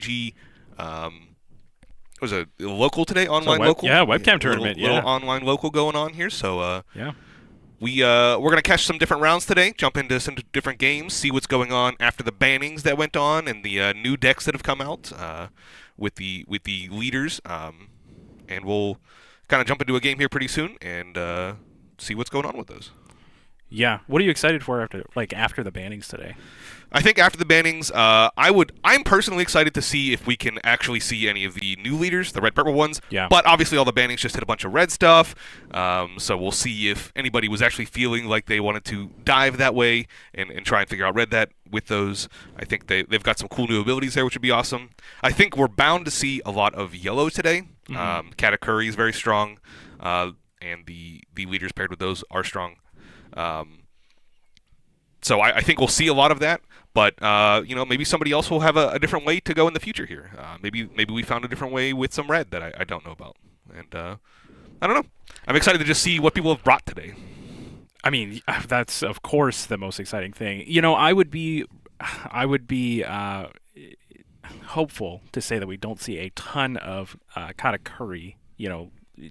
TCG. Was a local today, online local. Yeah, webcam tournament. Little Yeah, online local going on here. So yeah. we're gonna catch some different rounds today, jump into some different games, see what's going on after the bannings that went on and the new decks that have come out with the leaders. And we'll kind of jump into a game here pretty soon and see what's going on with those. Yeah. What are you excited for after the bannings today? I think after the bannings, I'm personally excited to see if we can actually see any of the new leaders, the red purple ones. Yeah. But obviously, all the bannings just hit a bunch of red stuff. So we'll see if anybody was actually feeling like they wanted to dive that way and try and figure out red that with those. I think they've got some cool new abilities there, which would be awesome. I think we're bound to see a lot of yellow today. Katakuri is very strong, and the leaders paired with those are strong. So I think we'll see a lot of that, but maybe somebody else will have a different way to go in the future here. Maybe we found a different way with some red that I don't know about, and I don't know. I'm excited to just see what people have brought today. I mean, that's of course the most exciting thing. I would be hopeful to say that we don't see a ton of Katakuri.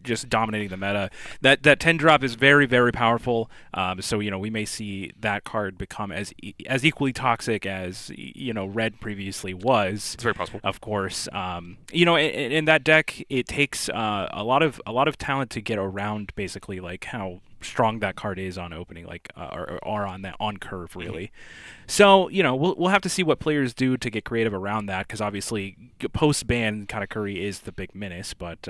Just dominating the meta. That 10 drop is very, very powerful. So we may see that card become as equally toxic as red previously was. It's very possible. Of course. In that deck, it takes a lot of talent to get around basically like how strong that card is on opening, or on that on curve really. Mm-hmm. So we'll have to see what players do to get creative around that, because obviously post ban Katakuri is the big menace. But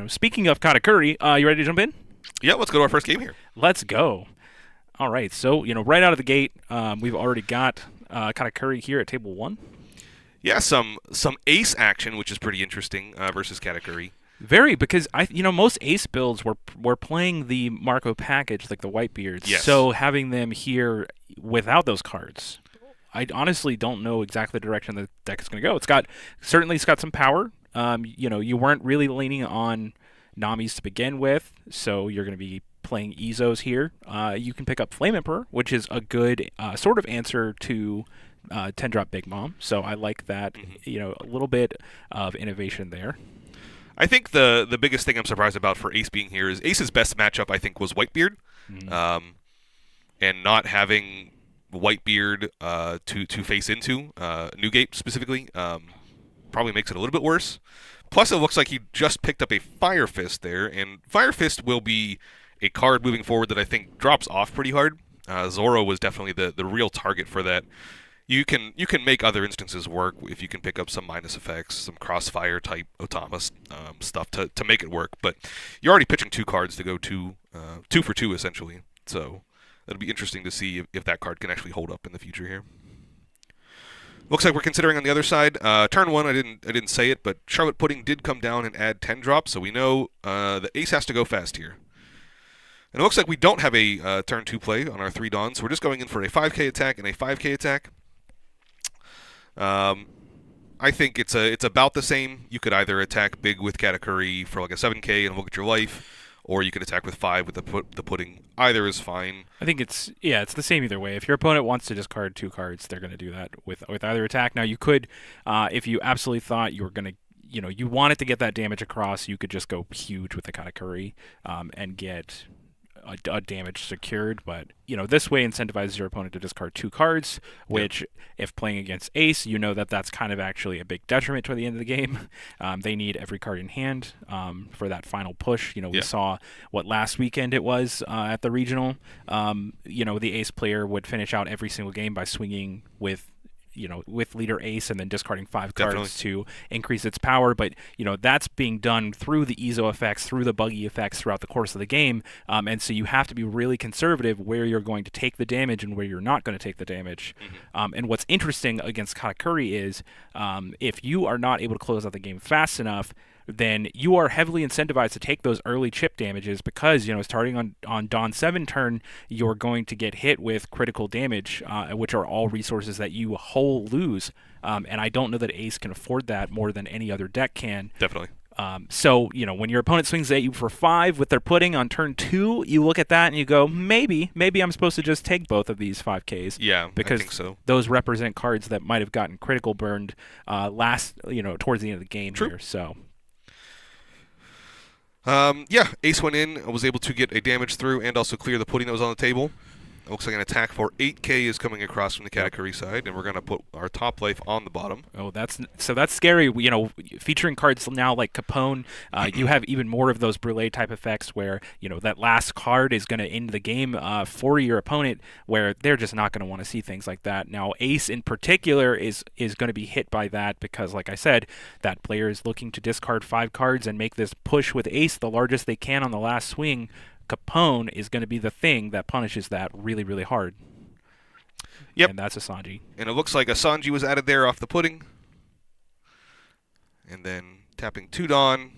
speaking of Katakuri, you ready to jump in? Yeah, let's go to our first game here. Let's go. All right, so right out of the gate, we've already got Katakuri here at table 1. Yeah, some ace action, which is pretty interesting versus Katakuri. Very, because most ace builds were playing the Marco package, like the Whitebeards. Yes. So having them here without those cards, I honestly don't know exactly the direction the deck is going to go. It's got some power. You weren't really leaning on Namis to begin with, so you're going to be playing Ezos here. You can pick up Flame Emperor, which is a good sort of answer to 10-drop Big Mom. So I like that. Mm-hmm. A little bit of innovation there. I think the biggest thing I'm surprised about for Ace being here is Ace's best matchup, I think, was Whitebeard. Mm-hmm. And not having Whitebeard to face into, Newgate specifically, probably makes it a little bit worse. Plus, it looks like he just picked up a Fire Fist there, and Fire Fist will be a card moving forward that I think drops off pretty hard. Zoro was definitely the real target for that. You can make other instances work if you can pick up some minus effects, some crossfire type Otama stuff to make it work. But you're already pitching 2 cards to go 2 for 2 essentially. So it'll be interesting to see if that card can actually hold up in the future here. Looks like we're considering on the other side. Turn 1, I didn't say it, but Charlotte Pudding did come down and add 10 drops, so we know the Ace has to go fast here. And it looks like we don't have a turn 2 play on our 3 Dawns, so we're just going in for a 5k attack and a 5k attack. I think it's about the same. You could either attack big with Katakuri for like a 7k and look at your life, or you could attack with 5 with the pudding. Either is fine. I think it's the same either way. If your opponent wants to discard 2 cards, they're going to do that with either attack. Now you could, if you absolutely thought you were going to, you wanted to get that damage across, you could just go huge with the Katakuri and get a damage secured, but this way incentivizes your opponent to discard 2 cards, which if playing against Ace, that's kind of actually a big detriment to the end of the game. They need every card in hand for that final push. We saw what last weekend it was at the regional. The Ace player would finish out every single game by swinging with leader Ace and then discarding 5 cards to increase its power. But, that's being done through the Ezo effects, through the buggy effects throughout the course of the game. And so you have to be really conservative where you're going to take the damage and where you're not going to take the damage. Mm-hmm. And what's interesting against Katakuri is if you are not able to close out the game fast enough, then you are heavily incentivized to take those early chip damages because, starting on Dawn 7 turn, you're going to get hit with critical damage, which are all resources that you whole lose. And I don't know that Ace can afford that more than any other deck can. Definitely. So, when your opponent swings at you for 5 with their pudding on turn 2, you look at that and you go, maybe I'm supposed to just take both of these 5Ks. Yeah, I because think so. those represent cards that might have gotten critical burned towards the end of the game True. here. So, Yeah, ace went in. I was able to get a damage through and also clear the pudding that was on the table. It looks like an attack for 8K is coming across from the Katakuri side, and we're going to put our top life on the bottom. oh, that's scary. Featuring cards now like Capone, you have even more of those Brûlé type effects where that last card is going to end the game for your opponent, where they're just not going to want to see things like that. Now, Ace in particular is going to be hit by that because, like I said, that player is looking to discard 5 cards and make this push with Ace the largest they can on the last swing. Capone is going to be the thing that punishes that really, really hard. Yep. And that's a Sanji. And it looks like a Sanji was added there off the pudding. And then tapping 2 Dawn.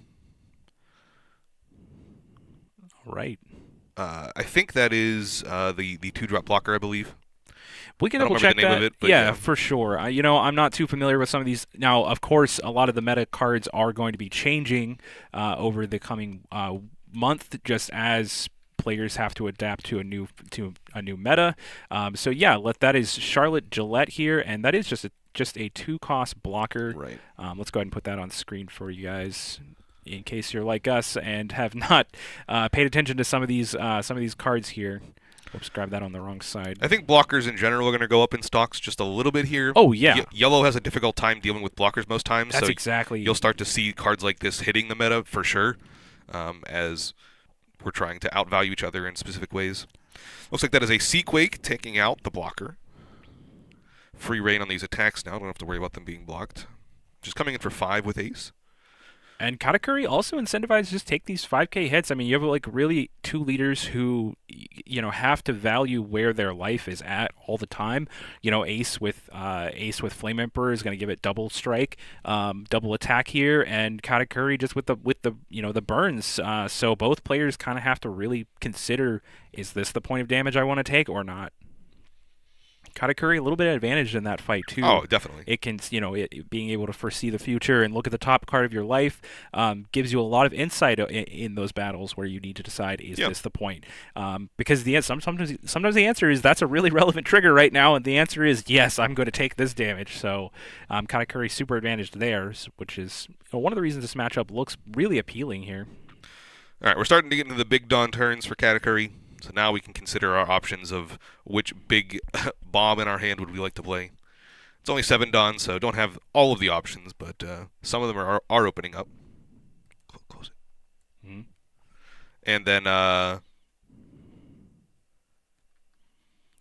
All right. I think that is the 2-drop blocker, I believe. We can I don't double check remember the name that. of it, but yeah, yeah. for sure. I'm not too familiar with some of these. Now, of course, a lot of the meta cards are going to be changing over the coming month, just as players have to adapt to a new meta. So yeah, that is Charlotte Gillette here, and that is just a 2-cost blocker. Right. Let's go ahead and put that on screen for you guys, in case you're like us and have not paid attention to some of these cards here. Oops, grab that on the wrong side. I think blockers in general are going to go up in stocks just a little bit here. Oh, yeah. Yellow has a difficult time dealing with blockers most times. That's so exactly. You'll start to see cards like this hitting the meta for sure, as we're trying to outvalue each other in specific ways. Looks like that is a Seaquake taking out the blocker. Free reign on these attacks now. Don't have to worry about them being blocked. Just coming in for 5 with Ace. And Katakuri also incentivized just take these 5K hits. I mean, you have really 2 leaders who have to value where their life is at all the time. Ace with Flame Emperor is going to give it double strike, double attack here, and Katakuri just with the burns. So both players kind of have to really consider, is this the point of damage I want to take or not? Katakuri a little bit advantaged in that fight too. Oh, definitely. It can, being able to foresee the future and look at the top card of your life gives you a lot of insight in those battles where you need to decide, is this the point? Because sometimes the answer is that's a really relevant trigger right now, and the answer is yes, I'm going to take this damage. So Katakuri super advantaged there, which is one of the reasons this matchup looks really appealing here. All right, we're starting to get into the big Dawn turns for Katakuri. So now we can consider our options of which big bomb in our hand would we like to play. It's only 7 Dawn, so don't have all of the options, but some of them are opening up. Close it. Mm-hmm. And then,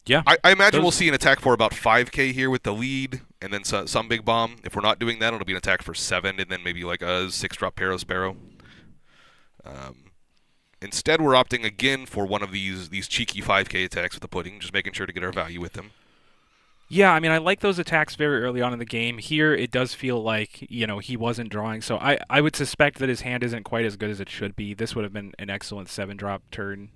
yeah, I imagine we'll see an attack for about 5K here with the lead, and then some big bomb. If we're not doing that, it'll be an attack for 7, and then maybe like a 6-drop Pero Sparrow. Instead, we're opting again for one of these cheeky 5K attacks with the pudding, just making sure to get our value with them. Yeah, I mean, I like those attacks very early on in the game. Here, it does feel like, he wasn't drawing, so I would suspect that his hand isn't quite as good as it should be. This would have been an excellent 7-drop turn,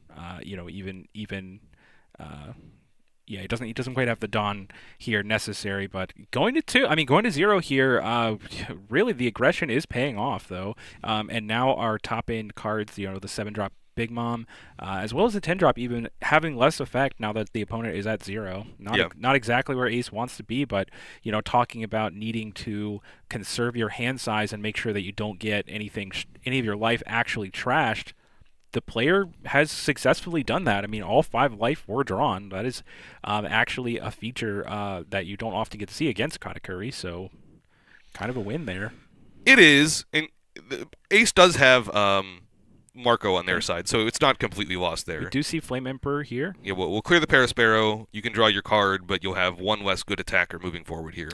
yeah, he doesn't quite have the Dawn here necessary, but going to 0 here, really the aggression is paying off though. And now our top end cards, the 7-drop Big Mom, as well as the 10-drop even having less effect now that the opponent is at 0. Not exactly where Ace wants to be, but talking about needing to conserve your hand size and make sure that you don't get any of your life actually trashed. The player has successfully done that. I mean, all 5 life were drawn. That is actually a feature that you don't often get to see against Katakuri, so kind of a win there. It is, and Ace does have Marco on their side, so it's not completely lost there. We do see Flame Emperor here. Yeah, we'll clear the Parasparrow. You can draw your card, but you'll have 1 less good attacker moving forward here.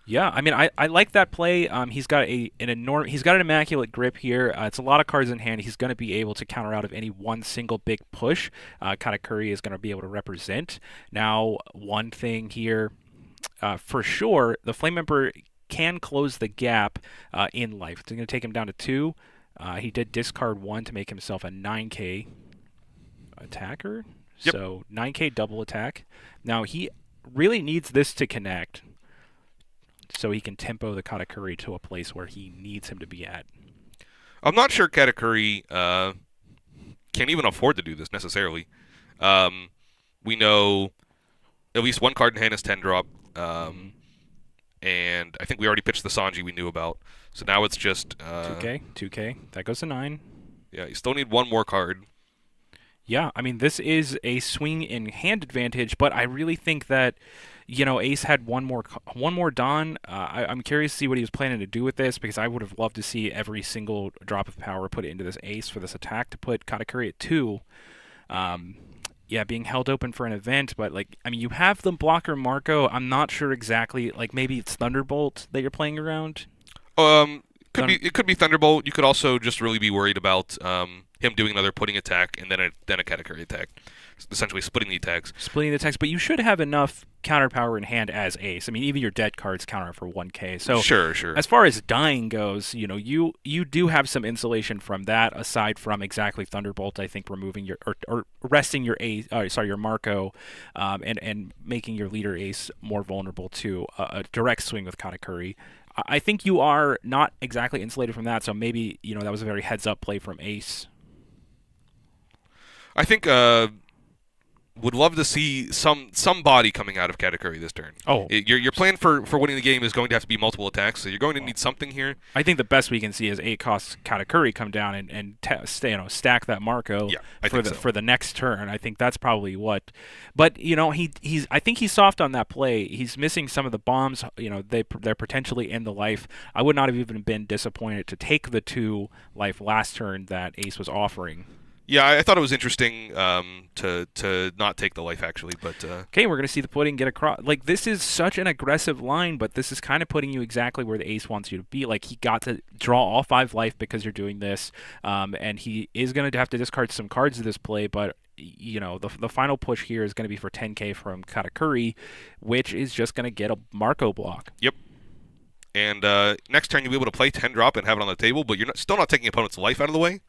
Yeah, I mean, I like that play. He's got an immaculate grip here. It's a lot of cards in hand. He's going to be able to counter out of any one single big push. Katakuri is going to be able to represent. Now, one thing here, for sure, the Flame Emperor can close the gap in life. It's going to take him down to 2. He did discard 1 to make himself a 9K attacker. Yep. So 9K double attack. Now, he really needs this to connect, so he can tempo the Katakuri to a place where he needs him to be at. I'm not sure Katakuri can even afford to do this necessarily. Um, we know at least one card in hand is 10 drop, Mm-hmm. and I think we already pitched the Sanji we knew about. So now it's just 2K. That goes to 9. yeah, you still need one more card. Yeah, I mean, this is a swing in hand advantage, but I really think that, Ace had one more Dawn. I'm curious to see what he was planning to do with this because I would have loved to see every single drop of power put into this Ace for this attack to put Katakuri at 2. Um, yeah, being held open for an event, but you have the blocker Marco. I'm not sure exactly. Like maybe it's Thunderbolt that you're playing around. Um, Thun- it could be Thunderbolt. You could also just really be worried about him doing another pudding attack and then a Katakuri attack, essentially splitting the attacks. Splitting the text, but you should have enough counter power in hand as Ace. I mean, even your dead cards counter for 1K. So Sure, sure. as far as dying goes, you do have some insulation from that. Aside from exactly Thunderbolt, I think removing or resting your Ace, your Marco, and making your leader Ace more vulnerable to a direct swing with Katakuri. I think you are not exactly insulated from that. So maybe that was a very heads up play from Ace. I think would love to see somebody coming out of Katakuri this turn. Oh, Your plan for winning the game is going to have to be multiple attacks, so you're going to need something here. I think the best we can see is 8 cost Katakuri come down and stack that Marco Yeah, I think so. for the next turn. I think that's probably what. But he's I think he's soft on that play. He's missing some of the bombs. They're potentially in the life. I would not have even been disappointed to take the 2 life last turn that Ace was offering. Yeah, I thought it was interesting to not take the life actually, but Okay, we're going to see the pudding get across. Like, this is such an aggressive line, but this is kind of putting you exactly where the Ace wants you to be. Like, he got to draw all 5 life because you're doing this, and he is going to have to discard some cards to this play, but the final push here is going to be for 10k from Katakuri, which is just going to get a Marco block. yep. And next turn you'll be able to play 10 drop and have it on the table, but you're still not taking opponent's life out of the way.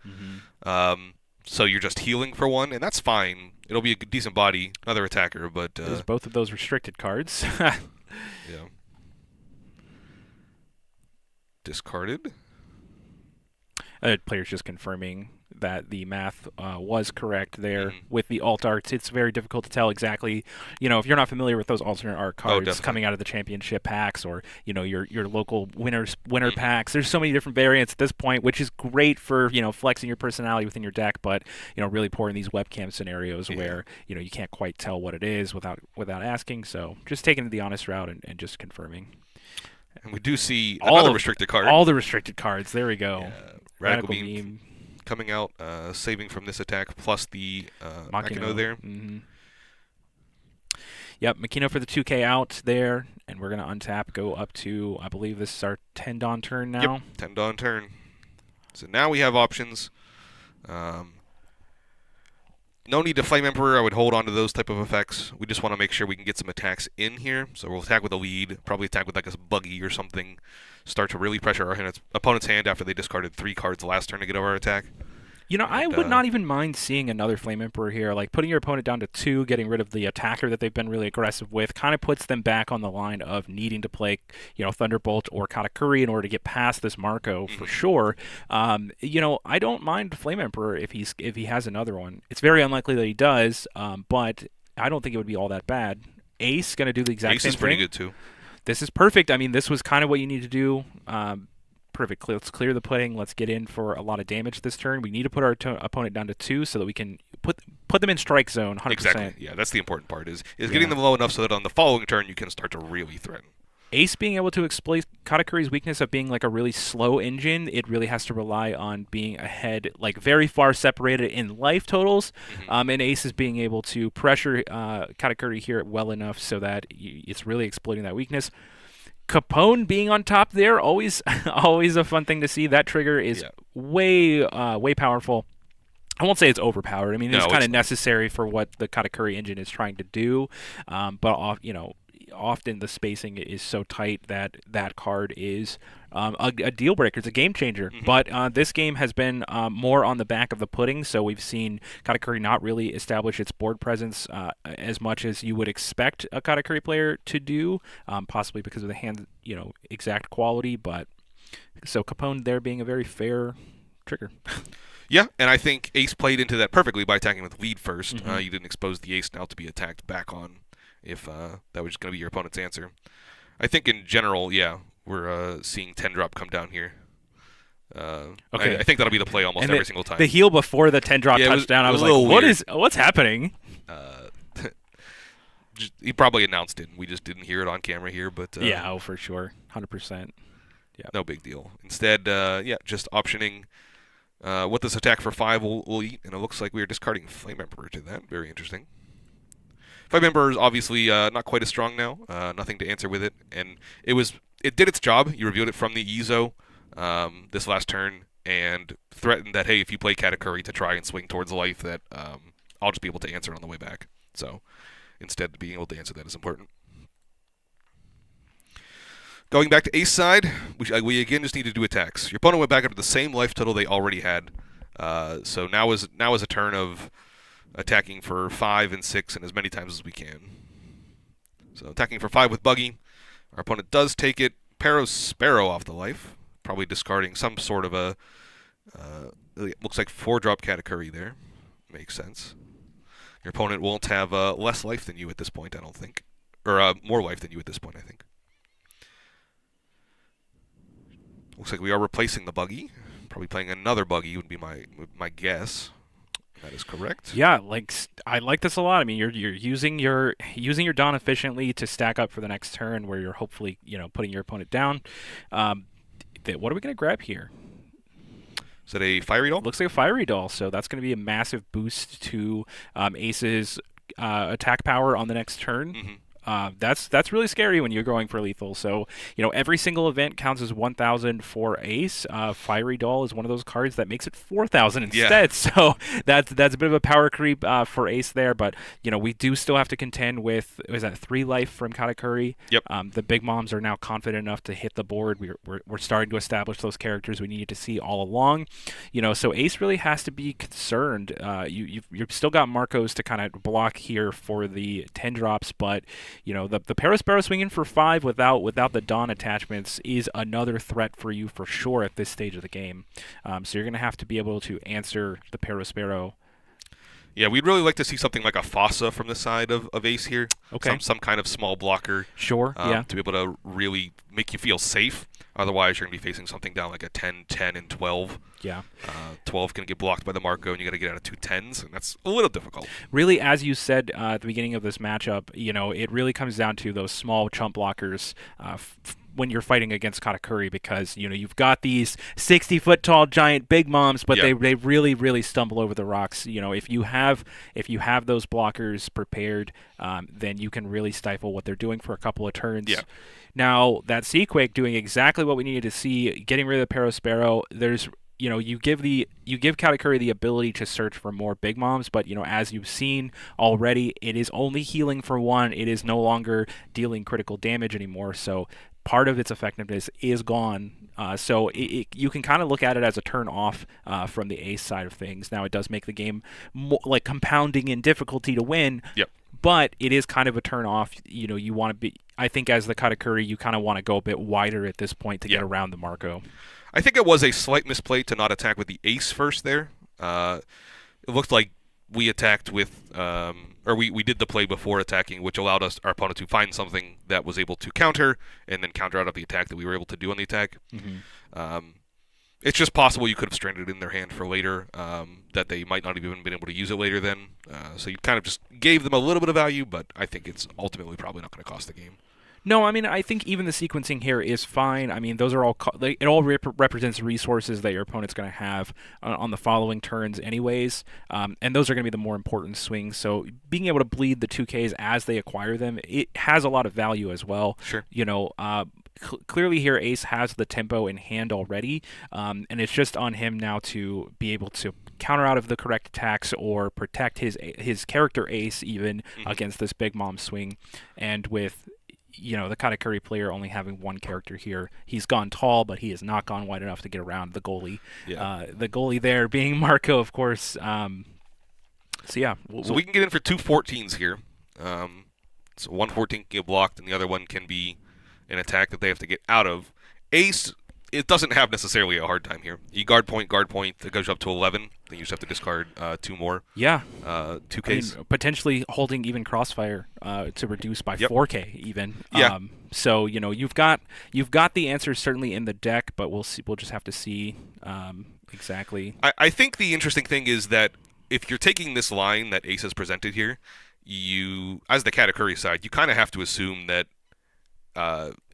So you're just healing for 1, and that's fine. It'll be a decent body, another attacker, but There's both of those restricted cards. yeah. Discarded. Player's just confirming that the math was correct there with the alt arts. It's very difficult to tell exactly, if you're not familiar with those alternate art cards coming out of the championship packs or, your local winner packs. There's so many different variants at this point, which is great for, flexing your personality within your deck, but, really poor in these webcam scenarios where, you can't quite tell what it is without asking. So just taking the honest route and just confirming. And we do see another restricted card. All the restricted cards. There we go. Radical Beam coming out, saving from this attack, plus the Makino there. Mm-hmm. Yep, Makino for the 2k out there, and we're going to untap, go up to, I believe this is our 10 Dawn turn now. Yep, 10 Dawn turn. So now we have options. No need to Flame Emperor. I would hold on to those type of effects. We just want to make sure we can get some attacks in here. So we'll attack with a lead, probably attack with like a buggy or something. Start to really pressure our opponent's hand after they discarded 3 cards last turn to get over our attack. I would not even mind seeing another Flame Emperor here. Like, putting your opponent down to 2, getting rid of the attacker that they've been really aggressive with, kind of puts them back on the line of needing to play, Thunderbolt or Katakuri in order to get past this Marco for sure. I don't mind Flame Emperor if he has another one. It's very unlikely that he does, but I don't think it would be all that bad. Ace going to do the exact same thing. Ace is pretty good too. This is perfect. I mean, this was kind of what you need to do. Perfect. Let's clear the pudding. Let's get in for a lot of damage this turn. We need to put our opponent down to 2 so that we can put them in strike zone 100%. Exactly. Yeah, that's the important part is getting them low enough so that on the following turn you can start to really threaten. Ace being able to exploit Katakuri's weakness of being like a really slow engine, it really has to rely on being ahead, like very far separated in life totals. And Ace is being able to pressure Katakuri here well enough so that it's really exploiting that weakness. Capone being on top there, always a fun thing to see. That trigger is way powerful. I won't say it's overpowered. I mean, it's kind of necessary for what the Katakuri engine is trying to do. But often the spacing is so tight that that card is a deal breaker. It's a game changer. But this game has been more on the back of the pudding, so we've seen Katakuri not really establish its board presence as much as you would expect a Katakuri player to do, possibly because of the hand, exact quality. But so Capone there being a very fair trigger. Yeah, and I think ace played into that perfectly by attacking with lead first. Mm-hmm. You didn't expose the ace now to be attacked back on if that was just going to be your opponent's answer. I think in general, yeah, we're seeing 10 drop come down here. Okay. I think that'll be the play almost And every single time. the heal before the 10 drop Yeah, touchdown, it I was was a like, little weird. what's happening? He probably announced it. We just didn't hear it on camera here, but Yeah, oh, for sure. 100%. Yeah. no big deal. Instead, yeah, just optioning what this attack for 5 will eat, and it looks like we are discarding Flame Emperor to that. Very interesting. Flame Emperor is obviously not quite as strong now. Nothing to answer with it, and it did its job. You revealed it from the Ezo this last turn, and threatened that, hey, if you play Katakuri to try and swing towards life, that I'll just be able to answer it on the way back. So instead, being able to answer that is important. Going back to ace side, we again just need to do attacks. Your opponent went back up to the same life total they already had. So now is a turn of attacking for 5 and 6 and as many times as we can. So attacking for 5 with Buggy. Our opponent does take it. Peros Sparrow off the life. Probably discarding some sort of a... it looks like 4-drop Katakuri there. Makes sense. Your opponent won't have less life than you at this point, I don't think. Or more life than you at this point, I think. Looks like we are replacing the Buggy. Probably playing another Buggy would be my guess. That is correct. Yeah, I like this a lot. I mean, you're using your Dawn efficiently to stack up for the next turn, where you're hopefully putting your opponent down. What are we gonna grab here? Is that a Fiery Doll? Looks like a Fiery Doll, so that's gonna be a massive boost to Ace's attack power on the next turn. Mm-hmm. That's really scary when you're going for lethal. So every single event counts as 1,000 for Ace. Fiery Doll is one of those cards that makes it 4,000 instead. Yeah. So that's a bit of a power creep for Ace there. But we do still have to contend with 3 life from Katakuri. Yep. The big moms are now confident enough to hit the board. We're starting to establish those characters we needed to see all along. So Ace really has to be concerned. You've still got Marcos to kind of block here for the 10 drops, but the Peros Sparrow swinging for 5 without the Dawn attachments is another threat for you for sure at this stage of the game. So you're going to have to be able to answer the Peros Sparrow. Yeah, we'd really like to see something like a Fossa from the side of Ace here. Okay. Some kind of small blocker. Sure, yeah. To be able to really make you feel safe. Otherwise, you're going to be facing something down like a 10, 10, and 12. Yeah. 12 can get blocked by the Marco, and you got to get out of 2 10s, and that's a little difficult. Really, as you said at the beginning of this matchup, it really comes down to those small chump blockers when you're fighting against Katakuri, because you've got these 60-foot tall giant big moms, but Yeah. they really stumble over the rocks. If you have those blockers prepared, then you can really stifle what they're doing for a couple of turns. Yeah. Now that Seaquake doing exactly what we needed to see, getting rid of the Peros Sparrow. There's you give Katakuri the ability to search for more big moms, but as you've seen already, it is only healing for 1. It is no longer dealing critical damage anymore. So part of its effectiveness is gone. So you can kind of look at it as a turn off from the Ace side of things. Now it does make the game like compounding in difficulty to win. Yep. But it is kind of a turn off. You want to be. I think as the Katakuri, you kind of want to go a bit wider at this point to get around the Marco. I think it was a slight misplay to not attack with the Ace first there. It looked like we attacked with, or we did the play before attacking, which allowed our opponent to find something that was able to counter, and then counter out of the attack that we were able to do on the attack. Mm-hmm. It's just possible you could have stranded it in their hand for later, that they might not have even been able to use it later then. So you kind of just gave them a little bit of value, but I think it's ultimately probably not going to cost the game. No, I mean, I think even the sequencing here is fine. I mean, those are all it all represents resources that your opponent's going to have on the following turns anyways, and those are going to be the more important swings. So being able to bleed the 2Ks as they acquire them, it has a lot of value as well. Sure. Clearly here Ace has the tempo in hand already, and it's just on him now to be able to counter out of the correct attacks or protect his character Ace even against this big mom swing. And with the Katakuri player only having 1 character here, he's gone tall, but he has not gone wide enough to get around the goalie. Yeah. The goalie there being Marco, of course. So yeah. So we can get in for 2 14s here. So 1 14 can get blocked, and the other one can be an attack that they have to get out of. Ace it doesn't have necessarily a hard time here. You guard point, that goes up to 11. Then you just have to discard 2 more. Yeah. 2Ks. Potentially holding even Crossfire to reduce by Yep. 4K even. Yeah. So you've got the answers certainly in the deck, but we'll see. We'll just have to see exactly. I think the interesting thing is that if you're taking this line that Ace has presented here, you, as the Katakuri side, you kind of have to assume that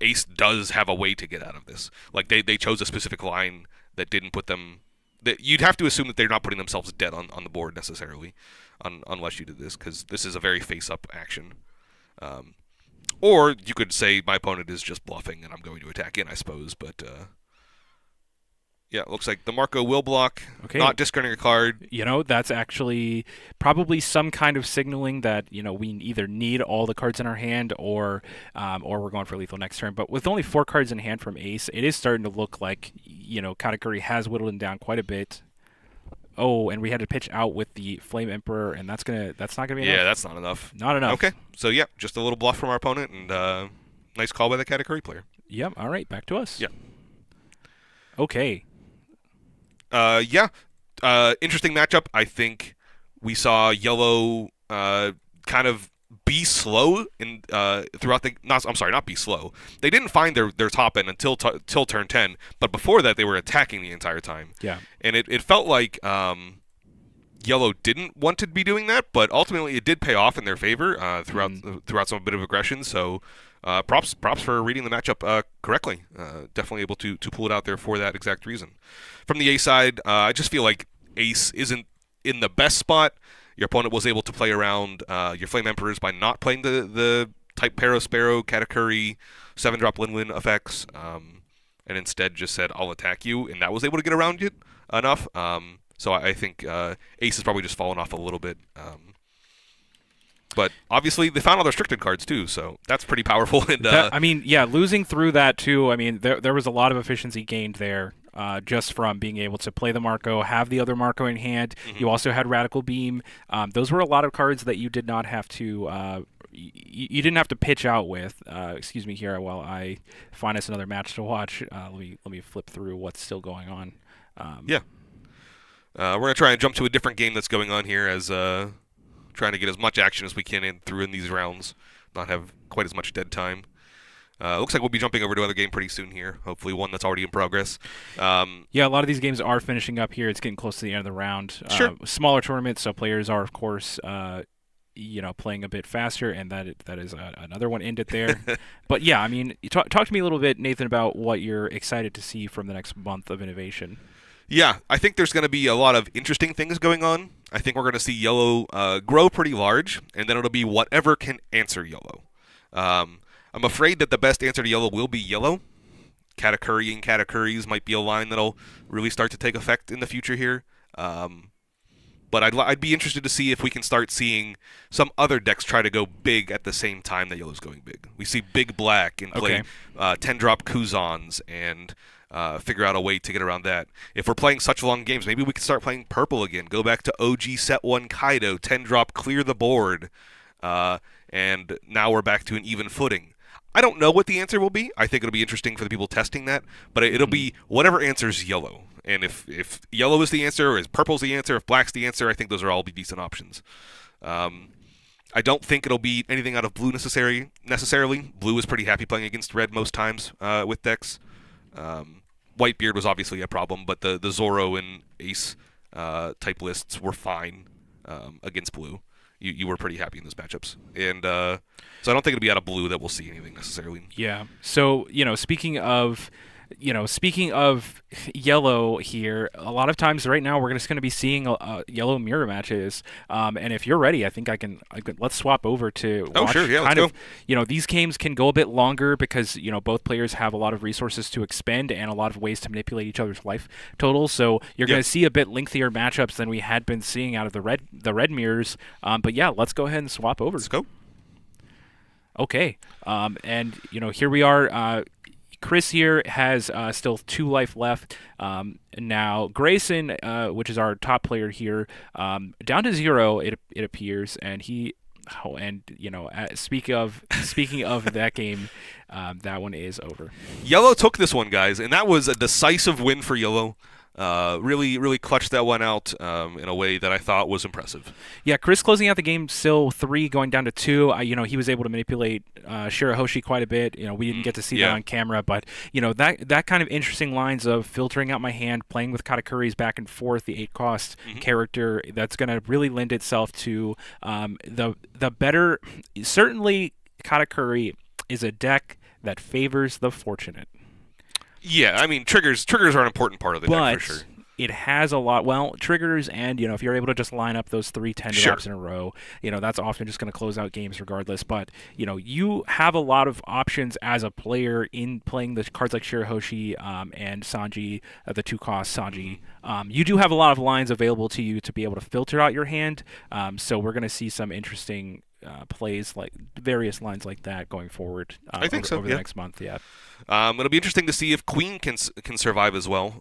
Ace does have a way to get out of this. Like they chose a specific line that didn't put them. That you'd have to assume that they're not putting themselves dead on the board necessarily, unless you did this, because this is a very face-up action. Or you could say my opponent is just bluffing and I'm going to attack in, I suppose. But yeah, it looks like the Marco will block, not discarding a card. That's actually probably some kind of signaling that, we either need all the cards in our hand or we're going for lethal next turn. But with only 4 cards in hand from Ace, it is starting to look like, Katakuri has whittled him down quite a bit. Oh, and we had to pitch out with the Flame Emperor, and that's not gonna be enough. Yeah, that's not enough. Not enough. Okay, so yeah, just a little bluff from our opponent, and nice call by the Katakuri player. Yep. All right, back to us. Yeah. Okay. Interesting matchup. I think we saw yellow kind of be slow in throughout the. Not be slow. They didn't find their top end until turn 10, but before that they were attacking the entire time. Yeah. And it felt like yellow didn't want to be doing that, but ultimately it did pay off in their favor throughout some bit of aggression. So. Props for reading the matchup correctly. Definitely able to pull it out there for that exact reason. From the Ace side, I just feel like Ace isn't in the best spot. Your opponent was able to play around your Flame Emperors by not playing the type Sparrow, Katakuri, 7-drop Lin effects, and instead just said, I'll attack you, and that was able to get around it enough. So I think Ace has probably just fallen off a little bit. But obviously, they found all their restricted cards too, so that's pretty powerful. And losing through that too. I mean, there was a lot of efficiency gained there, just from being able to play the Marco, have the other Marco in hand. Mm-hmm. You also had Radical Beam. Those were a lot of cards that you did not have to. You didn't have to pitch out with. Excuse me here while I find us another match to watch. Let me flip through what's still going on. We're gonna try and jump to a different game that's going on here as. Trying to get as much action as we can in these rounds, not have quite as much dead time. Looks like we'll be jumping over to another game pretty soon here. Hopefully one that's already in progress. A lot of these games are finishing up here. It's getting close to the end of the round. Sure. Smaller tournaments, so players are, of course, playing a bit faster, and that is another one ended there. But yeah, I mean, talk to me a little bit, Nathan, about what you're excited to see from the next month of innovation. Yeah, I think there's going to be a lot of interesting things going on. I think we're going to see yellow grow pretty large, and then it'll be whatever can answer yellow. I'm afraid that the best answer to yellow will be yellow. Katakuri and Katakuris might be a line that'll really start to take effect in the future here. But I'd be interested to see if we can start seeing some other decks try to go big at the same time that yellow's going big. We see big black and play 10-drop Kuzans and... figure out a way to get around that. If we're playing such long games, maybe we can start playing purple again. Go back to OG Set 1 Kaido, 10-drop, clear the board. And now we're back to an even footing. I don't know what the answer will be. I think it'll be interesting for the people testing that. But it'll be whatever answers yellow. And if yellow is the answer, or if purple's the answer, if black's the answer, I think those are all be decent options. I don't think it'll be anything out of blue necessarily. Blue is pretty happy playing against red most times with decks. Whitebeard was obviously a problem, but the Zoro and Ace type lists were fine against blue. You were pretty happy in those matchups. And so I don't think it'll be out of blue that we'll see anything necessarily. Yeah. So, speaking of yellow here, a lot of times right now we're just going to be seeing yellow mirror matches. And if you're ready, I think I can let's swap over to watch. Sure, yeah, let's go. These games can go a bit longer because, both players have a lot of resources to expend and a lot of ways to manipulate each other's life totals. So you're going to see a bit lengthier matchups than we had been seeing out of the red mirrors. But yeah, let's go ahead and swap over. Let's go. Okay. And here we are. Chris here has still 2 life left. Now Grayson, which is our top player here, down to 0 it appears, and he Oh, and speaking of that game, that one is over. Yellow took this one, guys, and that was a decisive win for Yellow. Really, really clutched that one out in a way that I thought was impressive. Yeah, Chris closing out the game still 3 going down to 2. He was able to manipulate Shirahoshi quite a bit. We didn't get to see that on camera, but that kind of interesting lines of filtering out my hand, playing with Katakuri's back and forth, the 8 cost character, that's going to really lend itself to the better. Certainly, Katakuri is a deck that favors the fortunate. Yeah, I mean triggers are an important part of the deck for sure. It has a lot. Well, triggers, and if you're able to just line up those 3 10 drops in a row, that's often just going to close out games regardless. But you have a lot of options as a player in playing the cards like Shirahoshi and Sanji, the 2 cost Sanji. You do have a lot of lines available to you to be able to filter out your hand. So we're going to see some interesting plays, like various lines like that going forward. I think over the next month. Yeah. It'll be interesting to see if Queen can survive as well.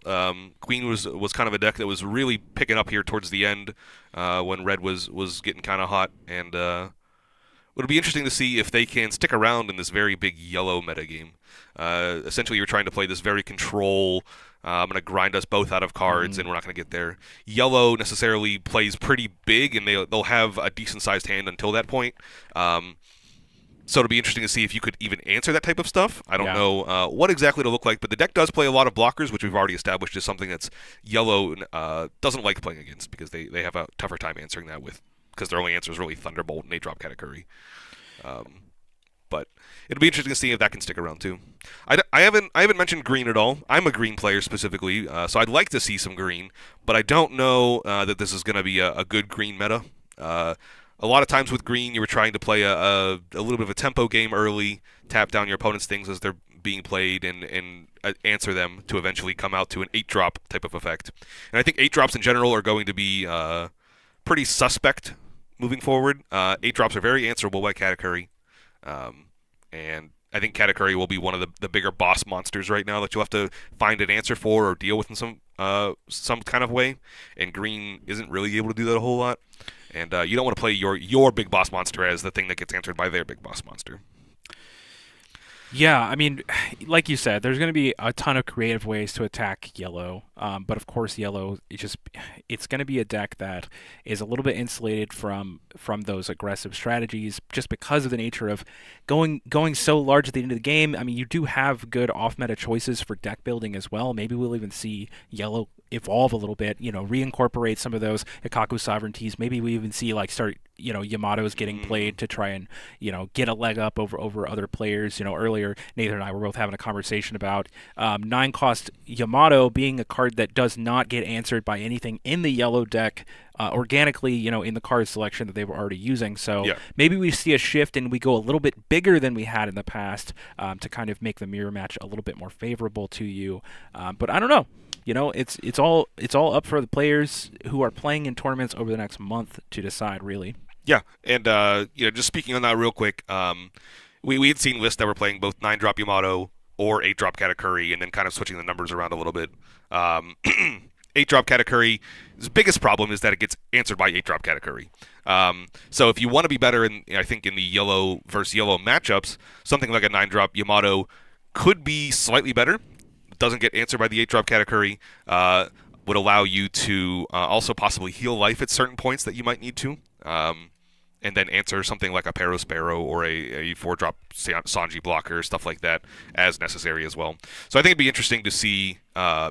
Queen was kind of a deck that was really picking up here towards the end when Red was getting kind of hot, and it'll be interesting to see if they can stick around in this very big Yellow metagame. Essentially, you're trying to play this very control. I'm going to grind us both out of cards, and we're not going to get there. Yellow necessarily plays pretty big, and they'll have a decent-sized hand until that point. So it'll be interesting to see if you could even answer that type of stuff. I don't know what exactly it'll look like, but the deck does play a lot of blockers, which we've already established is something that's Yellow doesn't like playing against because they have a tougher time answering that because their only answer is really Thunderbolt and 8-drop Katakuri. But it'll be interesting to see if that can stick around too. I haven't mentioned green at all. I'm a green player specifically, so I'd like to see some green, but I don't know that this is going to be a good green meta. A lot of times with green, you were trying to play a little bit of a tempo game early, tap down your opponent's things as they're being played, and answer them to eventually come out to an 8-drop type of effect. And I think 8-drops in general are going to be pretty suspect moving forward. 8-drops are very answerable by Katakuri, and I think Katakuri will be one of the bigger boss monsters right now that you'll have to find an answer for or deal with in some kind of way. And green isn't really able to do that a whole lot. And you don't want to play your big boss monster as the thing that gets answered by their big boss monster. Yeah, I mean, like you said, there's going to be a ton of creative ways to attack Yellow, but of course, Yellow it's going to be a deck that is a little bit insulated from those aggressive strategies, just because of the nature of going so large at the end of the game. I mean, you do have good off-meta choices for deck building as well. Maybe we'll even see Yellow evolve a little bit, reincorporate some of those Ikaku sovereignties. Maybe we even see Yamato's getting played to try and get a leg up over other players. Earlier Nathan and I were both having a conversation about 9 cost Yamato being a card that does not get answered by anything in the Yellow deck organically, in the card selection that they were already using. So maybe we see a shift and we go a little bit bigger than we had in the past to kind of make the mirror match a little bit more favorable to you. But I don't know. It's all up for the players who are playing in tournaments over the next month to decide, really. Yeah, and just speaking on that real quick, we had seen lists that were playing both 9-drop Yamato or 8-drop Katakuri, and then kind of switching the numbers around a little bit. 8-drop Katakuri's biggest problem is that it gets answered by 8-drop Katakuri. So if you want to be better in the Yellow versus Yellow matchups, something like a 9-drop Yamato could be slightly better. Doesn't get answered by the 8-drop Katakuri, would allow you to also possibly heal life at certain points that you might need to, and then answer something like a Parasparrow or a 4-drop Sanji blocker, stuff like that, as necessary as well. So I think it'd be interesting to see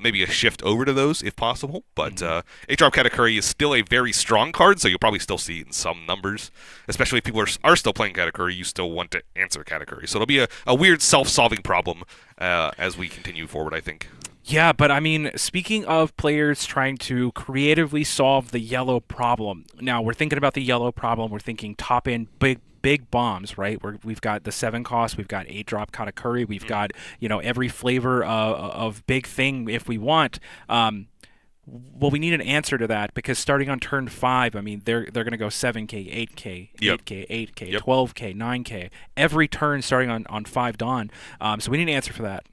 maybe a shift over to those if possible, but 8-drop Katakuri is still a very strong card, so you'll probably still see it in some numbers. Especially if people are still playing Katakuri, you still want to answer Katakuri. So it'll be a weird self-solving problem as we continue forward, I think. Yeah, but I mean, speaking of players trying to creatively solve the Yellow problem, now we're thinking about the Yellow problem, we're thinking top-end big bombs, right? We've got the 7 cost, we've got 8-drop Katakuri, we've got, every flavor of big thing if we want. Well, we need an answer to that, because starting on turn 5, I mean, they're going to go 7K, 8K, 8K, 8K, 12K, 9K, every turn starting on 5 dawn. So we need an answer for that.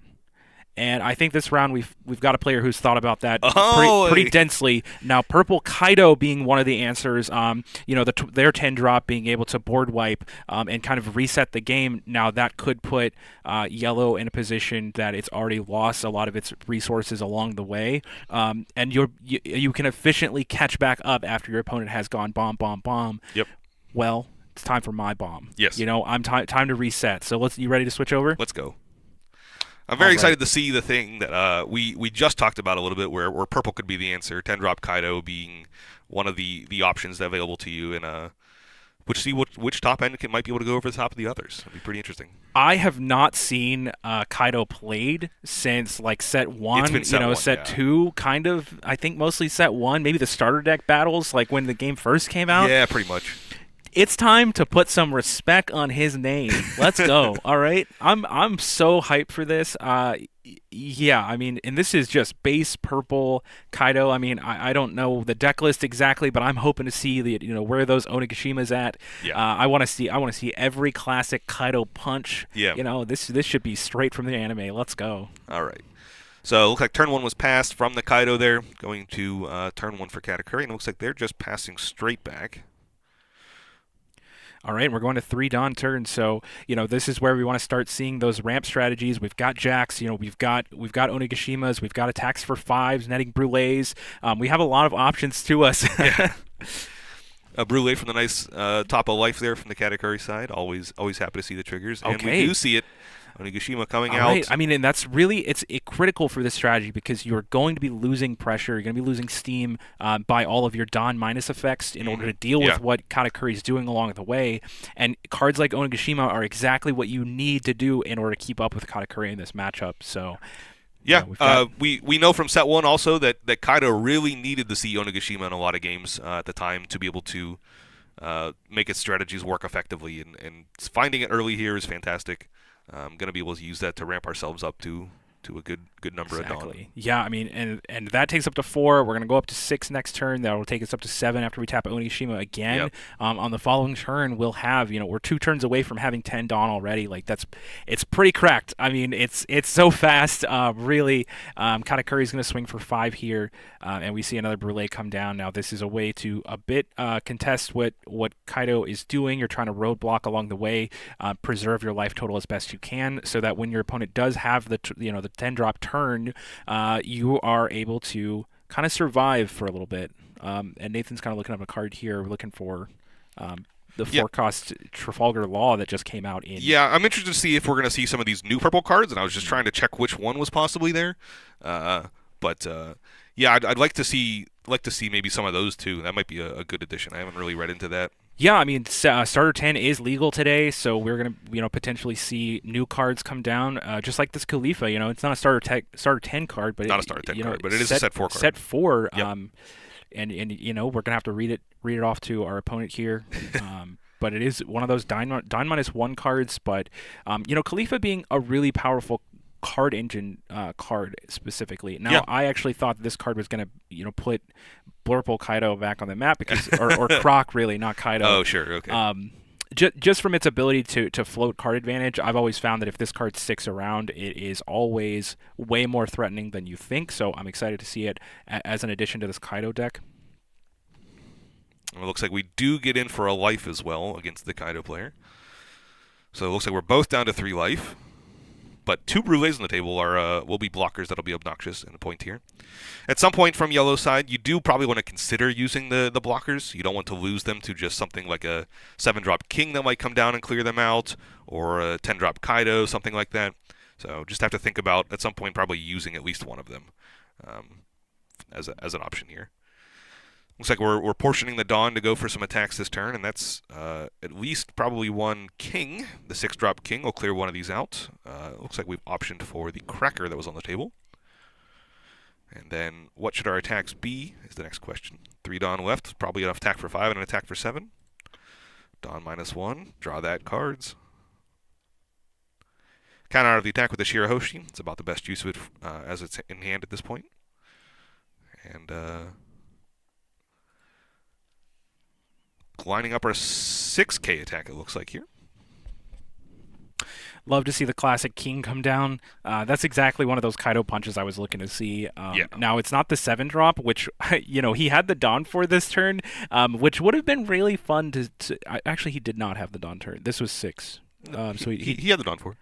And I think this round we've got a player who's thought about that Oh, pretty densely. Now, purple Kaido being one of the answers. Their 10 drop being able to board wipe and kind of reset the game. Now that could put yellow in a position that it's already lost a lot of its resources along the way, and you can efficiently catch back up after your opponent has gone bomb, bomb, bomb. Yep. Well, it's time for my bomb. Yes. I'm time to reset. So you ready to switch over? Let's go. I'm very excited to see the thing that we just talked about a little bit, where purple could be the answer. 10-drop Kaido being one of the options available to you, and which top end might be able to go over the top of the others. It'd be pretty interesting. I have not seen Kaido played since like set 1. It's been set 1, set yeah. 2, kind of. I think mostly set 1. Maybe the starter deck battles, like when the game first came out. Yeah, pretty much. It's time to put some respect on his name. Let's go. All right. I'm so hyped for this. Yeah, I mean, and this is just base purple Kaido. I mean, I don't know the deck list exactly, but I'm hoping to see where those Onigashima's at. Yeah. I want to see every classic Kaido punch. Yeah. This should be straight from the anime. Let's go. All right. So it looks like turn 1 was passed from the Kaido there, going to turn 1 for Katakuri, and it looks like they're just passing straight back. All right, we're going to 3 Dawn turns, so this is where we want to start seeing those ramp strategies. We've got Jacks, we've got Onigashimas, we've got attacks for 5s, netting Brûlés. We have a lot of options to us. Yeah. A Brûlé from the nice top of life there from the Katakuri side. Always happy to see the triggers, and we do see it. Onigashima coming out. Right. I mean, and that's really it's critical for this strategy because you're going to be losing pressure. You're going to be losing steam by all of your Dawn minus effects in order to deal with what Katakuri is doing along the way. And cards like Onigashima are exactly what you need to do in order to keep up with Katakuri in this matchup. So. Yeah, we know from set 1 also that Kaido really needed to see Onigashima in a lot of games at the time to be able to make its strategies work effectively, and finding it early here is fantastic. I'm going to be able to use that to ramp ourselves up to a good number of Dawn. Yeah, I mean, and that takes up to 4. We're going to go up to 6 next turn. That will take us up to 7 after we tap Onigashima again. Yep. On the following turn, we'll have, we're 2 turns away from having 10 Dawn already. Like, it's pretty cracked. I mean, it's so fast. Really, Katakuri's going to swing for 5 here, and we see another Brûlé come down. Now, this is a way to a bit contest what Kaido is doing. You're trying to roadblock along the way, preserve your life total as best you can, so that when your opponent does have the 10-drop turn, you are able to kind of survive for a little bit. And Nathan's kind of looking up a card here. We're looking for the 4-cost Trafalgar Law that just came out in. Yeah, I'm interested to see if we're going to see some of these new purple cards, and I was just trying to check which one was possibly there. But I'd like to see maybe some of those too. That might be a good addition. I haven't really read into that. Yeah, I mean, Starter 10 is legal today, so we're going to, potentially see new cards come down, just like this Khalifa. It's not a Starter 10 card, but not a Starter 10 card, but it is a Set 4 card. Set 4, yep. And we're going to have to read it off to our opponent here. But it is one of those Dawn -1 cards, but, Khalifa being a really powerful card engine card specifically. Now, I actually thought this card was going to, put Blurple Kaido back on the map because, or Croc really, not Kaido. Oh, sure, okay. Just from its ability to float card advantage, I've always found that if this card sticks around, it is always way more threatening than you think. So I'm excited to see it as an addition to this Kaido deck. It looks like we do get in for a life as well against the Kaido player. So it looks like we're both down to 3 life. But 2 Brûlés on the table will be blockers that'll be obnoxious in a point here. At some point from yellow side, you do probably want to consider using the blockers. You don't want to lose them to just something like a 7-drop King that might come down and clear them out, or a 10-drop Kaido, something like that. So just have to think about, at some point, probably using at least one of them as an option here. Looks like we're portioning the Dawn to go for some attacks this turn, and that's at least probably 1 King. The 6-drop King will clear one of these out. Looks like we've optioned for the Cracker that was on the table. And then what should our attacks be is the next question. 3 Dawn left, probably enough attack for 5 and an attack for 7. Dawn -1, draw that cards. Counter out of the attack with the Shirahoshi. It's about the best use of it as it's in hand at this point. And lining up our 6K attack, it looks like here. Love to see the classic king come down. That's exactly one of those Kaido punches I was looking to see. Yeah. Now it's not the 7-drop, which he had the Dawn for this turn, which would have been really fun actually, he did not have the Dawn turn. This was 6. So he had the Dawn for.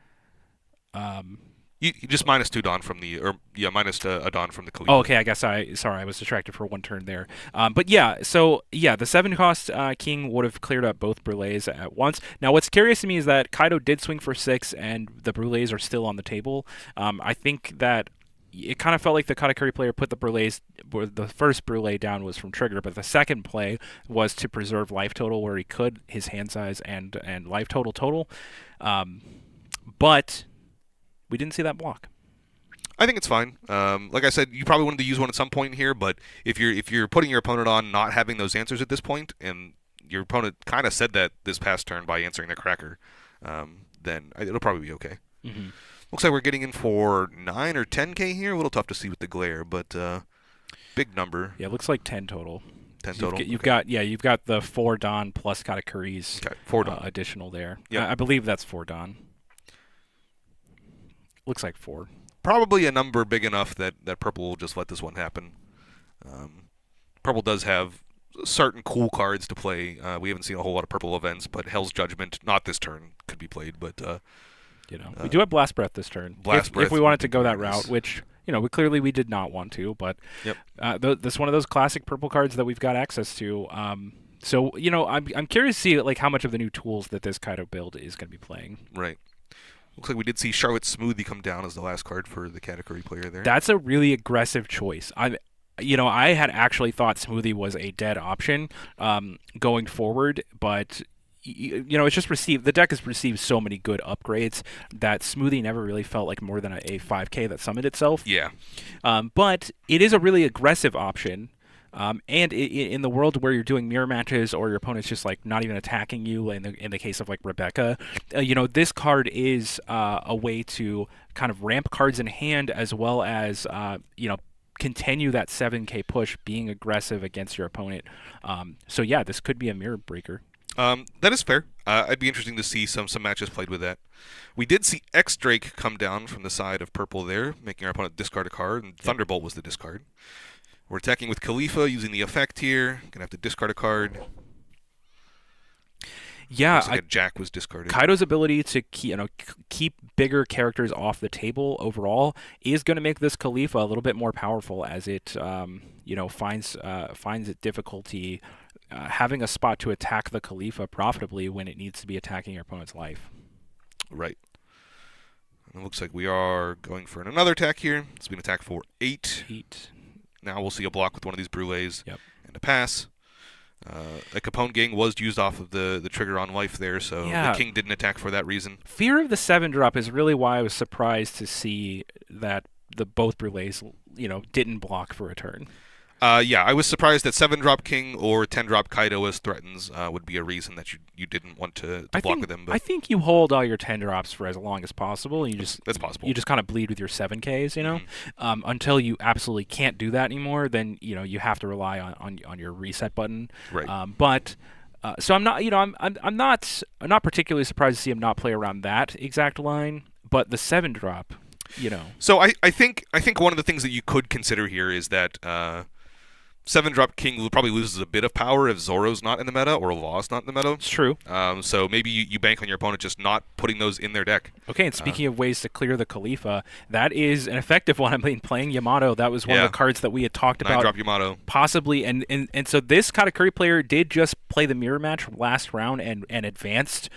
You just -2 Dawn from the, or yeah, minus a Dawn from the Khalifa. Oh, okay. I guess I was distracted for one turn there. But yeah, so yeah, the 7-cost king would have cleared up both Brulés at once. Now, what's curious to me is that Kaido did swing for 6, and the Brulés are still on the table. I think that it kind of felt like the Katakuri player put the Brulés, the first Brulé down was from trigger, but the second play was to preserve life total where he could, his hand size and life total. But we didn't see that block. I think it's fine. Like I said, you probably wanted to use one at some point here, but if you're putting your opponent on not having those answers at this point, and your opponent kind of said that this past turn by answering the cracker, then it'll probably be okay. Mm-hmm. Looks like we're getting in for 9 or 10K here. A little tough to see with the glare, but big number. Yeah, it looks like 10 total. 10 total. You've got the 4 Dawn plus Katakuri's 4 Dawn additional there. Yep. I believe that's 4 Dawn. Looks like 4. Probably a number big enough that Purple will just let this one happen. Purple does have certain cool cards to play. We haven't seen a whole lot of Purple events, but Hell's Judgment, not this turn, could be played. But we do have Blast Breath this turn. Blast Breath if we wanted to go that route, which we did not want to, but yep. This one of those classic Purple cards that we've got access to. So I'm curious to see like how much of the new tools that this Kaido build is going to be playing. Right. Looks like we did see Charlotte Smoothie come down as the last card for the Katakuri player there. That's a really aggressive choice. I had actually thought Smoothie was a dead option going forward, but it's just the deck has received so many good upgrades that Smoothie never really felt like more than a 5K that summoned itself. Yeah. But it is a really aggressive option. And in the world where you're doing mirror matches or your opponent's just like not even attacking you, in the case of like Rebecca, this card is a way to kind of ramp cards in hand as well as continue that 7K push, being aggressive against your opponent. So yeah, this could be a mirror breaker. That is fair. I'd be interesting to see some matches played with that. We did see X Drake come down from the side of Purple there, making our opponent discard a card, and Thunderbolt was the discard. We're attacking with Khalifa using the effect here. Gonna have to discard a card. Yeah, looks like a Jack was discarded. Kaido's ability to keep bigger characters off the table overall is going to make this Khalifa a little bit more powerful as it finds it difficulty having a spot to attack the Khalifa profitably when it needs to be attacking your opponent's life. Right. And it looks like we are going for another attack here. It's been an attack for 8. Now we'll see a block with one of these Brulés and a pass. A Capone Gang was used off of the trigger on life there, so the King didn't attack for that reason. Fear of the 7-drop is really why I was surprised to see that both Brulés, didn't block for a turn. I was surprised that 7-drop King or 10-drop Kaido as threatens would be a reason that you didn't want to block with them. But I think you hold all your 10-drops for as long as possible. And that's possible. You just kind of bleed with your 7Ks, until you absolutely can't do that anymore. Then you have to rely on your reset button. Right. So I'm not I'm not particularly surprised to see him not play around that exact line. But the 7-drop, So I think one of the things that you could consider here is that 7-drop King probably loses a bit of power if Zoro's not in the meta or Law's not in the meta. It's true. So maybe you bank on your opponent just not putting those in their deck. Okay, and speaking of ways to clear the Khalifa, that is an effective one. I mean, playing Yamato, that was one of the cards that we had talked about. 9-drop Yamato. Possibly, and so this Katakuri player did just play the mirror match last round and advanced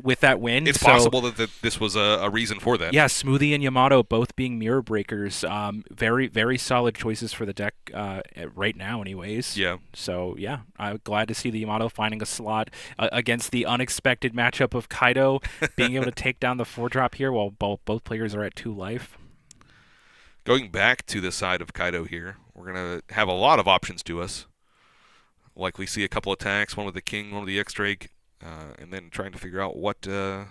with that win. It's possible that this was a reason for that. Yeah, Smoothie and Yamato both being mirror breakers. Very, very solid choices for the deck right now anyways. Yeah. So, yeah, I'm glad to see the Yamato finding a slot against the unexpected matchup of Kaido, being able to take down the 4-drop here while both players are at 2 life. Going back to the side of Kaido here, we're going to have a lot of options to us. Likely see a couple attacks, one with the King, one with the X-Drake, and then trying to figure out what our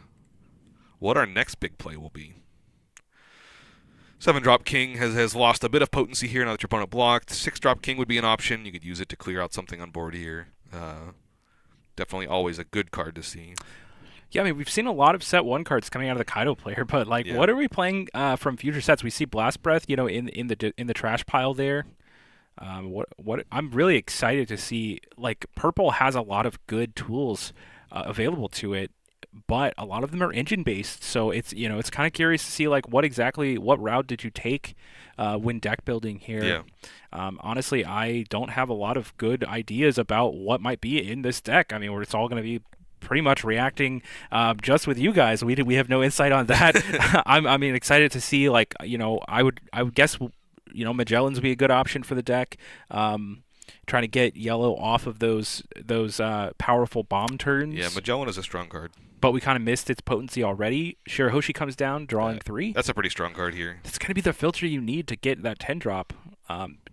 next big play will be. 7-drop King has lost a bit of potency here now that your opponent blocked. 6-drop King would be an option. You could use it to clear out something on board here. Definitely always a good card to see. Yeah, I mean, we've seen a lot of set one cards coming out of the Kaido player, but like, Yeah. what are we playing from future sets? We see Blast Breath, in the trash pile there. What I'm really excited to see. Like, purple has a lot of good tools available to it, but a lot of them are engine based. So it's kind of curious to see like what route did you take when deck building here. Yeah. Honestly, I don't have a lot of good ideas about what might be in this deck. I mean, where it's all going to be pretty much reacting just with you guys. We have no insight on that. I mean, excited to see like I would guess Magellan's would be a good option for the deck. Trying to get yellow off of those powerful bomb turns. Yeah, Magellan is a strong card. But we kind of missed its potency already. Shirahoshi comes down, drawing 3. That's a pretty strong card here. It's going to be the filter you need to get that 10 drop.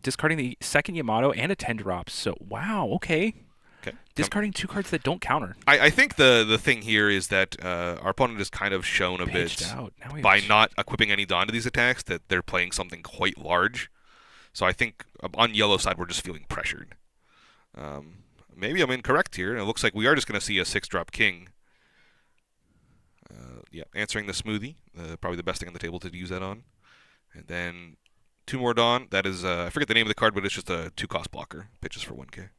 Discarding the second Yamato and a 10 drop. So, wow, okay. Discarding 2 cards that don't counter. I think the thing here is that our opponent has kind of shown a bit by not equipping any Dawn to these attacks that they're playing something quite large. So I think on yellow side we're just feeling pressured. Maybe I'm incorrect here. It looks like we are just going to see a 6-drop king. Yeah, answering the smoothie. Probably the best thing on the table to use that on. And then 2 more Dawn. That is, I forget the name of the card, but it's just a 2-cost blocker. Pitches for 1k.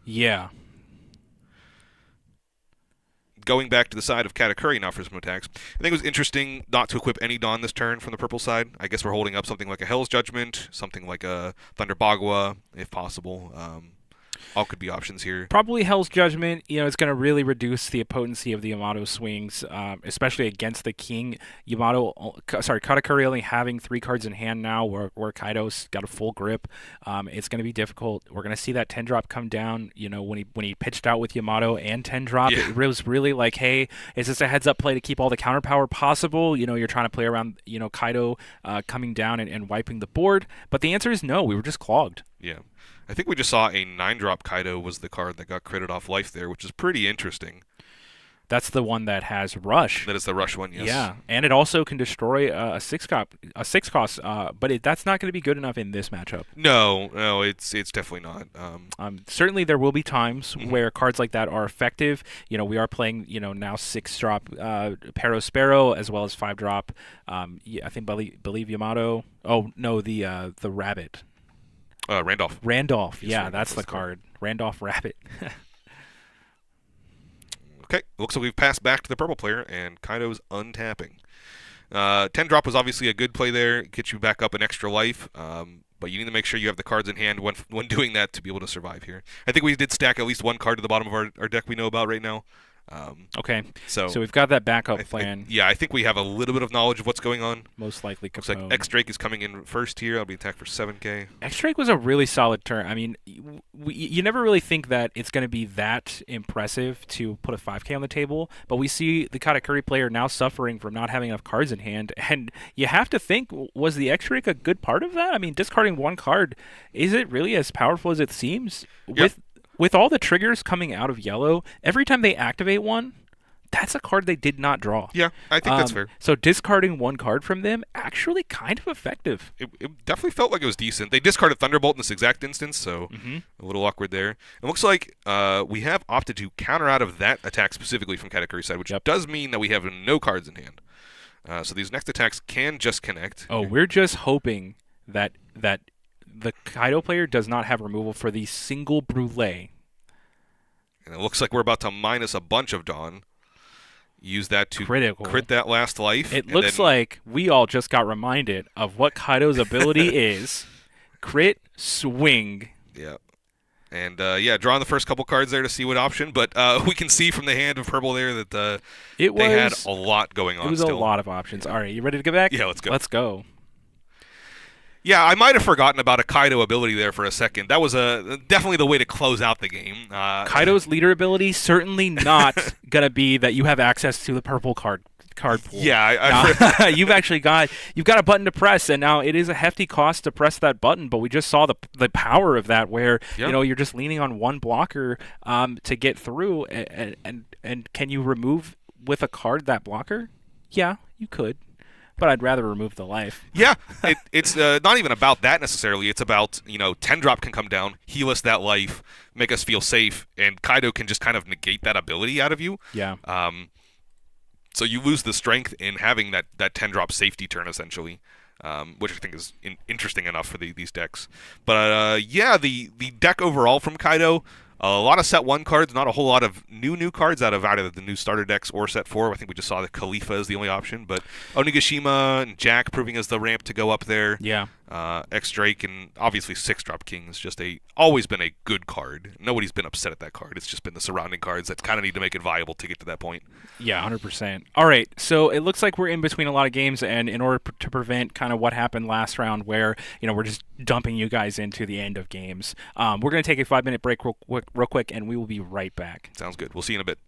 Yeah. Going back to the side of Katakuri now for some attacks. I think it was interesting not to equip any Dawn this turn from the purple side. I guess we're holding up something like a Hell's Judgment, something like a Thunder Bagua, if possible. All could be options here. Probably Hell's Judgment. It's going to really reduce the potency of the Yamato swings, especially against the king. Katakuri only having 3 cards in hand now, where Kaido's got a full grip. It's going to be difficult. We're going to see that 10 drop come down. When he pitched out with Yamato and 10 drop, It was really like, hey, is this a heads up play to keep all the counter power possible? You're trying to play around, Kaido coming down and wiping the board. But the answer is no. We were just clogged. Yeah. I think we just saw a 9-drop Kaido was the card that got critted off life there, which is pretty interesting. That's the one that has Rush. That is the Rush one, yes. Yeah, and it also can destroy a 6 cost, but that's not going to be good enough in this matchup. No, it's definitely not. Certainly there will be times where cards like that are effective. We are playing, now 6-drop Sparrow as well as 5-drop. I believe Yamato. Oh no, the Rabbit. Randolph. Randolph, yeah, that's the card. Randolph Rabbit. Okay, looks like we've passed back to the purple player, and Kaido's untapping. 10-drop was obviously a good play there. Gets you back up an extra life, but you need to make sure you have the cards in hand when doing that to be able to survive here. I think we did stack at least 1 card to the bottom of our deck we know about right now. Okay, so we've got that backup plan. I think we have a little bit of knowledge of what's going on. Most likely Capone. Looks like X-Drake is coming in first here. I'll be attacked for 7k. X-Drake was a really solid turn. I mean, you never really think that it's going to be that impressive to put a 5k on the table, but we see the Katakuri player now suffering from not having enough cards in hand, and you have to think, was the X-Drake a good part of that? I mean, discarding 1 card, is it really as powerful as it seems? Yep. With all the triggers coming out of yellow, every time they activate one, that's a card they did not draw. Yeah, I think that's fair. So discarding 1 card from them, actually kind of effective. It definitely felt like it was decent. They discarded Thunderbolt in this exact instance, so a little awkward there. It looks like we have opted to counter out of that attack specifically from Katakuri's side, which does mean that we have no cards in hand. So these next attacks can just connect. Oh, we're just hoping that the Kaido player does not have removal for the single Brûlée. And it looks like we're about to minus a bunch of Dawn. Use that to crit that last life. It looks like we all just got reminded of what Kaido's ability is. Crit, swing. Yeah. And, drawing the first couple cards there to see what option. But we can see from the hand of purple there that they had a lot going on. It was a lot of options. All right, you ready to get back? Yeah, let's go. Let's go. Yeah, I might have forgotten about a Kaido ability there for a second. That was definitely the way to close out the game. Kaido's leader ability certainly not going to be that you have access to the purple card pool. Yeah, you've got a button to press, and now it is a hefty cost to press that button. But we just saw the power of that, where you're just leaning on 1 blocker to get through. And can you remove with a card that blocker? Yeah, you could. But I'd rather remove the life. Yeah, it's not even about that necessarily. It's about, 10 drop can come down, heal us that life, make us feel safe, and Kaido can just kind of negate that ability out of you. Yeah. So you lose the strength in having that 10 drop safety turn essentially, which I think is interesting enough for these decks. But yeah, the deck overall from Kaido, a lot of set 1 cards, not a whole lot of new cards out of either the new starter decks or set 4. I think we just saw the Khalifa as the only option, but Onigashima and Jack proving as the ramp to go up there. Yeah. X Drake and obviously 6-drop King is just always been a good card. Nobody's been upset at that card. It's just been the surrounding cards that kind of need to make it viable to get to that point. Yeah, 100%. All right, so it looks like we're in between a lot of games, and in order to prevent kind of what happened last round where, we're just dumping you guys into the end of games, we're going to take a 5-minute break real quick, and we will be right back. Sounds good. We'll see you in a bit.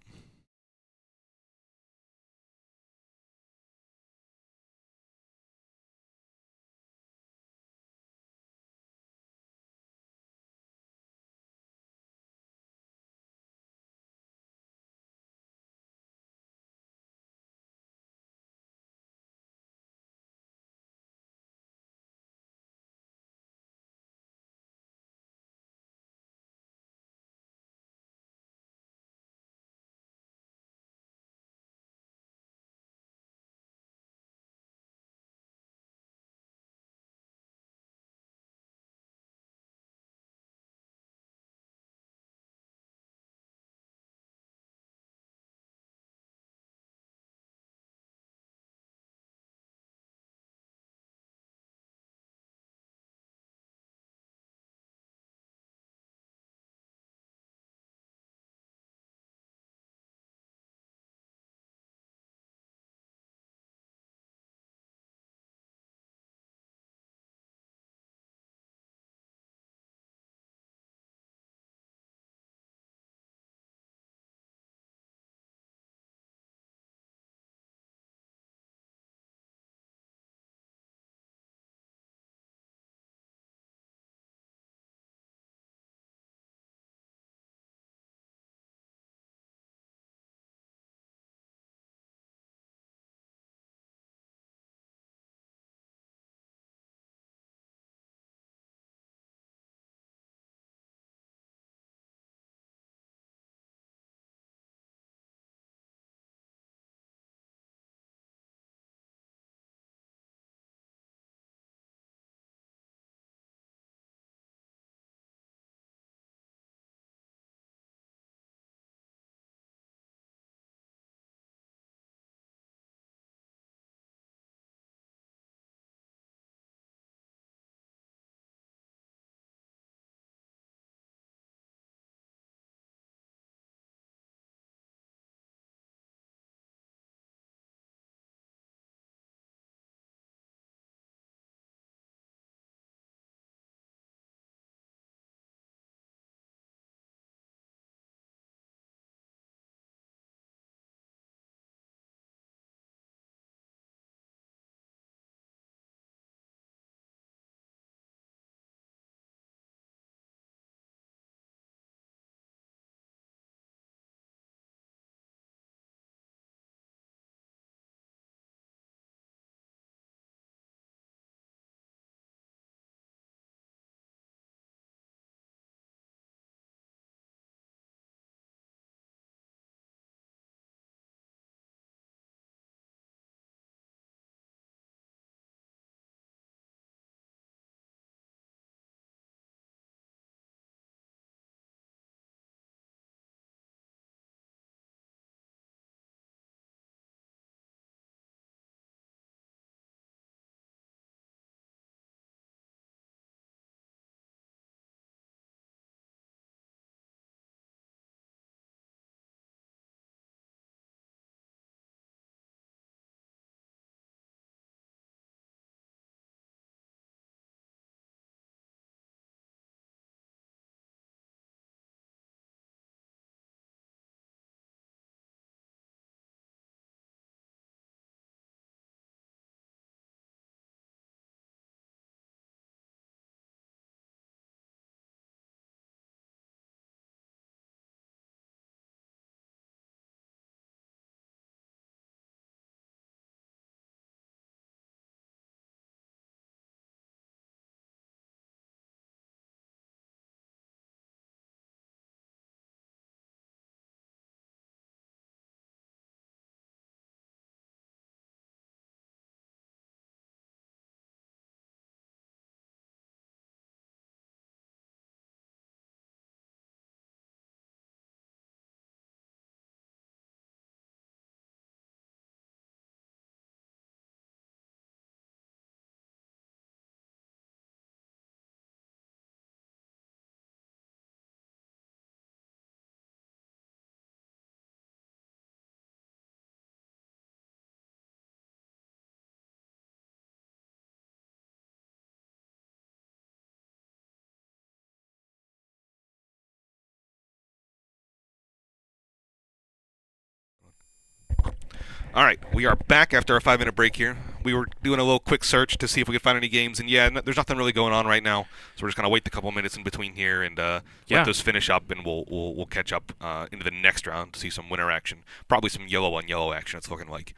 All right, we are back after our 5-minute break here. We were doing a little quick search to see if we could find any games, and yeah, there's nothing really going on right now. So we're just gonna wait the couple minutes in between here and let Yeah. those finish up, and we'll catch up into the next round to see some winner action, probably some yellow on yellow action. It's looking like.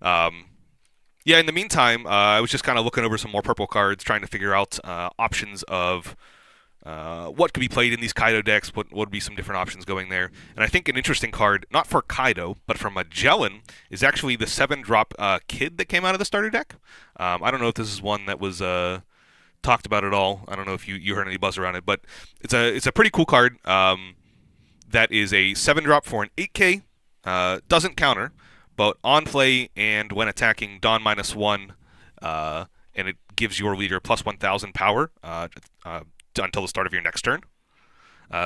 Um, yeah. In the meantime, I was just kind of looking over some more purple cards, trying to figure out options of what could be played in these Kaido decks, what would be some different options going there. And I think an interesting card, not for Kaido, but for Magellan, is actually the 7-drop Kid that came out of the starter deck. I don't know if this is one that was talked about at all. I don't know if you heard any buzz around it, but it's a pretty cool card that is a 7-drop for an 8K, doesn't counter, but on play and when attacking, Dawn -1, and it gives your leader plus 1,000 power until the start of your next turn.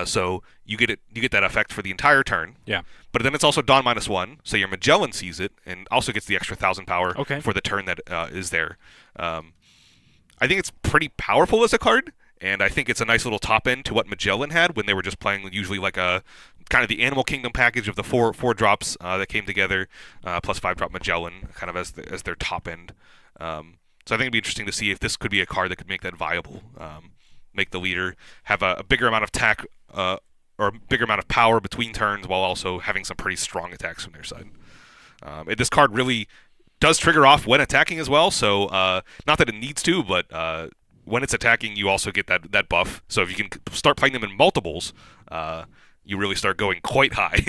So you get that effect for the entire turn. Yeah. But then it's also Dawn -1, so your Magellan sees it and also gets the extra 1,000 power Okay. for the turn that is there. I think it's pretty powerful as a card, and I think it's a nice little top end to what Magellan had when they were just playing usually like a kind of the Animal Kingdom package of the four drops that came together, plus 5-drop Magellan, kind of as their top end. So I think it'd be interesting to see if this could be a card that could make that viable. Make the leader have a bigger amount of attack or a bigger amount of power between turns while also having some pretty strong attacks from their side. And this card really does trigger off when attacking as well, so not that it needs to, but when it's attacking, you also get that buff. So if you can start playing them in multiples, you really start going quite high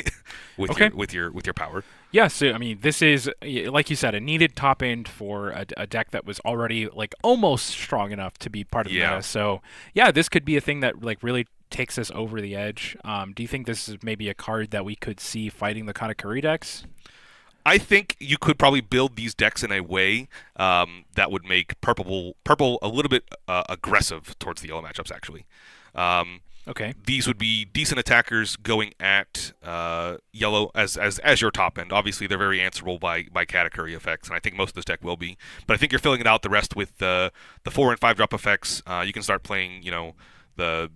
with your power. Yeah, so I mean, this is, like you said, a needed top end for a deck that was already like almost strong enough to be part of the meta. So yeah, this could be a thing that like really takes us over the edge. Do you think this is maybe a card that we could see fighting the Katakuri decks? I think you could probably build these decks in a way that would make purple a little bit aggressive towards the yellow matchups. Actually, Okay. these would be decent attackers going at yellow as your top end. Obviously, they're very answerable by Katakuri effects, and I think most of this deck will be. But I think you're filling it out the rest with the 4 and 5 drop effects. You can start playing, the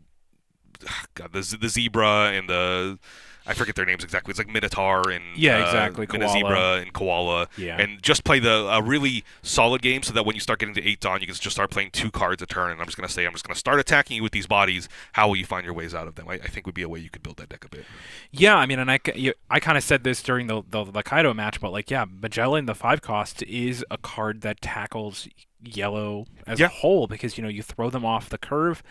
zebra and the, I forget their names exactly. It's like Minotaur and exactly. Zebra and Koala. Yeah. And just play a really solid game so that when you start getting to 8 Dawn, you can just start playing 2 cards a turn. And I'm just going to start attacking you with these bodies. How will you find your ways out of them? I think would be a way you could build that deck a bit. Yeah, I mean, and I kind of said this during the Kaido match, but like, yeah, Magellan, the 5 cost, is a card that tackles yellow as a whole because you throw them off the curve.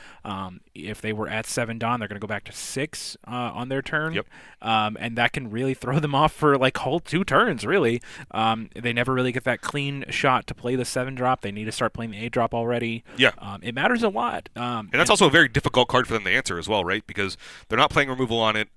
If they were at 7 Dawn, they're going to go back to 6 on their turn. Yep. And that can really throw them off for like whole 2 turns, really. They never really get that clean shot to play the 7-drop. They need to start playing the 8-drop already. Yeah. It matters a lot. And that's also a very difficult card for them to answer as well, right? Because they're not playing removal on it.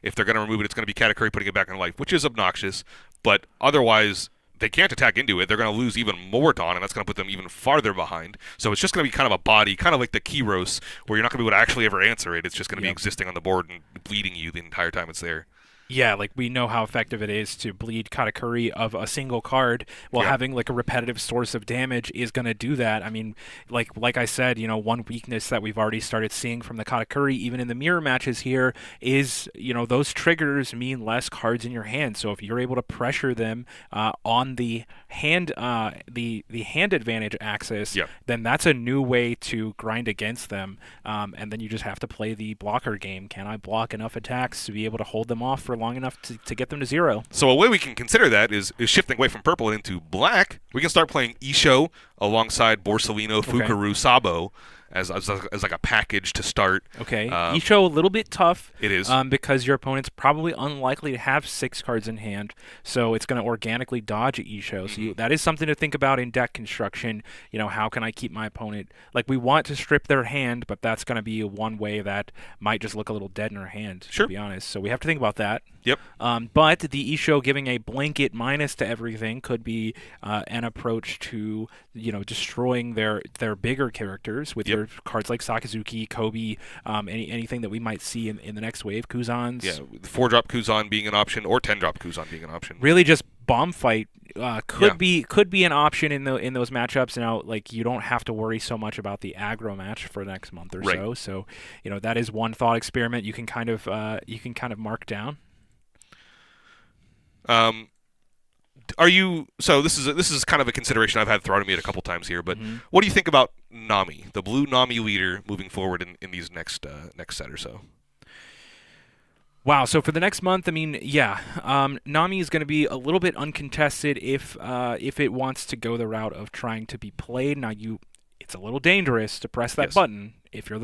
If they're going to remove it, it's going to be Katakuri putting it back in life, which is obnoxious. But otherwise, they can't attack into it. They're going to lose even more Dawn, and that's going to put them even farther behind. So it's just going to be kind of a body, kind of like the Kyros, where you're not going to be able to actually ever answer it. It's just going to be existing on the board and bleeding you the entire time it's there. Yeah, like we know how effective it is to bleed Katakuri of a single card while having like a repetitive source of damage is going to do that. I mean, like I said, one weakness that we've already started seeing from the Katakuri, even in the mirror matches here, is, those triggers mean less cards in your hand. So if you're able to pressure them on the hand hand advantage axis, then that's a new way to grind against them. And then you just have to play the blocker game. Can I block enough attacks to be able to hold them off for long enough to get them to 0? So a way we can consider that is shifting away from purple into black. We can start playing Isho alongside Borsellino, Fukaru, Sabo as like a package to start. Okay. Isho a little bit tough. It is. Because your opponent's probably unlikely to have 6 cards in hand, so it's going to organically dodge Isho. So that is something to think about in deck construction. How can I keep my opponent... Like, we want to strip their hand, but that's going to be one way that might just look a little dead in our hand, to be honest. So we have to think about that. Yep. But the Isho giving a blanket minus to everything could be an approach to, destroying their bigger characters with your cards like Sakazuki, Kobe, anything that we might see in the next wave. Kuzans. Yeah, 4-drop Kuzan being an option or 10-drop Kuzan being an option. Really, just bomb fight could be an option in those matchups. Now, like, you don't have to worry so much about the aggro match for next month or so. So, that is one thought experiment you can kind of mark down. Are you so? This is kind of a consideration I've had thrown at me a couple times here. But Hmm. what do you think about Nami, the blue Nami leader, moving forward in these next set or so? Wow. So for the next month, I mean, yeah, Nami is going to be a little bit uncontested if it wants to go the route of trying to be played. Now it's a little dangerous to press that Yes. button if you're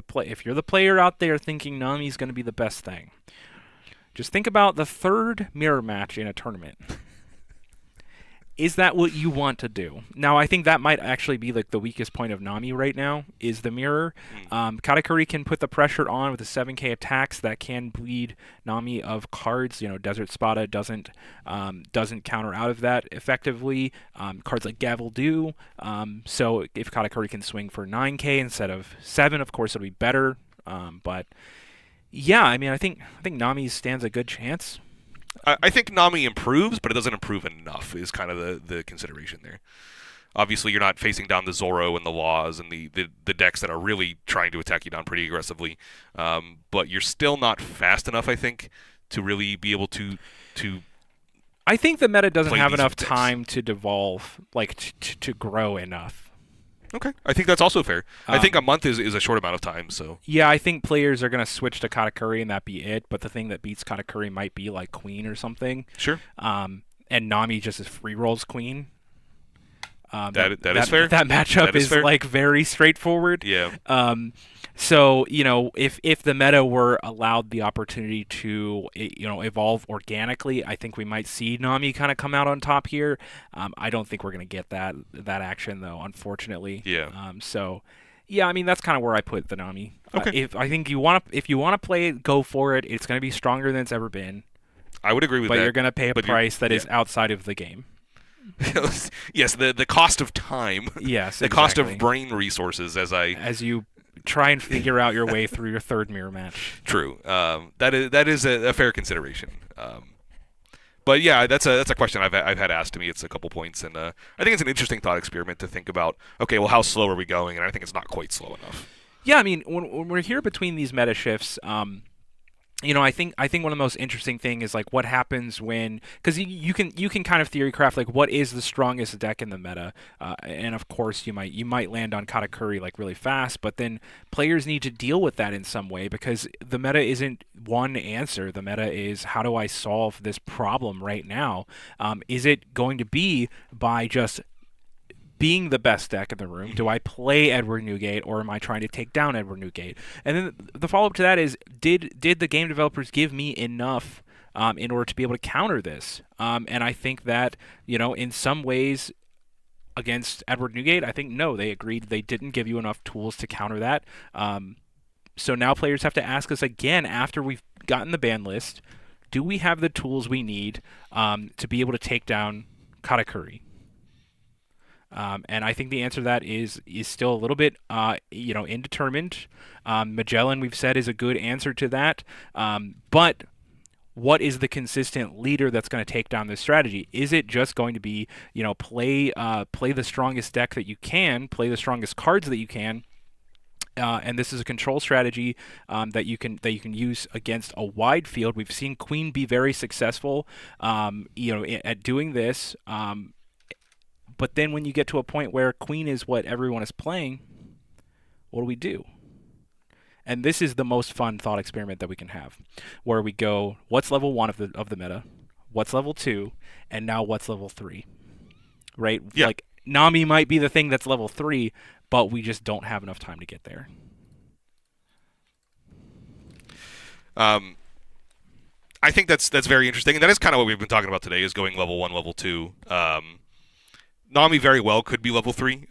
the player out there thinking Nami is going to be the best thing. Just think about the third mirror match in a tournament. Is that what you want to do? Now, I think that might actually be like the weakest point of Nami right now is the mirror. Mm. Katakuri can put the pressure on with the 7K attacks that can bleed Nami of cards. Desert Spada doesn't counter out of that effectively. Cards like Gavel do. So if Katakuri can swing for 9K instead of 7, of course it'll be better. But yeah, I mean, I think Nami stands a good chance. I think Nami improves, but it doesn't improve enough. Is kind of the consideration there. Obviously, you're not facing down the Zoro and the Laws and the decks that are really trying to attack you down pretty aggressively. But you're still not fast enough, I think, to really be able to I think the meta doesn't play have decent enough decks. time to devolve, like to grow enough. Okay, I think that's also fair. I think a Um, month is a short amount of time. So yeah, I think players are going to switch to Katakuri and that be it. But the thing that beats Katakuri might be like Queen or something. sure, And Nami just is free rolls Queen. that is fair. That matchup That is is fair. like very straightforward. Yeah, So if the meta were allowed the opportunity to evolve organically, I think we might see Nami kind of come out on top here. I don't think we're gonna get that action though, unfortunately. yeah. So yeah, I mean that's kind of where I put the Nami. Okay. If you want to play it, go for it. It's gonna be stronger than it's ever been, I would agree with but that. you're gonna pay a But you're- price that is yeah. outside of the game. Yes, the cost of time, Yes, the cost of exactly. brain resources, As you try and figure out your way through your third mirror match. true. That is a fair consideration. But yeah, that's a question I've had asked to me. It's a couple points, and I think it's an interesting thought experiment to think about. Okay, well, how slow are we going? And I think it's not quite slow enough. Yeah, I mean, when we're here between these meta shifts, I think one of the most interesting thing is like what happens when because you can kind of theory craft like what is the strongest deck in the meta, and of course you might land on Katakuri like really fast, but then players need to deal with that in some way because the meta isn't one answer. The meta is how do I solve this problem right now? Is it going to be by just being the best deck in the room? Do I play Edward Newgate or am I trying to take down Edward Newgate? And then the follow up to that is did the game developers give me enough in order to be able to counter this? And I think that in some ways against Edward Newgate, I think no, they agreed they didn't give you enough tools to counter that. So now players have to ask us again after we've gotten the ban list, do we have the tools we need to be able to take down Katakuri? And I think the answer to that is still a little bit, indeterminate. Magellan, we've said, is a good answer to that. But what is the consistent leader that's going to take down this strategy? Is it just going to be, play the strongest deck that you can, play the strongest cards that you can? And this is a control strategy that you can use against a wide field. We've seen Queen be very successful, at doing this. But then when you get to a point where Queen is what everyone is playing, what do we do? And this is the most fun thought experiment that we can have, where we go, what's level 1 of the meta? What's level 2? And now what's level 3? Right? Yeah. Like Nami might be the thing that's level 3, but we just don't have enough time to get there. I think that's very interesting, and that is kind of what we've been talking about today: is going level 1, level 2. Nami very well could be level 3,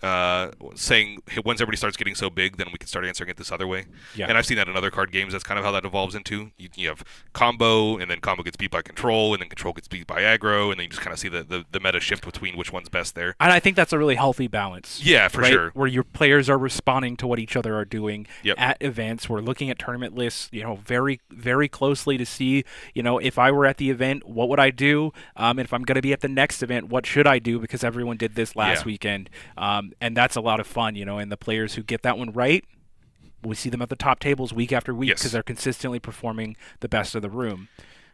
saying hey, once everybody starts getting so big, then we can start answering it this other way. Yeah. And I've seen that in other card games. That's kind of how that evolves into. You have combo, and then combo gets beat by control, and then control gets beat by aggro, and then you just kind of see the meta shift between which one's best there. And I think that's a really healthy balance. Yeah, for right? sure. Where your players are responding to what each other are doing Yep. at events. We're looking at tournament lists, very, very closely to see, if I were at the event, what would I do? And if I'm going to be at the next event, what should I do? Because everyone did this last Yeah. weekend. And that's a lot of fun, and the players who get that one right, we see them at the top tables week after week Yes. because they're consistently performing the best of the room.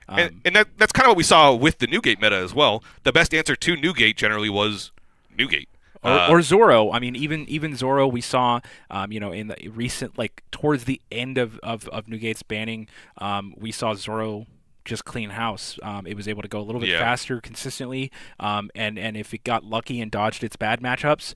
And that's kind of what we saw with the Newgate meta as well. The best answer to Newgate generally was Newgate. Or Zoro. I mean, even Zoro, we saw, in the recent, like towards the end of Newgate's banning, we saw Zoro just clean house. It was able to go a little bit faster consistently, and if it got lucky and dodged its bad matchups,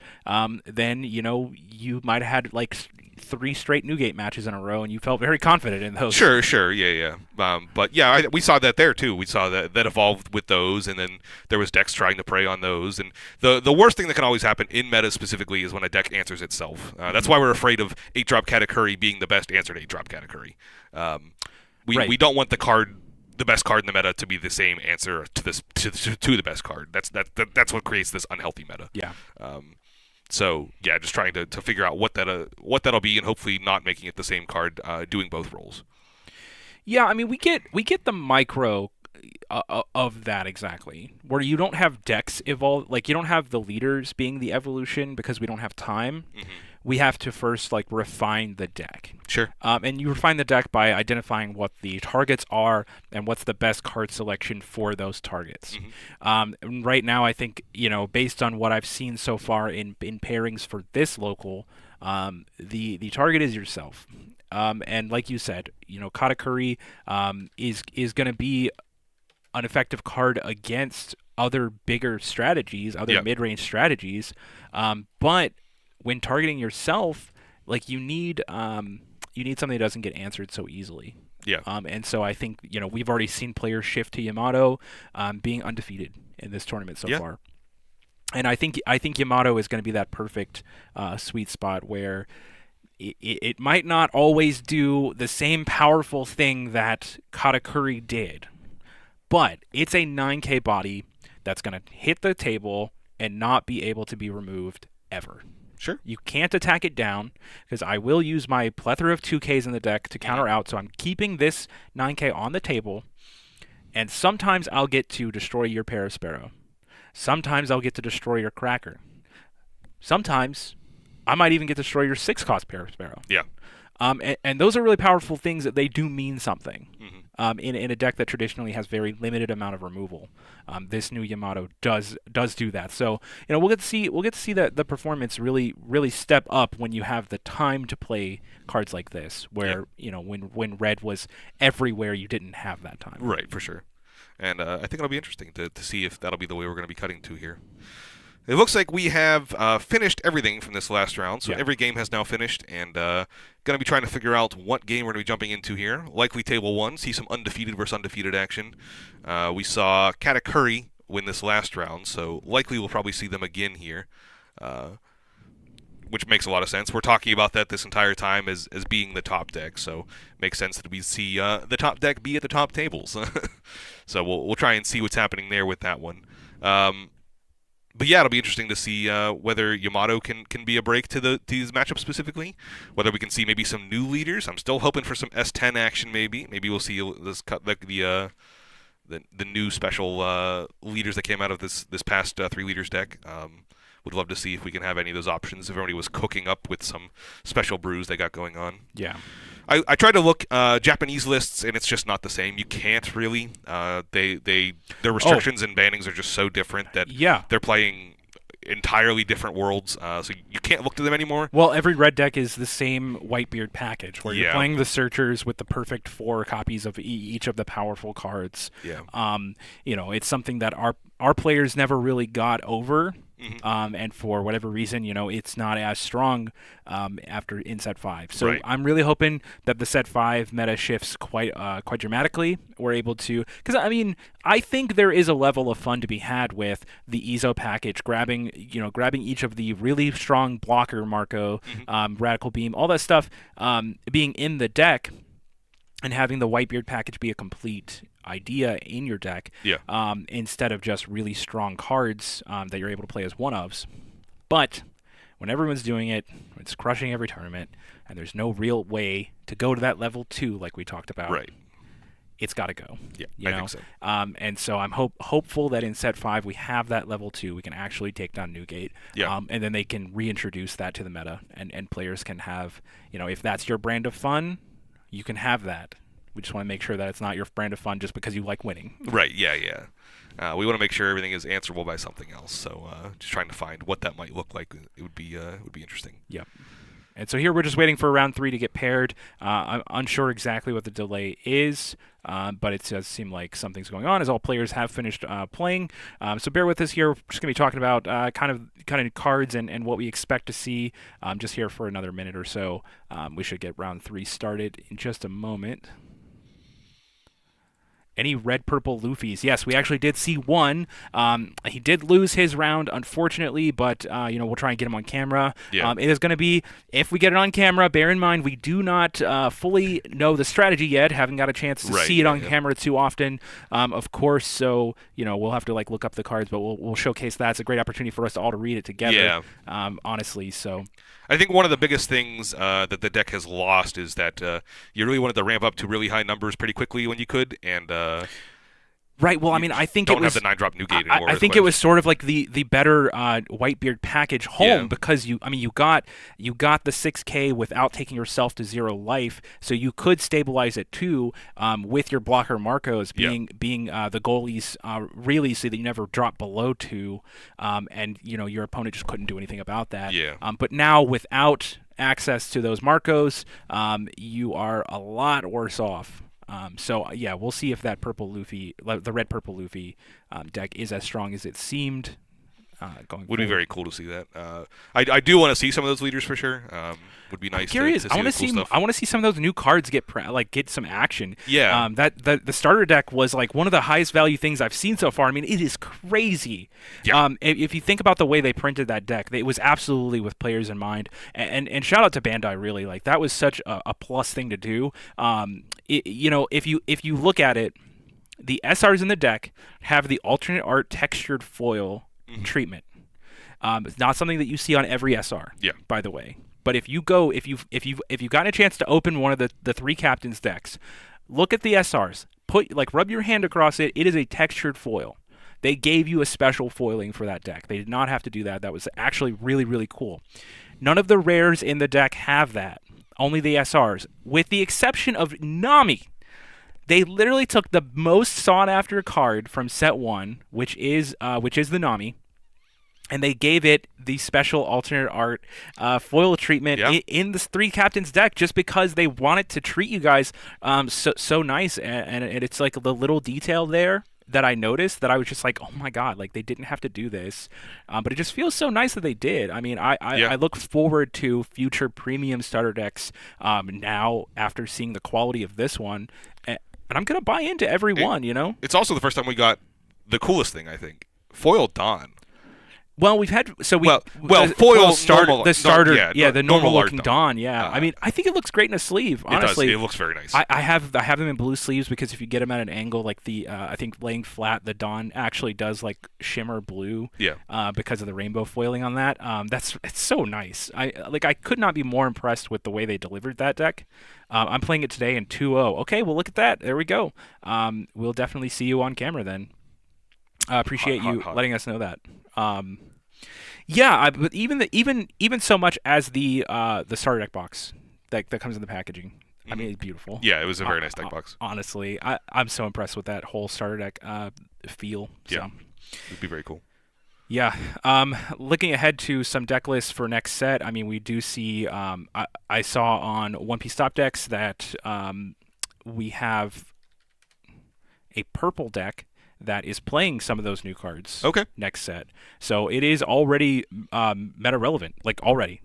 then you might have had like 3 straight Newgate matches in a row, and you felt very confident in those. Sure, yeah. But yeah, we saw that there too. We saw that evolved with those, and then there was decks trying to prey on those. And the worst thing that can always happen in meta specifically is when a deck answers itself. That's why we're afraid of 8-drop Katakuri being the best answer to 8-drop Katakuri. We don't want the best card in the meta to be the same answer to the best card. That's what creates this unhealthy meta. Yeah. So yeah, just trying to figure out what that'll be, and hopefully not making it the same card doing both roles. Yeah, I mean we get the micro of that exactly, where you don't have decks evolve, like you don't have the leaders being the evolution because we don't have time. Mm-hmm. We have to first like refine the deck. Sure. And you refine the deck by identifying what the targets are and what's the best card selection for those targets. Mm-hmm. Right now, I think based on what I've seen so far in pairings for this local, the target is yourself. And like you said, Katakuri is going to be an effective card against other bigger strategies, other mid-range strategies, but when targeting yourself, like you need something that doesn't get answered so easily. Yeah. And so I think we've already seen players shift to Yamato, being undefeated in this tournament so far. And I think Yamato is going to be that perfect sweet spot where it might not always do the same powerful thing that Katakuri did, but it's a 9K body that's going to hit the table and not be able to be removed ever. Sure. You can't attack it down because I will use my plethora of 2Ks in the deck to counter out, so I'm keeping this 9K on the table, and sometimes I'll get to destroy your Parasparrow. Sometimes I'll get to destroy your Cracker. Sometimes I might even get to destroy your 6-cost Parasparrow. Yeah. And those are really powerful things that they do mean something. Mm-hmm. In a deck that traditionally has very limited amount of removal, this new Yamato does do that. So we'll get to see that the performance really step up when you have the time to play cards like this, where when red was everywhere, you didn't have that time. Right, for sure. And I think it'll be interesting to see if that'll be the way we're going to be cutting to here. It looks like we have finished everything from this last round, so every game has now finished, and going to be trying to figure out what game we're going to be jumping into here. Likely Table 1, see some undefeated versus undefeated action. We saw Katakuri win this last round, so likely we'll probably see them again here, which makes a lot of sense. We're talking about that this entire time as being the top deck, so it makes sense that we see the top deck be at the top tables. So we'll try and see what's happening there with that one. But yeah, it'll be interesting to see whether Yamato can be a break to these matchups specifically. Whether we can see maybe some new leaders. I'm still hoping for some S10 action. Maybe we'll see this the new special leaders that came out of this past 3 leaders deck. Would love to see if we can have any of those options. If everybody was cooking up with some special brews they got going on. Yeah. I tried to look Japanese lists, and it's just not the same. You can't really. Their restrictions and bannings are just so different that they're playing entirely different worlds, so you can't look to them anymore. Well, every red deck is the same Whitebeard package, where you're playing the Searchers with the perfect 4 copies of each of the powerful cards. Yeah. It's something that our players never really got over. Mm-hmm. And for whatever reason, it's not as strong in set 5. So I'm really hoping that the set 5 meta shifts quite dramatically. We're able to, because I think there is a level of fun to be had with the Ezo package, grabbing each of the really strong blocker Marco, Radical Beam, all that stuff being in the deck, and having the Whitebeard package be a complete idea in your deck, instead of just really strong cards that you're able to play as one-ofs. But when everyone's doing it, it's crushing every tournament, and there's no real way to go to that level 2 like we talked about. Right. It's got to go. Yeah, I think so. And so I'm hopeful that in set 5 we have that level 2. We can actually take down Newgate. Yeah. And then they can reintroduce that to the meta, and players can have, if that's your brand of fun, you can have that. We just want to make sure that it's not your brand of fun just because you like winning. Right. Yeah. We want to make sure everything is answerable by something else. So just trying to find what that might look like. It would be interesting. Yep. And so here we're just waiting for round 3 to get paired. I'm unsure exactly what the delay is, but it does seem like something's going on as all players have finished playing. So bear with us here. We're just going to be talking about kind of cards and what we expect to see just here for another minute or so. We should get round 3 started in just a moment. Any red purple Luffys? Yes, we actually did see one. He did lose his round, unfortunately, but we'll try and get him on camera. Yeah. It is going to be, if we get it on camera, bear in mind we do not fully know the strategy yet. Haven't got a chance to see it on camera too often, of course. So we'll have to look up the cards, but we'll showcase that. It's a great opportunity for us all to read it together. Yeah. Honestly, so. I think one of the biggest things that the deck has lost is that you really wanted to ramp up to really high numbers pretty quickly when you could, and right. Well, I mean, I think don't it was have the 9-drop Newgate anymore. I think it was sort of like the better Whitebeard package home because you got the 6K without taking yourself to 0 life, so you could stabilize it too with your blocker Marcos being the goalies really, so that you never drop below 2, and your opponent just couldn't do anything about that. Yeah. But now without access to those Marcos, you are a lot worse off. So we'll see if that purple Luffy, the red purple Luffy deck is as strong as it seemed. Would be very cool to see that. I do want to see some of those leaders for sure. Would be nice. I'm curious. I want to see. I want to see some of those new cards get some action. Yeah. The starter deck was one of the highest value things I've seen so far. I mean, it is crazy. Yeah. If you think about the way they printed that deck, it was absolutely with players in mind. And shout out to Bandai. Really, that was such a plus thing to do. If you look at it, the SRs in the deck have the alternate art textured foil treatment. It's not something that you see on every SR. Yeah. By the way. But if you've gotten a chance to open one of the 3 captains decks, look at the SRs. Rub your hand across it. It is a textured foil. They gave you a special foiling for that deck. They did not have to do that. That was actually really, really cool. None of the rares in the deck have that. Only the SRs, with the exception of Nami. They literally took the most sought after card from set 1, which is the Nami, and they gave it the special alternate art foil treatment in this 3 captains deck just because they wanted to treat you guys so nice. And it's the little detail there that I noticed that I was just like, oh my God, they didn't have to do this. But it just feels so nice that they did. I mean, I look forward to future premium starter decks now after seeing the quality of this one. And I'm going to buy into every one, It's also the first time we got the coolest thing, I think. Foil Dawn. Well, we've had foil starter, the starter, the normal looking Dawn. Dawn. I mean, I think it looks great in a sleeve. Honestly, it looks very nice. I have them in blue sleeves because if you get them at an angle, I think laying flat, the Dawn actually does shimmer blue. Yeah. Because of the rainbow foiling on that. It's so nice. I could not be more impressed with the way they delivered that deck. I'm playing it today in 2-0. Okay, well look at that. There we go. We'll definitely see you on camera then. I appreciate you letting us know that. But even so much as the starter deck box that comes in the packaging. I mean, it's beautiful. Yeah, it was a very nice deck box. Honestly, I'm so impressed with that whole starter deck feel. Yeah, it'd be very cool. Yeah. Looking ahead to some deck lists for next set, I mean, we do see. I saw on One Piece Top Decks that we have a purple deck that is playing some of those new cards. Okay. Next set, so it is already meta relevant, already.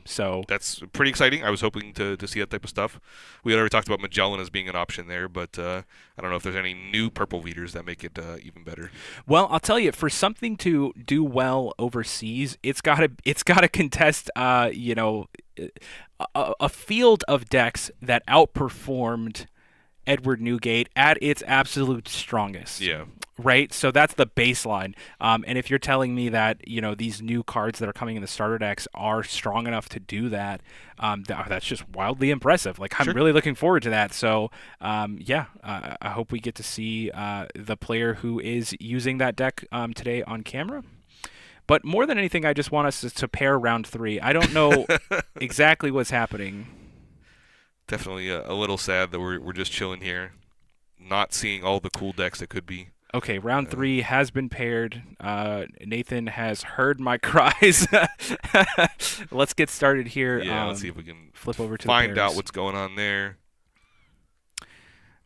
So that's pretty exciting. I was hoping to see that type of stuff. We had already talked about Magellan as being an option there, but I don't know if there's any new purple leaders that make it even better. Well, I'll tell you, for something to do well overseas, it's gotta contest a field of decks that outperformed Edward Newgate at its absolute strongest. Yeah. Right? So that's the baseline. And if you're telling me that, these new cards that are coming in the starter decks are strong enough to do that, that's just wildly impressive. I'm really looking forward to that. So, I hope we get to see the player who is using that deck today on camera. But more than anything, I just want us to pair round 3. I don't know exactly what's happening. Definitely a little sad that we're just chilling here, not seeing all the cool decks that could be. Okay, round 3 has been paired. Nathan has heard my cries. Let's get started here. Yeah, let's see if we can flip over to find the out what's going on there.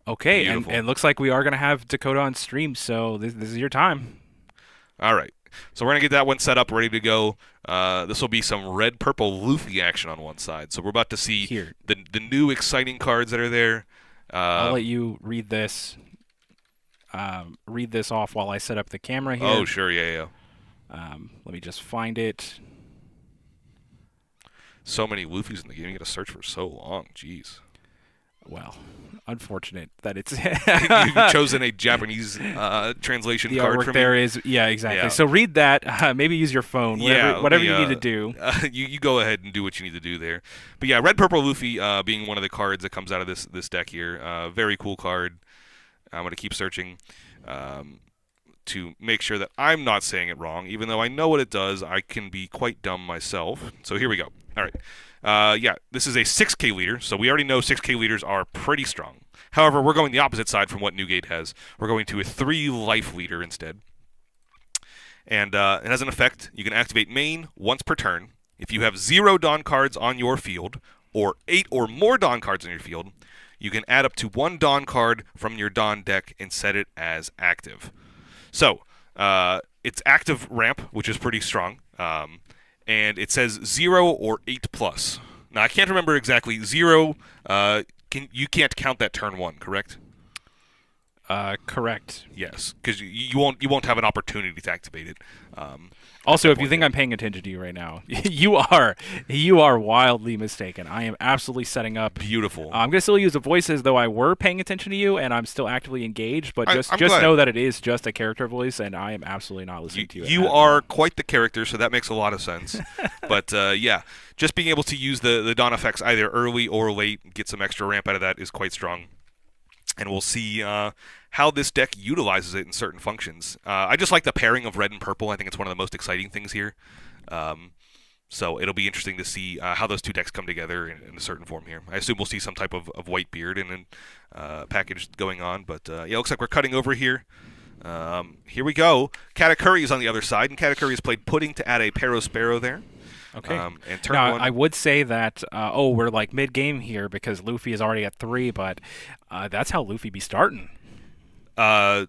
Okay, and it looks like we are going to have Dakota on stream, so this is your time. All right. So we're going to get that one set up, ready to go. This will be some red-purple Luffy action on one side. So we're about to see the new exciting cards that are there. I'll let you read this. Read this off while I set up the camera here. Oh, sure, yeah. Let me just find it. So many Luffys in the game. You got to search for so long. Jeez. Well, unfortunate that it's you've chosen a Japanese translation the card artwork for me. there is, yeah, exactly. Yeah. So read that. Maybe use your phone. Whatever you need to do. You go ahead and do what you need to do there. But yeah, red purple Luffy being one of the cards that comes out of this deck here. Very cool card. I'm going to keep searching to make sure that I'm not saying it wrong. Even though I know what it does, I can be quite dumb myself. So here we go. All right. Yeah, this is a 6K leader, so we already know 6K leaders are pretty strong. However, we're going the opposite side from what Newgate has. We're going to a 3-life leader instead. And it has an effect. You can activate main once per turn. If you have 0 Dawn cards on your field, or 8 or more Dawn cards on your field, you can add up to 1 Dawn card from your Dawn deck and set it as active. So, it's active ramp, which is pretty strong. And it says 0 or 8+. Now, I can't remember exactly. 0, you can't count that turn 1, correct? Correct. Yes, because you won't have an opportunity to activate it. Also, if you think I'm paying attention to you right now, you are wildly mistaken. I am absolutely setting up. Beautiful. I'm gonna still use the voice as though I were paying attention to you, and I'm still actively engaged. But just glad. know that it is just a character voice, and I am absolutely not listening to you. You are quite the character, so that makes a lot of sense. But yeah, just being able to use the Dawn effects either early or late, get some extra ramp out of that is quite strong. And we'll see how this deck utilizes it in certain functions. I just like the pairing of red and purple. I think it's one of the most exciting things here. So it'll be interesting to see how those two decks come together in a certain form here. I assume we'll see some type of white beard and package going on. But yeah, it looks like we're cutting over here. Here we go. Katakuri is on the other side, and Katakuri has played Pudding to add a Sparrow there. Okay. And turn now, 1. I would say that, we're like mid-game here because Luffy is already at 3, but that's how Luffy be starting. 3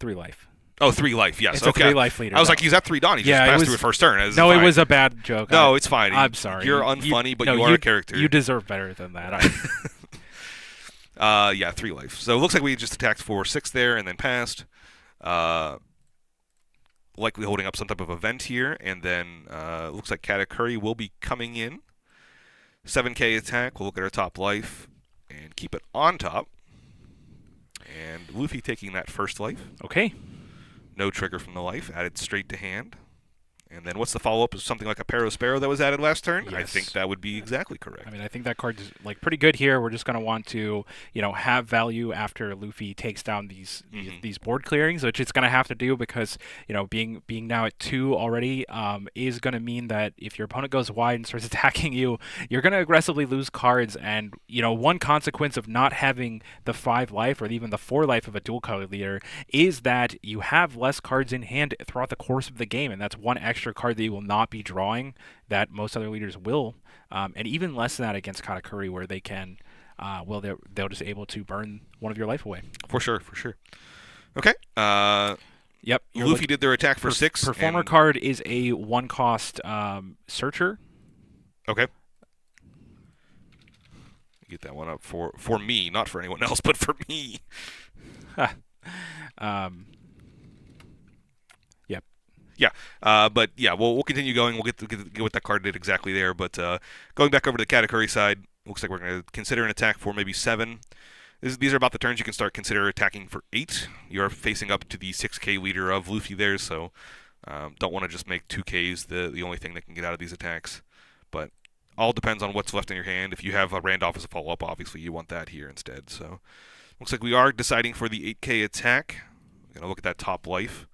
life. Oh, 3 life, yes. It's okay. a 3 life leader. I was like, he's at 3 Dawn. He just passed through a first turn. It was a bad joke. No, it's fine. I'm sorry. You're unfunny, but you are a character. You deserve better than that. Yeah, 3 life. So it looks like we just attacked for 6 there and then passed. Likely holding up some type of event here, and then looks like Katakuri will be coming in. 7K attack. We'll look at our top life and keep it on top. And Luffy taking that first life. Okay. No trigger from the life, added straight to hand. And then what's the follow-up? Is something like a Sparrow that was added last turn? Yes. I think that would be exactly correct. I mean, I think that card is like pretty good here. We're just going to want to, have value after Luffy takes down these board clearings, which it's going to have to do because, being now at 2 already is going to mean that if your opponent goes wide and starts attacking you, you're going to aggressively lose cards. And, one consequence of not having the 5 life or even the 4 life of a dual color leader is that you have less cards in hand throughout the course of the game, and that's one extra card that you will not be drawing that most other leaders will, and even less than that against Katakuri, where they can, they'll just able to burn one of your life away. For sure. Okay. Yep. Luffy did their attack for 6. Performer card is a 1-cost searcher. Okay. Get that one up for me, not for anyone else, but for me. Yep. Yeah, but yeah, we'll continue going. We'll get what that card did exactly there. But going back over to the Katakuri side, looks like we're going to consider an attack for maybe 7. These are about the turns you can start consider attacking for 8. You're facing up to the 6K leader of Luffy there, so don't want to just make 2Ks the only thing that can get out of these attacks. But all depends on what's left in your hand. If you have a Randolph as a follow-up, obviously you want that here instead. So looks like we are deciding for the 8K attack. We're going to look at that top life.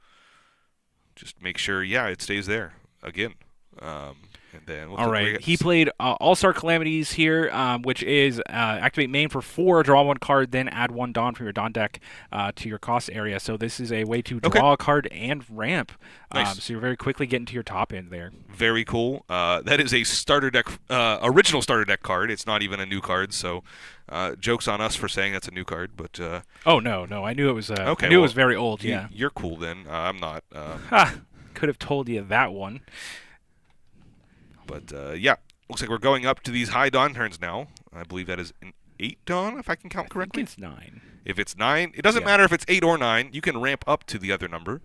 Just make sure, yeah, it stays there again. And And then All right. He played All-Star Calamities here, which is activate main for 4, draw 1 card, then add 1 Dawn from your Dawn deck to your cost area. So this is a way to draw a card and ramp. Nice. So you're very quickly getting to your top end there. Very cool. That is a starter deck, original starter deck card. It's not even a new card, so jokes on us for saying that's a new card. But oh no, I knew it was. Okay, I knew it was very old. Yeah. You're cool then. I'm not. Could have told you that one. But yeah, looks like we're going up to these high Dawn turns now. I believe that is an 8 Dawn, if I can count correctly. I think it's 9. If it's 9, it doesn't matter if it's 8 or 9. You can ramp up to the other number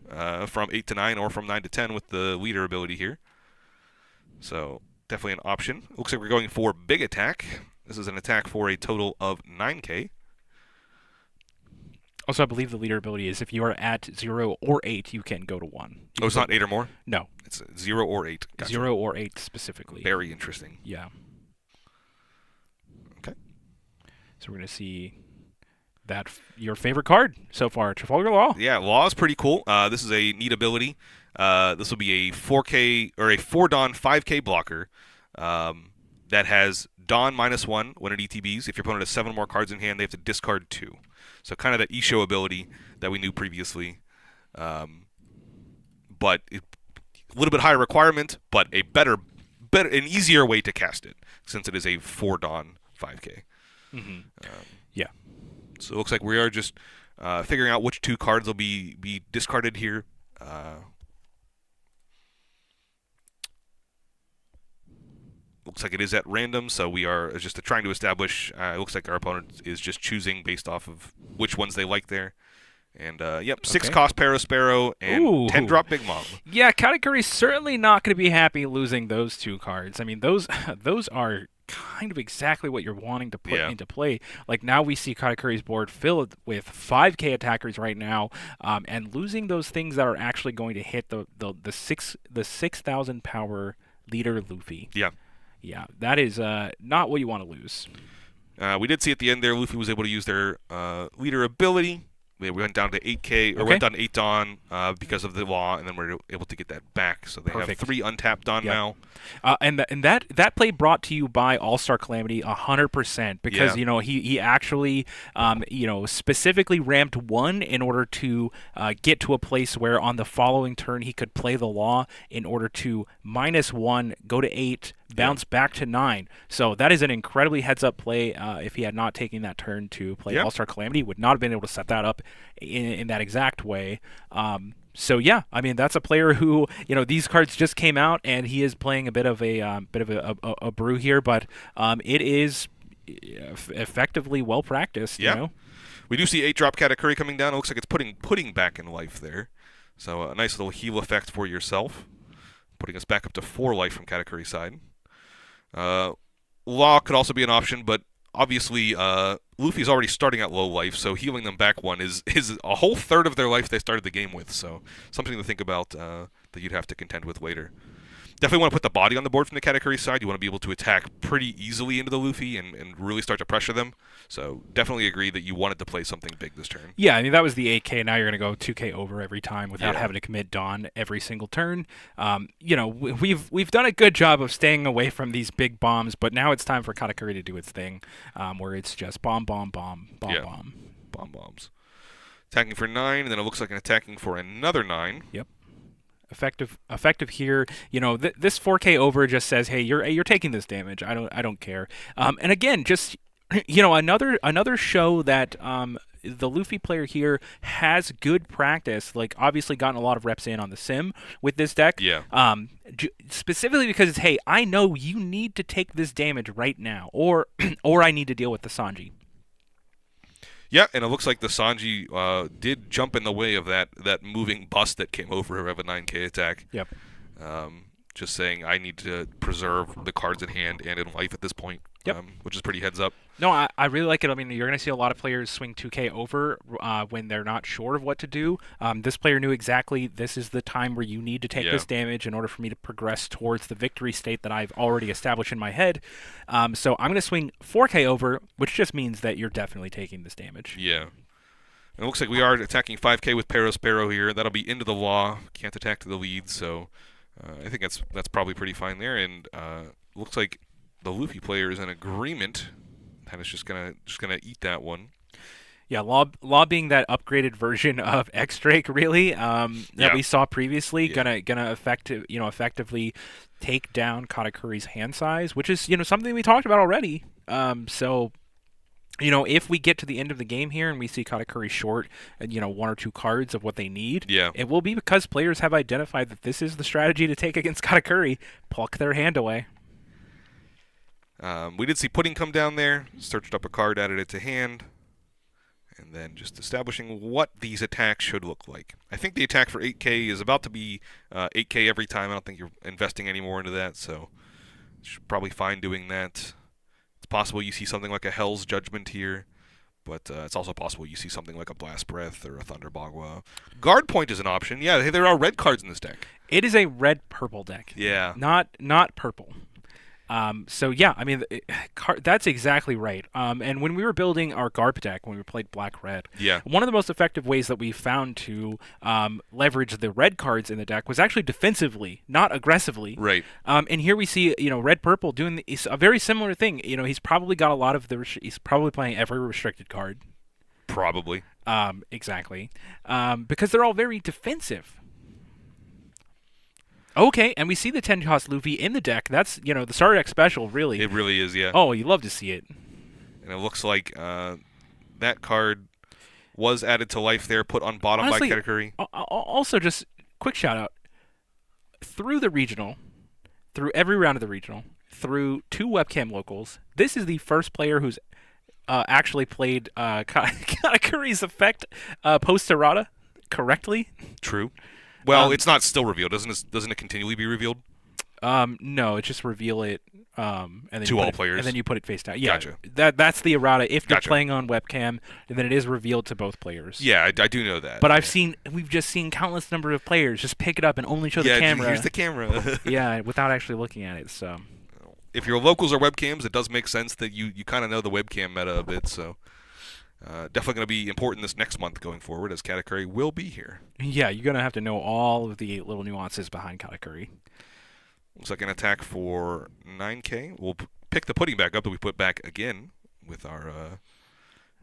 from 8 to 9 or from 9 to 10 with the leader ability here. So definitely an option. Looks like we're going for big attack. This is an attack for a total of 9K. Also, I believe the leader ability is if you are at 0 or 8, you can go to 1. Oh, it's not 8 or more? No. It's 0 or 8. Gotcha. 0 or 8 specifically. Very interesting. Yeah. Okay. So we're going to see that your favorite card so far, Trafalgar Law. Yeah, Law is pretty cool. This is a neat ability. This will be a 4K or a 4 Dawn 5K blocker that has Dawn -1 when it ETBs. If your opponent has 7 more cards in hand, they have to discard 2. So kind of that Isho ability that we knew previously. But a little bit higher requirement, but a better, an easier way to cast it since it is a 4 Dawn 5K. Yeah. So it looks like we are just figuring out which 2 cards will be discarded here. Looks like it is at random, so we are just trying to establish. It looks like our opponent is just choosing based off of which ones they like there. And, yep, 6 cost Sparrow and 10 drop Big Mom. Yeah, Katakuri's certainly not going to be happy losing those 2 cards. I mean, those are kind of exactly what you're wanting to put into play. Like, now we see Katakuri's board filled with 5K attackers right now, and losing those things that are actually going to hit the 6,000 power leader Luffy. Yeah. Yeah, that is not what you want to lose. We did see at the end there, Luffy was able to use their leader ability. We went down to 8K, or went down to 8 Dawn because of the Law, and then we're able to get that back. So they have 3 untapped Dawn now. And that play brought to you by All-Star Calamity 100%, because he actually specifically ramped 1 in order to get to a place where on the following turn he could play the Law in order to -1, go to 8, bounce back to 9. So that is an incredibly heads-up play. If he had not taken that turn to play All-Star Calamity, would not have been able to set that up in that exact way. So yeah, I mean, that's a player who, these cards just came out, and he is playing a bit of a brew here, but it is effectively well practiced. Yeah. You know? We do see 8 drop Katakuri coming down. It looks like it's putting back in life there. So a nice little heal effect for yourself, putting us back up to 4 life from Katakuri's side. Law could also be an option, but obviously Luffy's already starting at low life, so healing them back 1 is a whole third of their life they started the game with. So something to think about that you'd have to contend with later. Definitely want to put the body on the board from the Katakuri side. You want to be able to attack pretty easily into the Luffy and really start to pressure them. So definitely agree that you wanted to play something big this turn. Yeah, I mean, that was the 8K. Now you're going to go 2K over every time without having to commit Dawn every single turn. We've done a good job of staying away from these big bombs, but now it's time for Katakuri to do its thing, where it's just bomb, bombs. Attacking for 9, and then it looks like an attacking for another 9. Yep. Effective here. This 4K over just says, hey, you're taking this damage. I don't care. And again, just another show that the Luffy player here has good practice. Like, obviously gotten a lot of reps in on the sim with this deck. Yeah. Specifically because it's, hey, I know you need to take this damage right now, or I need to deal with the Sanji. Yeah, and it looks like the Sanji did jump in the way of that moving bus that came over of a 9K attack. Yep. Just saying I need to preserve the cards in hand and in life at this point, which is pretty heads up. No, I really like it. I mean, you're going to see a lot of players swing 2K over when they're not sure of what to do. This player knew exactly this is the time where you need to take this damage in order for me to progress towards the victory state that I've already established in my head. So I'm going to swing 4K over, which just means that you're definitely taking this damage. Yeah. And it looks like we are attacking 5K with Sparrow here. That'll be into the Law. Can't attack to the lead, so I think that's probably pretty fine there, and looks like the Luffy player is in agreement. And it's just gonna eat that one. Yeah, Law being that upgraded version of X Drake, really, that we saw previously, gonna effectively take down Katakuri's hand size, which is something we talked about already. So if we get to the end of the game here and we see Katakuri short, one or two cards of what they need, it will be because players have identified that this is the strategy to take against Katakuri: pluck their hand away. We did see Pudding come down there, searched up a card, added it to hand. And then just establishing what these attacks should look like. I think the attack for 8K is about to be 8K every time. I don't think you're investing any more into that, so you should probably fine doing that. It's possible you see something like a Hell's Judgment here, but it's also possible you see something like a Blast Breath or a Thunder Bagua. Guard Point is an option. Yeah, there are red cards in this deck. It is a red-purple deck. Yeah. Not purple. So yeah, I mean, that's exactly right. And when we were building our GARP deck, when we played Black-Red, one of the most effective ways that we found to leverage the red cards in the deck was actually defensively, not aggressively. Right. And here we see, Red-Purple doing a very similar thing. He's probably got a lot of he's probably playing every restricted card. Probably. Exactly. Because they're all very defensive. Okay, and we see the 10-cost Luffy in the deck. That's, the starter deck special, really. It really is, yeah. Oh, you love to see it. And it looks like that card was added to life there, put on bottom by Katakuri. Also, just quick shout-out. Through the regional, through every round of the regional, through 2 webcam locals, this is the first player who's actually played Katakuri's effect post-errata correctly. True. Well, it's not still revealed. Doesn't it continually be revealed? No, it just reveal it and then to all players, and then you put it face down. Yeah, gotcha. That's the errata. If you're playing on webcam, then it is revealed to both players. Yeah, I do know that. But we've just seen countless number of players just pick it up and only show the camera. Here's the camera. Yeah, without actually looking at it. So, if your locals are webcams, it does make sense that you kind of know the webcam meta a bit. So. Definitely going to be important this next month going forward, as Katakuri will be here. Yeah, you're going to have to know all of the little nuances behind Katakuri. Looks like an attack for 9K. We'll pick the Pudding back up that we put back again with our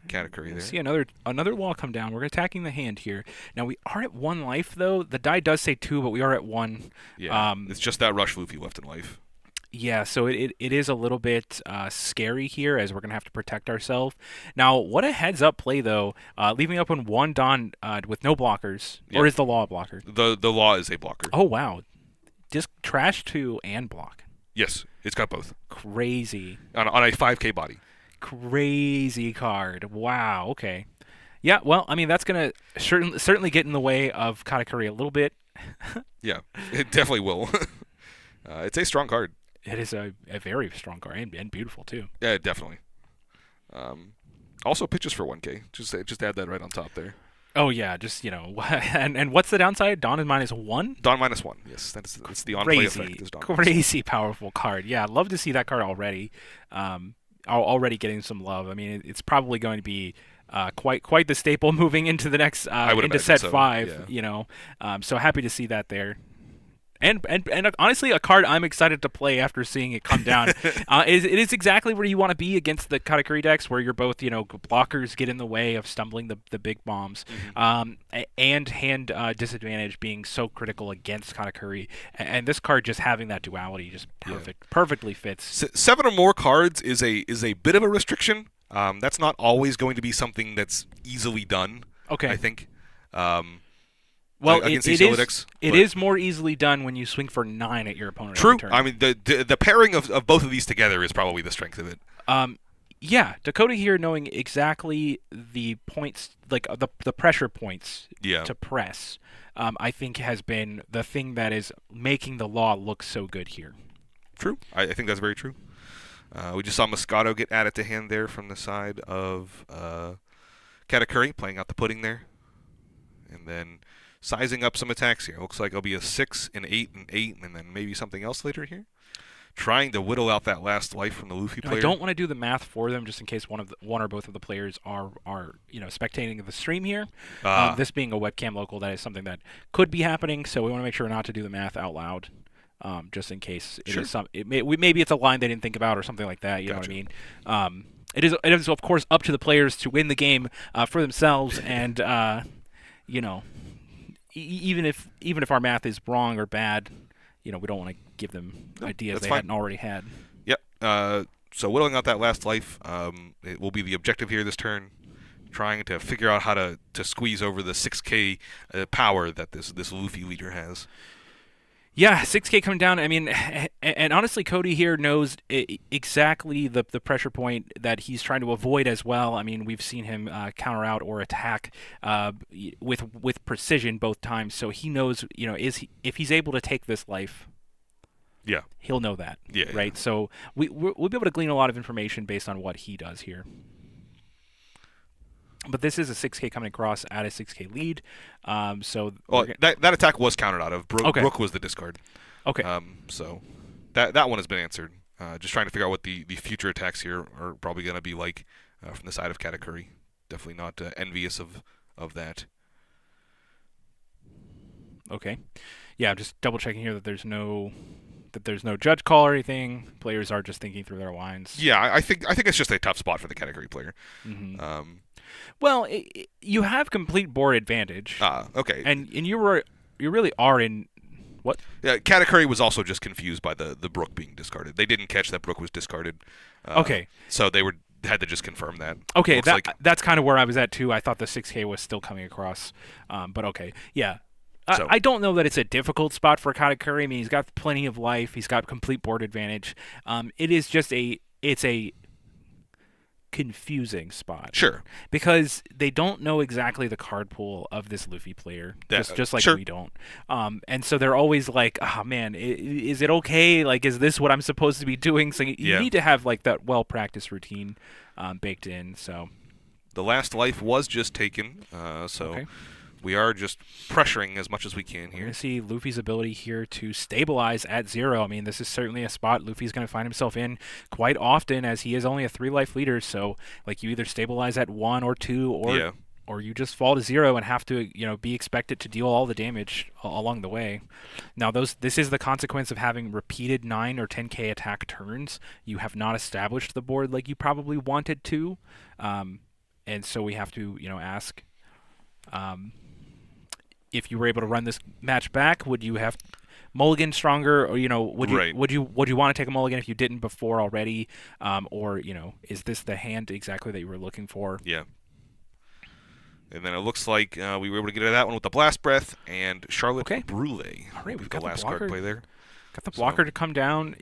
Katakuri there. See another wall come down. We're attacking the hand here. Now we are at 1 life though. The die does say 2, but we are at 1. Yeah, it's just that Rush Luffy left in life. Yeah, so it is a little bit scary here, as we're going to have to protect ourselves. Now, what a heads-up play, though, leaving open 1 Dawn with no blockers. Yep. Or is the Law a blocker? The Law is a blocker. Oh, wow. Just trash 2 and block. Yes, it's got both. Crazy. On a 5K body. Crazy card. Wow, okay. Yeah, well, I mean, that's going to certainly get in the way of Katakuri a little bit. Yeah, it definitely will. It's a strong card. It is a very strong card and beautiful too. Yeah, definitely. Also pitches for 1K. Just add that right on top there. Oh yeah, just and what's the downside? Dawn is -1. Dawn -1. Yes, that's the on-play effect. Is Dawn crazy powerful card. Yeah, I'd love to see that card already. Already getting some love. I mean, it's probably going to be quite the staple moving into the next into set so, 5. Yeah. So happy to see that there. And honestly, a card I'm excited to play after seeing it come down. It is exactly where you want to be against the Katakuri decks, where you're both, blockers get in the way of stumbling the big bombs, and hand disadvantage being so critical against Katakuri. And this card just having that duality just perfectly fits. 7 or more cards is a bit of a restriction. That's not always going to be something that's easily done. Okay, I think. Well, it is more easily done when you swing for 9 at your opponent. True. I mean, the pairing of both of these together is probably the strength of it. Yeah, Dakota here knowing exactly the points, like the pressure points to press, I think has been the thing that is making the Law look so good here. True. I think that's very true. We just saw Moscato get added to hand there from the side of Katakuri, playing out the Pudding there. And then sizing up some attacks here. Looks like it'll be a 6, an 8, an 8, and then maybe something else later here. Trying to whittle out that last life from the Luffy player. I don't want to do the math for them, just in case one or both of the players are spectating the stream here. This being a webcam local, that is something that could be happening. So we want to make sure not to do the math out loud. just in case it Sure. is maybe it's a line they didn't think about or something like that. You know what I Gotcha. mean? It is of course up to the players to win the game for themselves, and you know, even if our math is wrong or bad, we don't want to give them ideas that's they fine. hadn't already had. Yep. So whittling out that last life, it will be the objective here this turn. Trying to figure out how to squeeze over the 6K power that this Luffy leader has. Yeah, 6K coming down. I mean, and honestly, Cody here knows exactly the pressure point that he's trying to avoid as well. I mean, we've seen him counter out or attack with precision both times, so he knows, if he's able to take this life, Yeah. he'll know that, Yeah. right? Yeah. So we'll be able to glean a lot of information based on what he does here. But this is a 6K coming across at a 6K lead. So Well, that attack was countered out of. Okay. Brook was the discard. okay. So that one has been answered. Just trying to figure out what the future attacks here are probably going to be like from the side of Katakuri. Definitely not envious of that. Okay. Yeah, just double checking here that there's no judge call or anything. Players are just thinking through their lines. Yeah, I think it's just a tough spot for the Katakuri player. Mm-hmm. Well, you have complete board advantage. Okay. And you really are in what? Yeah, Katakuri was also just confused by the Brook being discarded. They didn't catch that Brook was discarded. Okay. So they had to just confirm that. Okay, that's kind of where I was at too. I thought the 6K was still coming across. But okay. Yeah. I don't know that it's a difficult spot for Katakuri. I mean, he's got plenty of life. He's got complete board advantage. It is just it's a confusing spot. Sure. Because they don't know exactly the card pool of this Luffy player, just like sure. we don't. And so they're always like, oh man, is it okay? Like, is this what I'm supposed to be doing? So you need to have like that well-practiced routine baked in. So the last life was just taken. Okay. We are just pressuring as much as we can We're here. going to see Luffy's ability here to stabilize at 0. I mean, this is certainly a spot Luffy's going to find himself in quite often, as he is only a 3-life leader. So, like, you either stabilize at 1 or 2, or you just fall to 0 and have to, be expected to deal all the damage along the way. Now, this is the consequence of having repeated 9 or 10K attack turns. You have not established the board like you probably wanted to, and so we have to, ask. If you were able to run this match back, would you have mulligan stronger, or would you want to take a mulligan if you didn't before already, or is this the hand exactly that you were looking for? Yeah. And then it looks like we were able to get out of that one with the Blast Breath and Charlotte Brule. All right, we've got the last card play there. Got the blocker to come down.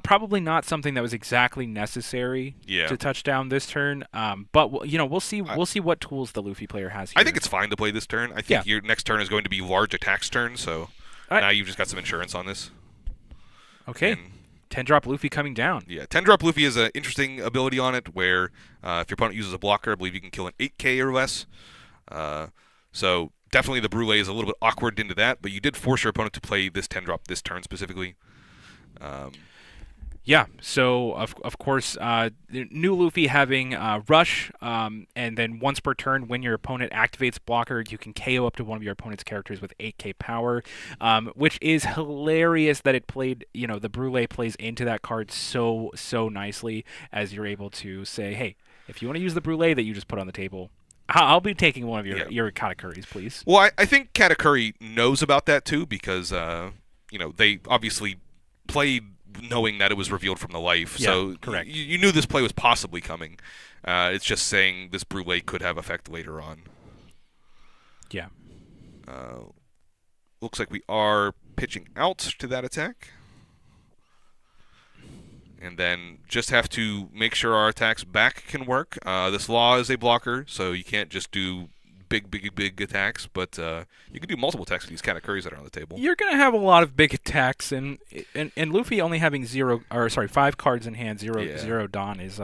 Probably not something that was exactly necessary to touch down this turn. But we'll see. We'll see what tools the Luffy player has here. I think it's fine to play this turn. I think your next turn is going to be large attacks turn. So now you've just got some insurance on this. Okay. 10-drop Luffy coming down. Yeah, 10-drop Luffy has an interesting ability on it where if your opponent uses a blocker, I believe you can kill an 8K or less. So definitely the Brule is a little bit awkward into that, but you did force your opponent to play this 10-drop this turn specifically. Yeah, so of course, new Luffy having Rush, and then once per turn, when your opponent activates blocker, you can KO up to one of your opponent's characters with 8K power, which is hilarious that it played, the Brule plays into that card so nicely, as you're able to say, hey, if you want to use the Brule that you just put on the table, I'll be taking one of your Katakuris, please. Well, I think Katakuri knows about that too, because they obviously played knowing that it was revealed from the life. So correct. You knew this play was possibly coming. It's just saying this Brule could have effect later on. Yeah. Looks like we are pitching out to that attack. And then just have to make sure our attacks back can work. This Law is a blocker, so you can't just do big attacks, but you can do multiple attacks with these Katakuris that are on the table. You're gonna have a lot of big attacks, and Luffy only having 5 cards in hand, zero Dawn is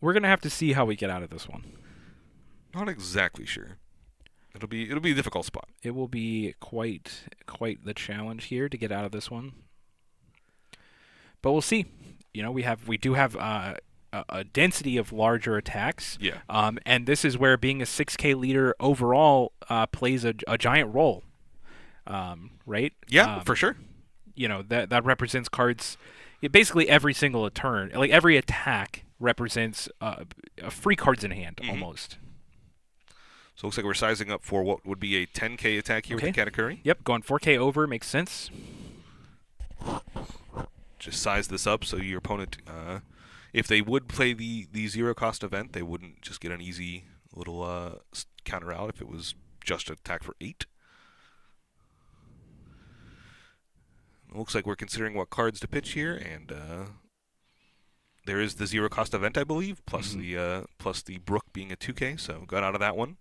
we're gonna have to see how we get out of this one. Not exactly sure. It'll be a difficult spot. It will be quite the challenge here to get out of this one, but we'll see. We do have a density of larger attacks. Yeah. And this is where being a 6K leader overall plays a giant role. right? Yeah, for sure. That represents cards. Basically, every single turn, like every attack, represents free cards in hand almost. So it looks like we're sizing up for what would be a 10k attack here with the Katakuri. Yep, going 4K over makes sense. Just size this up so your opponent, if they would play the zero cost event, they wouldn't just get an easy little counter out if it was just an attack for 8. It looks like we're considering what cards to pitch here, and there is the zero cost event, I believe, plus the Brook being a 2K, so got out of that one.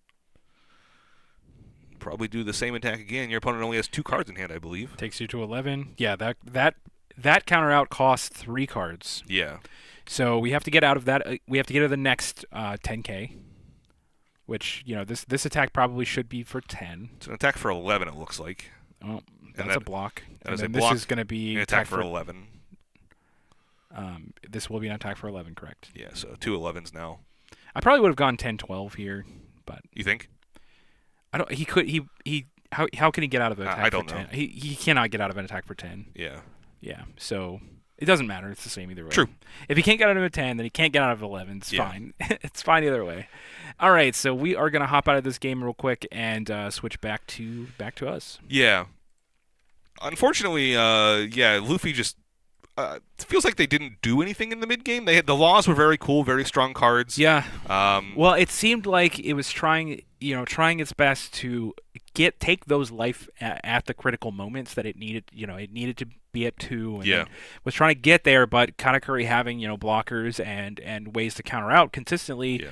Probably do the same attack again. Your opponent only has 2 cards in hand, I believe. Takes you to 11. Yeah, that counter out costs 3 cards. Yeah. So we have to get out of that. We have to get to the next 10K, which this attack probably should be for 10. It's an attack for 11. It looks like. Oh, that's a block. And then this is going to be an attack for 11. This will be an attack for 11, correct? Yeah. So 2 11s now. I probably would have gone 10-12 here, but you think? I don't. He could. He. How can he get out of an attack I don't for 10? know. He cannot get out of an attack for 10. Yeah. Yeah. So it doesn't matter. It's the same either way. True. If he can't get out of a 10, then he can't get out of 11. It's Yeah. fine. It's fine either way. All right. So we are gonna hop out of this game real quick and switch back to us. Yeah. Unfortunately, Luffy just it feels like they didn't do anything in the mid game. The laws were very cool, very strong cards. Yeah. Well, it seemed like it was trying its best to take those life at the critical moments that it needed. It needed to be at 2. And was trying to get there, but Katakuri having blockers and ways to counter out consistently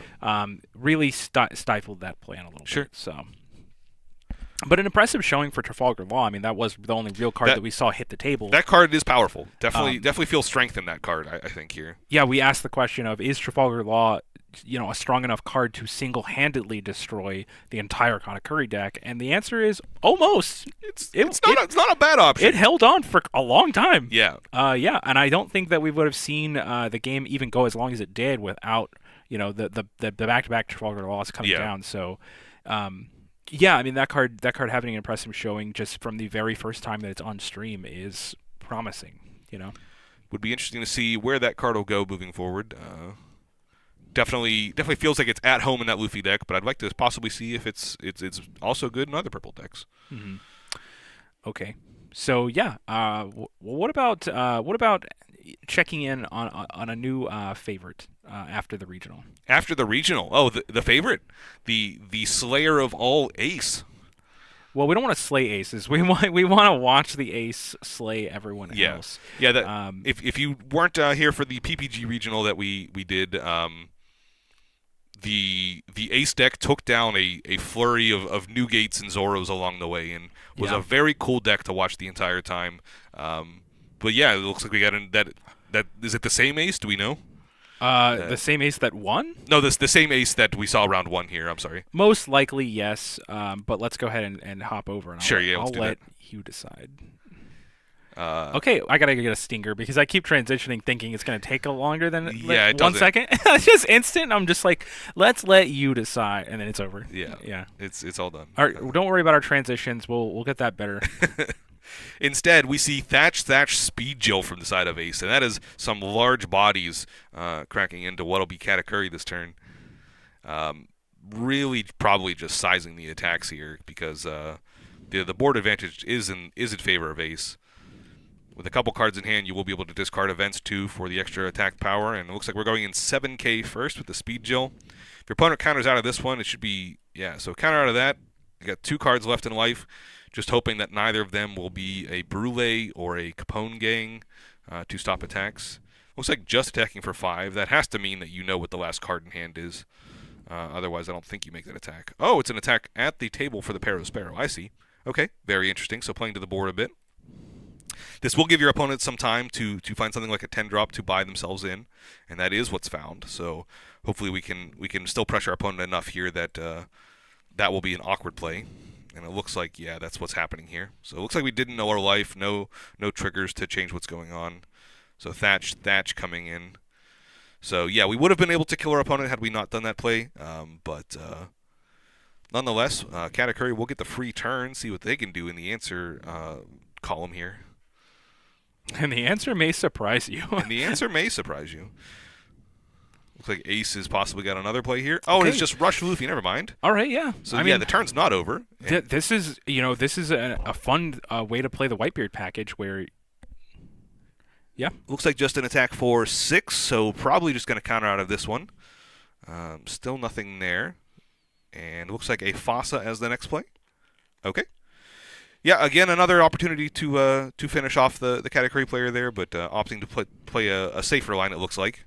really stifled that plan a little bit. So. But an impressive showing for Trafalgar Law. I mean, that was the only real card that we saw hit the table. That card is powerful. Definitely feel strength in that card, I think, here. Yeah, we asked the question of, is Trafalgar Law, a strong enough card to single-handedly destroy the entire Katakuri deck? And the answer is almost. It's not a bad option. It held on for a long time. Yeah. And I don't think that we would have seen the game even go as long as it did without, the back-to-back Trafalgar Laws coming down. So, yeah, I mean that card having an impressive showing just from the very first time that it's on stream is promising. Would be interesting to see where that card will go moving forward. Definitely feels like it's at home in that Luffy deck, but I'd like to possibly see if it's also good in other purple decks. Mm-hmm. Okay, so yeah, what about checking in on a new favorite after the regional? After the regional, the favorite, the slayer of all Ace. Well, we don't want to slay aces. We want to watch the ace slay everyone else. Yeah. That if you weren't here for the PPG regional that we did, the ace deck took down a flurry of Newgates and Zoros along the way, and was a very cool deck to watch the entire time. But yeah, it looks like we got that. Is it the same ace? Do we know? The same ace that won? No, the same ace that we saw round 1 here. I'm sorry. Most likely, yes. But let's go ahead and hop over. And I'll let you decide. Okay, I gotta get a stinger because I keep transitioning, thinking it's gonna take longer than 1 second. It's just instant. I'm just like, let's let you decide, and then it's over. Yeah. It's all done. All right, don't worry about our transitions. We'll get that better. Instead, we see Thatch Speed Jill from the side of Ace, and that is some large bodies cracking into what'll be Katakuri this turn. Really, probably just sizing the attacks here because the board advantage is in favor of Ace. With a couple cards in hand, you will be able to discard events too for the extra attack power, and it looks like we're going in 7K first with the Speed Jill. If your opponent counters out of this one, it should be so counter out of that. You got 2 cards left in life. Just hoping that neither of them will be a Brûlé or a Capone gang to stop attacks. Looks like just attacking for 5. That has to mean that you know what the last card in hand is. Otherwise, I don't think you make that attack. Oh, it's an attack at the table for the Paro Sparrow. I see. Okay, very interesting. So playing to the board a bit. This will give your opponent some time to find something like a 10-drop to buy themselves in, and that is what's found. So hopefully we can still pressure our opponent enough here that that will be an awkward play. And it looks like, that's what's happening here. So it looks like we didn't know our life, no triggers to change what's going on. So Thatch coming in. So we would have been able to kill our opponent had we not done that play. But Nonetheless, Katakuri will get the free turn, see what they can do in the answer column here. And the answer may surprise you. And the answer may surprise you. Looks like Ace has possibly got another play here. Oh, Okay. and it's just Rush Luffy. Never mind. All right, yeah. So I yeah, mean, the turn's not over. this is a fun way to play the Whitebeard package where, yeah. Looks like just an attack for 6, so probably just going to counter out of this one. Still nothing there. And looks like a Fossa as the next play. Okay. Yeah, again, another opportunity to finish off the Katakuri player there, but opting to play a safer line, it looks like.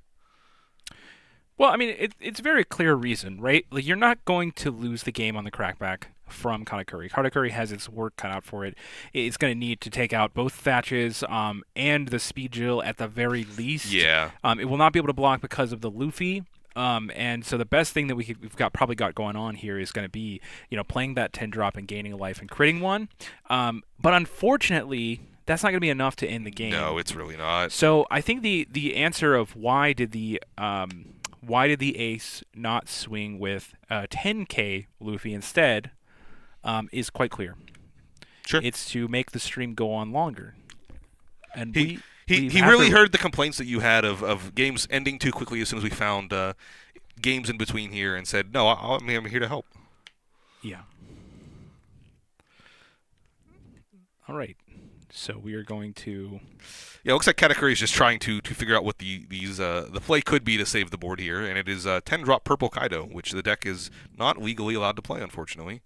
Well, I mean, it's a very clear reason, right? Like, you're not going to lose the game on the crackback from Katakuri. Katakuri has its work cut out for it. It's going to need to take out both Thatches and the Speed Jill at the very least. Yeah. It will not be able to block because of the Luffy. And so the best thing that we've probably got going on here is going to be, playing that 10 drop and gaining a life and critting one. But unfortunately, that's not going to be enough to end the game. No, it's really not. So I think the answer of why did the Ace not swing with 10k Luffy instead is quite clear. Sure. It's to make the stream go on longer. And He really heard the complaints that you had of games ending too quickly as soon as we found games in between here and said, no, I'm here to help. Yeah. All right. So we are going to... Yeah, it looks like Katakuri is just trying to figure out what the play could be to save the board here, and it is 10-drop Purple Kaido, which the deck is not legally allowed to play, unfortunately.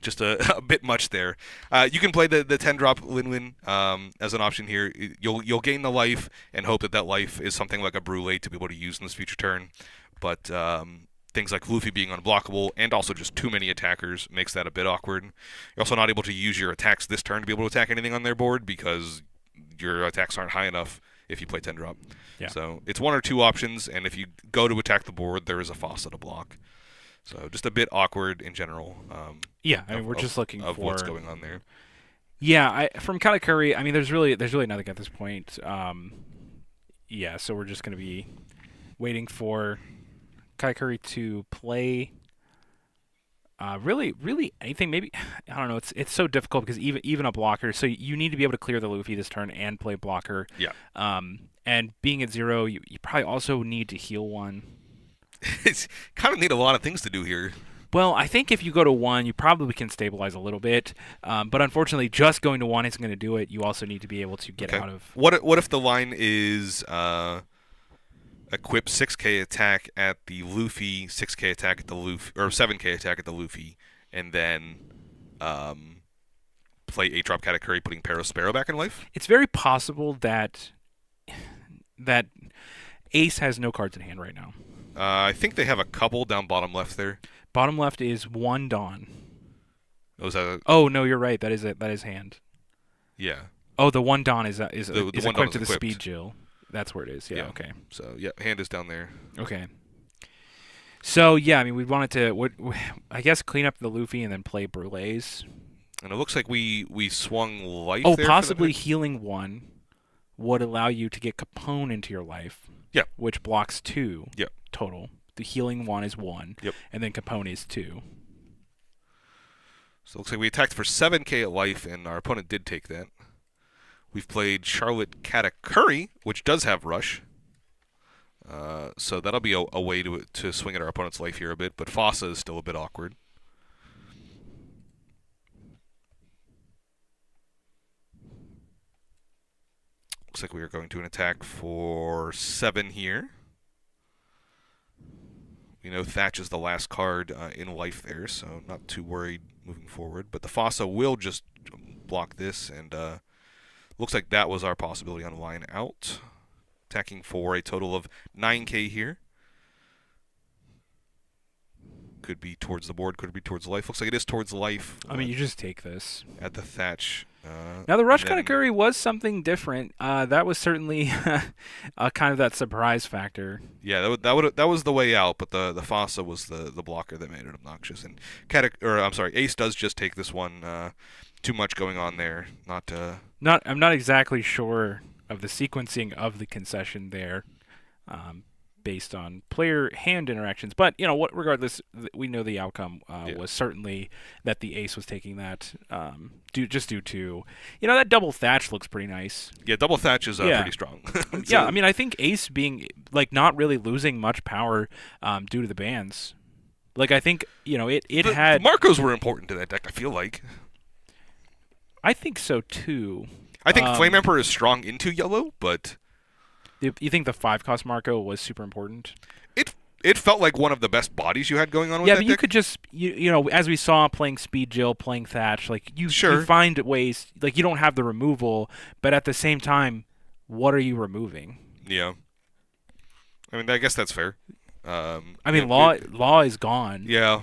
Just a bit much there. You can play the 10-drop Linwin as an option here. You'll gain the life and hope that life is something like a Brûlé to be able to use in this future turn. But things like Luffy being unblockable and also just too many attackers makes that a bit awkward. You're also not able to use your attacks this turn to be able to attack anything on their board because your attacks aren't high enough if you play 10-drop. Yeah. So it's one or two options, and if you go to attack the board, there is a Fossa to block. So just a bit awkward in general. Yeah, I mean, we're just looking for what's going on there. Yeah, from Katakuri, I mean, there's really nothing at this point. Yeah, so we're just going to be waiting for Katakuri to play. Really anything. Maybe I don't know. It's so difficult because even a blocker. So you need to be able to clear the Luffy this turn and play blocker. Yeah. And being at 0, you probably also need to heal one. It's kind of need a lot of things to do here. Well, I think if you go to 1, you probably can stabilize a little bit. But unfortunately, just going to 1 isn't going to do it. You also need to be able to get out of... What if the line is equip 6k attack at the Luffy, 6k attack at the Luffy, or 7k attack at the Luffy, and then play 8-drop Katakuri, putting Sparrow back in life? It's very possible that Ace has no cards in hand right now. I think they have a couple down bottom left there. Bottom left is 1 Dawn. Oh, no, you're right. That is hand. Yeah. Oh, the 1 Dawn is the equipped to the Speed Jill. That's where it is. Yeah. Okay. So yeah, hand is down there. Okay. So yeah, I mean, we wanted to, I guess, clean up the Luffy and then play Brûlés. And it looks like we swung life. Oh, there possibly healing 1 would allow you to get Capone into your life. Yeah. Which blocks 2. Yeah. Total. The healing 1 is 1. Yep. And then Capone is 2. So it looks like we attacked for 7k at life, and our opponent did take that. We've played Charlotte Katakuri, which does have Rush. So that'll be a way to swing at our opponent's life here a bit, but Fossa is still a bit awkward. Looks like we are going to an attack for 7 here. We know Thatch is the last card in life there, so not too worried moving forward. But the Fossa will just block this, and looks like that was our possibility on line out. Attacking for a total of 9k here. Could be towards the board, could be towards life. Looks like it is towards life. I mean, you just take this. At the Thatch. Now, the Rush Katakuri was something different. That was certainly kind of that surprise factor. Yeah, that was the way out, but the Fossa was the blocker that made it obnoxious. And Ace does just take this one. Too much going on there. I'm not exactly sure of the sequencing of the concession there. based on player hand interactions. But what? Regardless, we know the outcome was certainly that the ace was taking that due to that double thatch looks pretty nice. Yeah, double thatch is pretty strong. Yeah, I mean, I think ace being like not really losing much power due to the bans. Like I think it had the Marcos were important to that deck. I feel like. I think so too. I think Flame Emperor is strong into yellow, but you think the 5-cost Marco was super important? It felt like one of the best bodies you had going on with that that deck. You deck. could just as we saw playing Speed Jill, playing Thatch, like you find ways, like you don't have the removal, but at the same time, what are you removing? Yeah. I mean, I guess that's fair. I mean, Law is gone. Yeah.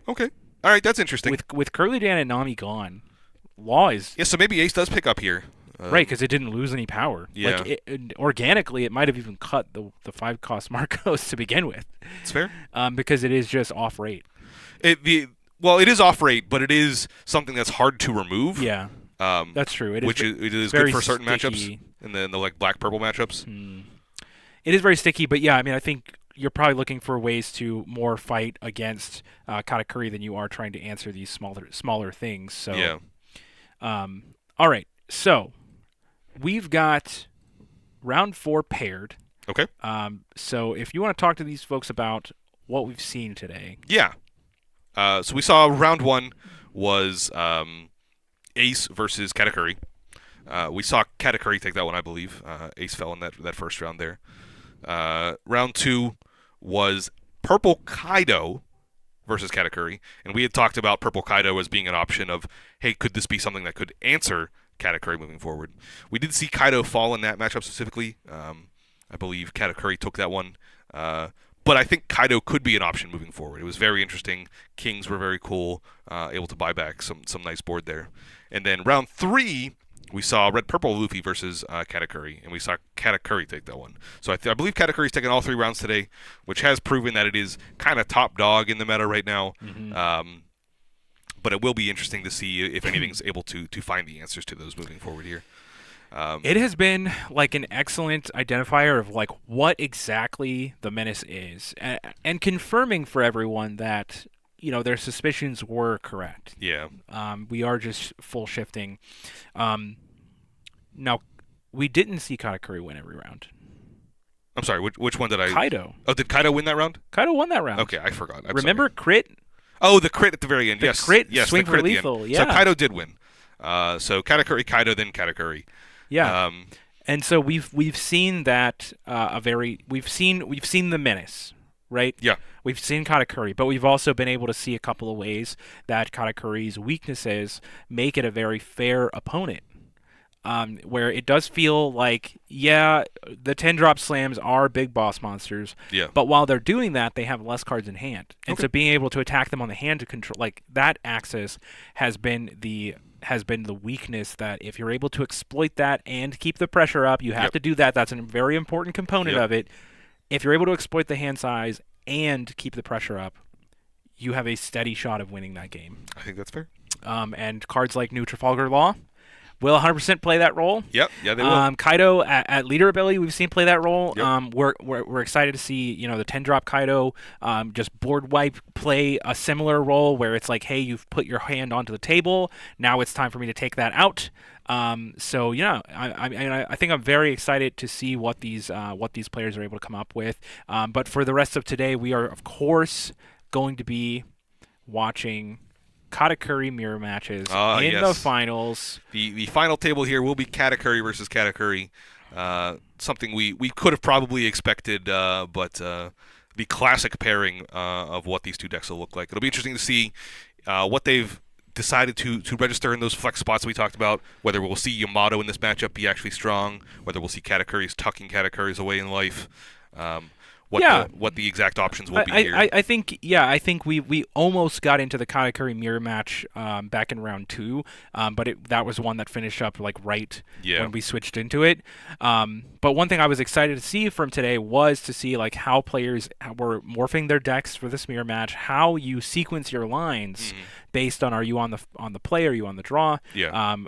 Okay. All right, that's interesting. With Curly Dan and Nami gone, Law is... Yeah, so maybe Ace does pick up here. Right, because it didn't lose any power. Yeah. Like organically, it might have even cut the 5-cost Marcos to begin with. It's fair. Because it is just off rate. It is off rate, but it is something that's hard to remove. Yeah. That's true. It is very good for certain sticky matchups, and then the like black-purple matchups. It is very sticky, but yeah, I mean, I think you're probably looking for ways to more fight against Katakuri than you are trying to answer these smaller things. So yeah. All right, so we've got round 4 paired. Okay. So if you want to talk to these folks about what we've seen today. Yeah. So we saw round 1 was Ace versus Katakuri. We saw Katakuri take that one, I believe. Ace fell in that first round there. Round 2 was Purple Kaido versus Katakuri, and we had talked about Purple Kaido as being an option of, hey, could this be something that could answer Katakuri moving forward? We did see Kaido fall in that matchup specifically. I believe Katakuri took that one. But I think Kaido could be an option moving forward. It was very interesting. Kings were very cool, able to buy back some nice board there. And then round 3, we saw Red-Purple Luffy versus Katakuri, and we saw Katakuri take that one. So I believe Katakuri's taken all 3 rounds today, which has proven that it is kind of top dog in the meta right now. Mm-hmm. But it will be interesting to see if anything's able to find the answers to those moving forward here. It has been like an excellent identifier of like what exactly the menace is, and confirming for everyone that their suspicions were correct. Yeah. We are just full shifting. Now, we didn't see Katakuri win every round. I'm sorry. Which one did I? Kaido. Oh, did Kaido win that round? Kaido won that round. Okay, I forgot. Remember sorry. crit? Oh, the crit at the very end. Yes. Crit, yes, swing the crit for lethal. Yeah. So Kaido did win. So Katakuri, Kaido, then Katakuri. Yeah. And so we've seen that we've seen the menace, right? Yeah. We've seen Katakuri, but we've also been able to see a couple of ways that Katakuri's weaknesses make it a very fair opponent. Where it does feel like, the 10-drop slams are big boss monsters, but while they're doing that, they have less cards in hand. And so being able to attack them on the hand to control, like that axis has been the weakness that if you're able to exploit that and keep the pressure up, you have to do that. That's a very important component of it. If you're able to exploit the hand size and keep the pressure up, you have a steady shot of winning that game. I think that's fair. And cards like New Trafalgar Law will 100% play that role. Yep, yeah, they will. Kaido at leader ability, we've seen play that role. Yep. We're excited to see the 10-drop Kaido just board wipe play a similar role where it's like, hey, you've put your hand onto the table. Now it's time for me to take that out. So yeah, I think I'm very excited to see what these players are able to come up with. But for the rest of today, we are of course going to be watching Katakuri mirror matches in the finals. The final table here will be Katakuri versus Katakuri. Something we could have probably expected, but the classic pairing of what these two decks will look like. It'll be interesting to see what they've decided to register in those flex spots we talked about, whether we'll see Yamato in this matchup be actually strong, whether we'll see Katakuri's tucking Katakuri's away in life. What the exact options will be here. I think we almost got into the Katakuri mirror match back in round 2, but that was one that finished up like right when we switched into it. But one thing I was excited to see from today was to see like how players were morphing their decks for this mirror match, how you sequence your lines based on are you on the play, are you on the draw. Yeah.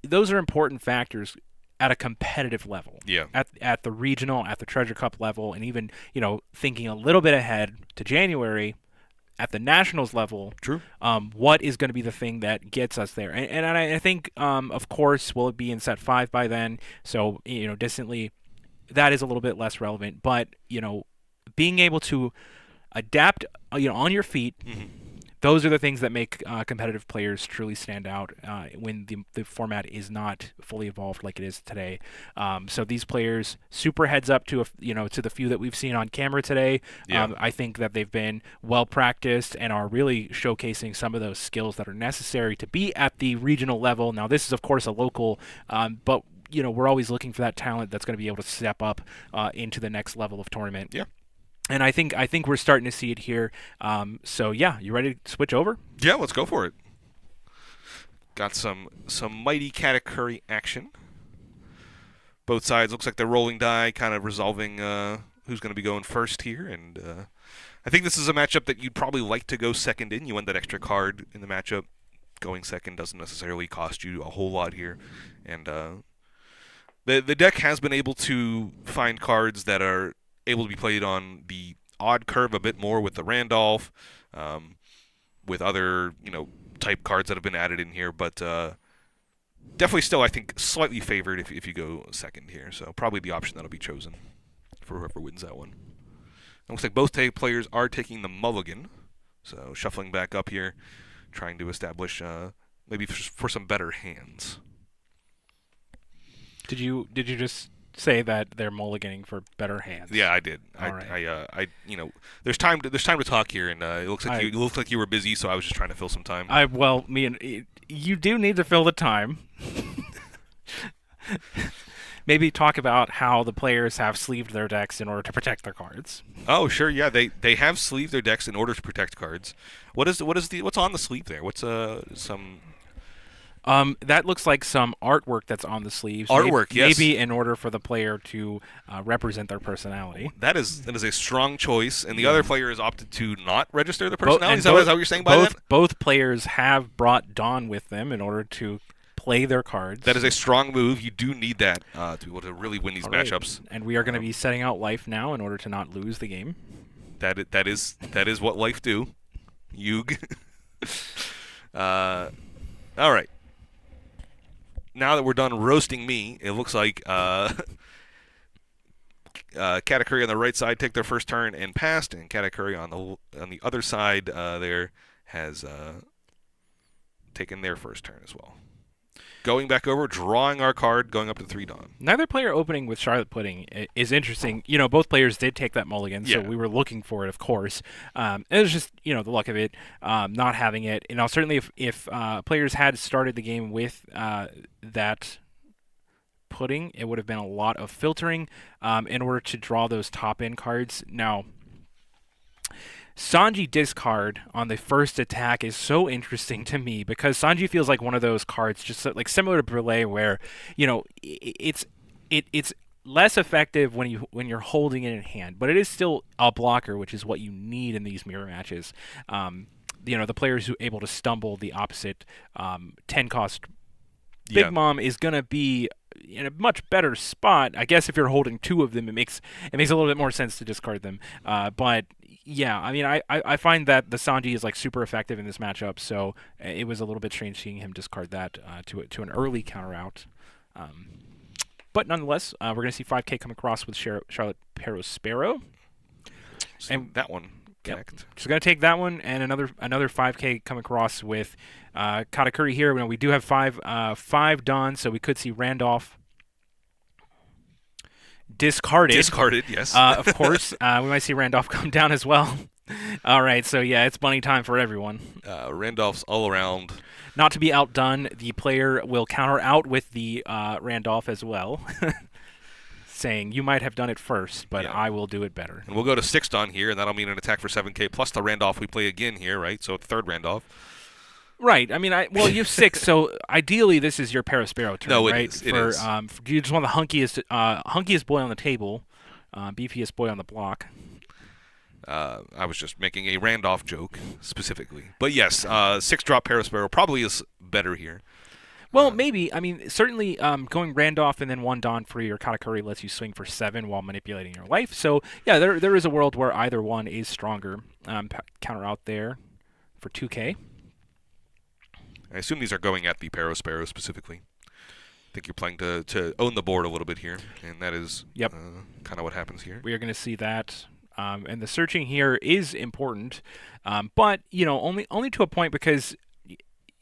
Those are important factors. at a competitive level. Yeah. At the regional, at the Treasure Cup level, and even thinking a little bit ahead to January. At the nationals level, True. what is going to be the thing that gets us there? And I think, of course, will it be in set 5 by then? So, distantly, that is a little bit less relevant. But, being able to adapt, on your feet, those are the things that make competitive players truly stand out when the format is not fully evolved like it is today. So these players, super heads up to to the few that we've seen on camera today. Yeah. I think that they've been well practiced and are really showcasing some of those skills that are necessary to be at the regional level. Now, this is of course a local, but we're always looking for that talent that's going to be able to step up into the next level of tournament. Yeah. And I think we're starting to see it here. So yeah, you ready to switch over? Yeah, let's go for it. Got some mighty Katakuri action. Both sides looks like they're rolling die, kind of resolving who's going to be going first here. And I think this is a matchup that you'd probably like to go second in. You win that extra card in the matchup. Going second doesn't necessarily cost you a whole lot here. And the deck has been able to find cards that are able to be played on the odd curve a bit more with the Randolph, with other type cards that have been added in here, but definitely still I think slightly favored if you go second here. So probably the option that'll be chosen for whoever wins that one. It looks like both players are taking the mulligan, so shuffling back up here, trying to establish maybe for some better hands. Did you just say that they're mulliganing for better hands? Yeah, I did. All right. I there's time to talk here, and it looks like you were busy, so I was just trying to fill some time. You do need to fill the time. Maybe talk about how the players have sleeved their decks in order to protect their cards. Oh, sure, yeah, they have sleeved their decks in order to protect cards. What's on the sleeve there? What's some That looks like some artwork that's on the sleeves. Artwork, yes. Maybe in order for the player to represent their personality. That is a strong choice, and the other player has opted to not register their personality. Is that what you're saying by that? Both players have brought Dawn with them in order to play their cards. That is a strong move. You do need that to be able to really win these matchups. And we are going to be setting out life now in order to not lose the game. That is what life do. Yug. All right. Now that we're done roasting me, it looks like Katakuri on the right side take their first turn and passed, and Katakuri on the other side there has taken their first turn as well. Going back over, drawing our card, going up to 3 Dawn. Neither player opening with Charlotte Pudding is interesting. Both players did take that mulligan, so we were looking for it, of course. It was just, the luck of it, not having it. Certainly if players had started the game with that pudding, it would have been a lot of filtering in order to draw those top-end cards. Now, Sanji discard on the first attack is so interesting to me because Sanji feels like one of those cards, just like similar to Brûlé, where it's less effective when you're holding it in hand, but it is still a blocker, which is what you need in these mirror matches. The players who are able to stumble the opposite 10 cost Big Mom is gonna be in a much better spot. I guess if you're holding 2 of them, it makes a little bit more sense to discard them. But yeah, I mean, I find that the Sanji is like super effective in this matchup, so it was a little bit strange seeing him discard that to an early counter out. But nonetheless, we're going to see 5K come across with Charlotte Perospero. So and that one connect. Yep. She's going to take that one, and another 5K come across with Katakuri here. We do have 5 Dawn, so we could see Randolph discarded. Discarded, yes. Of course. We might see Randolph come down as well. All right, so yeah, it's bunny time for everyone. Randolph's all around. Not to be outdone, the player will counter out with the Randolph as well, saying, you might have done it first, but I will do it better. And we'll go to 6 Dawn here, and that'll mean an attack for 7K, plus the Randolph we play again here, right? So it's 3rd Randolph. Right. I mean, you have 6, so ideally this is your Perospero turn, no, right? It is. You just want the hunkiest boy on the table, beefiest boy on the block. I was just making a Randolph joke specifically. But yes, 6-drop Perospero probably is better here. Well, maybe. I mean, certainly going Randolph and then one Dawn for your Katakuri lets you swing for 7 while manipulating your life. So, yeah, there is a world where either one is stronger. Counter out there for 2K. I assume these are going at the Parasparrow specifically. I think you're playing to own the board a little bit here, and that is kind of what happens here. We are going to see that. And the searching here is important, but, only to a point because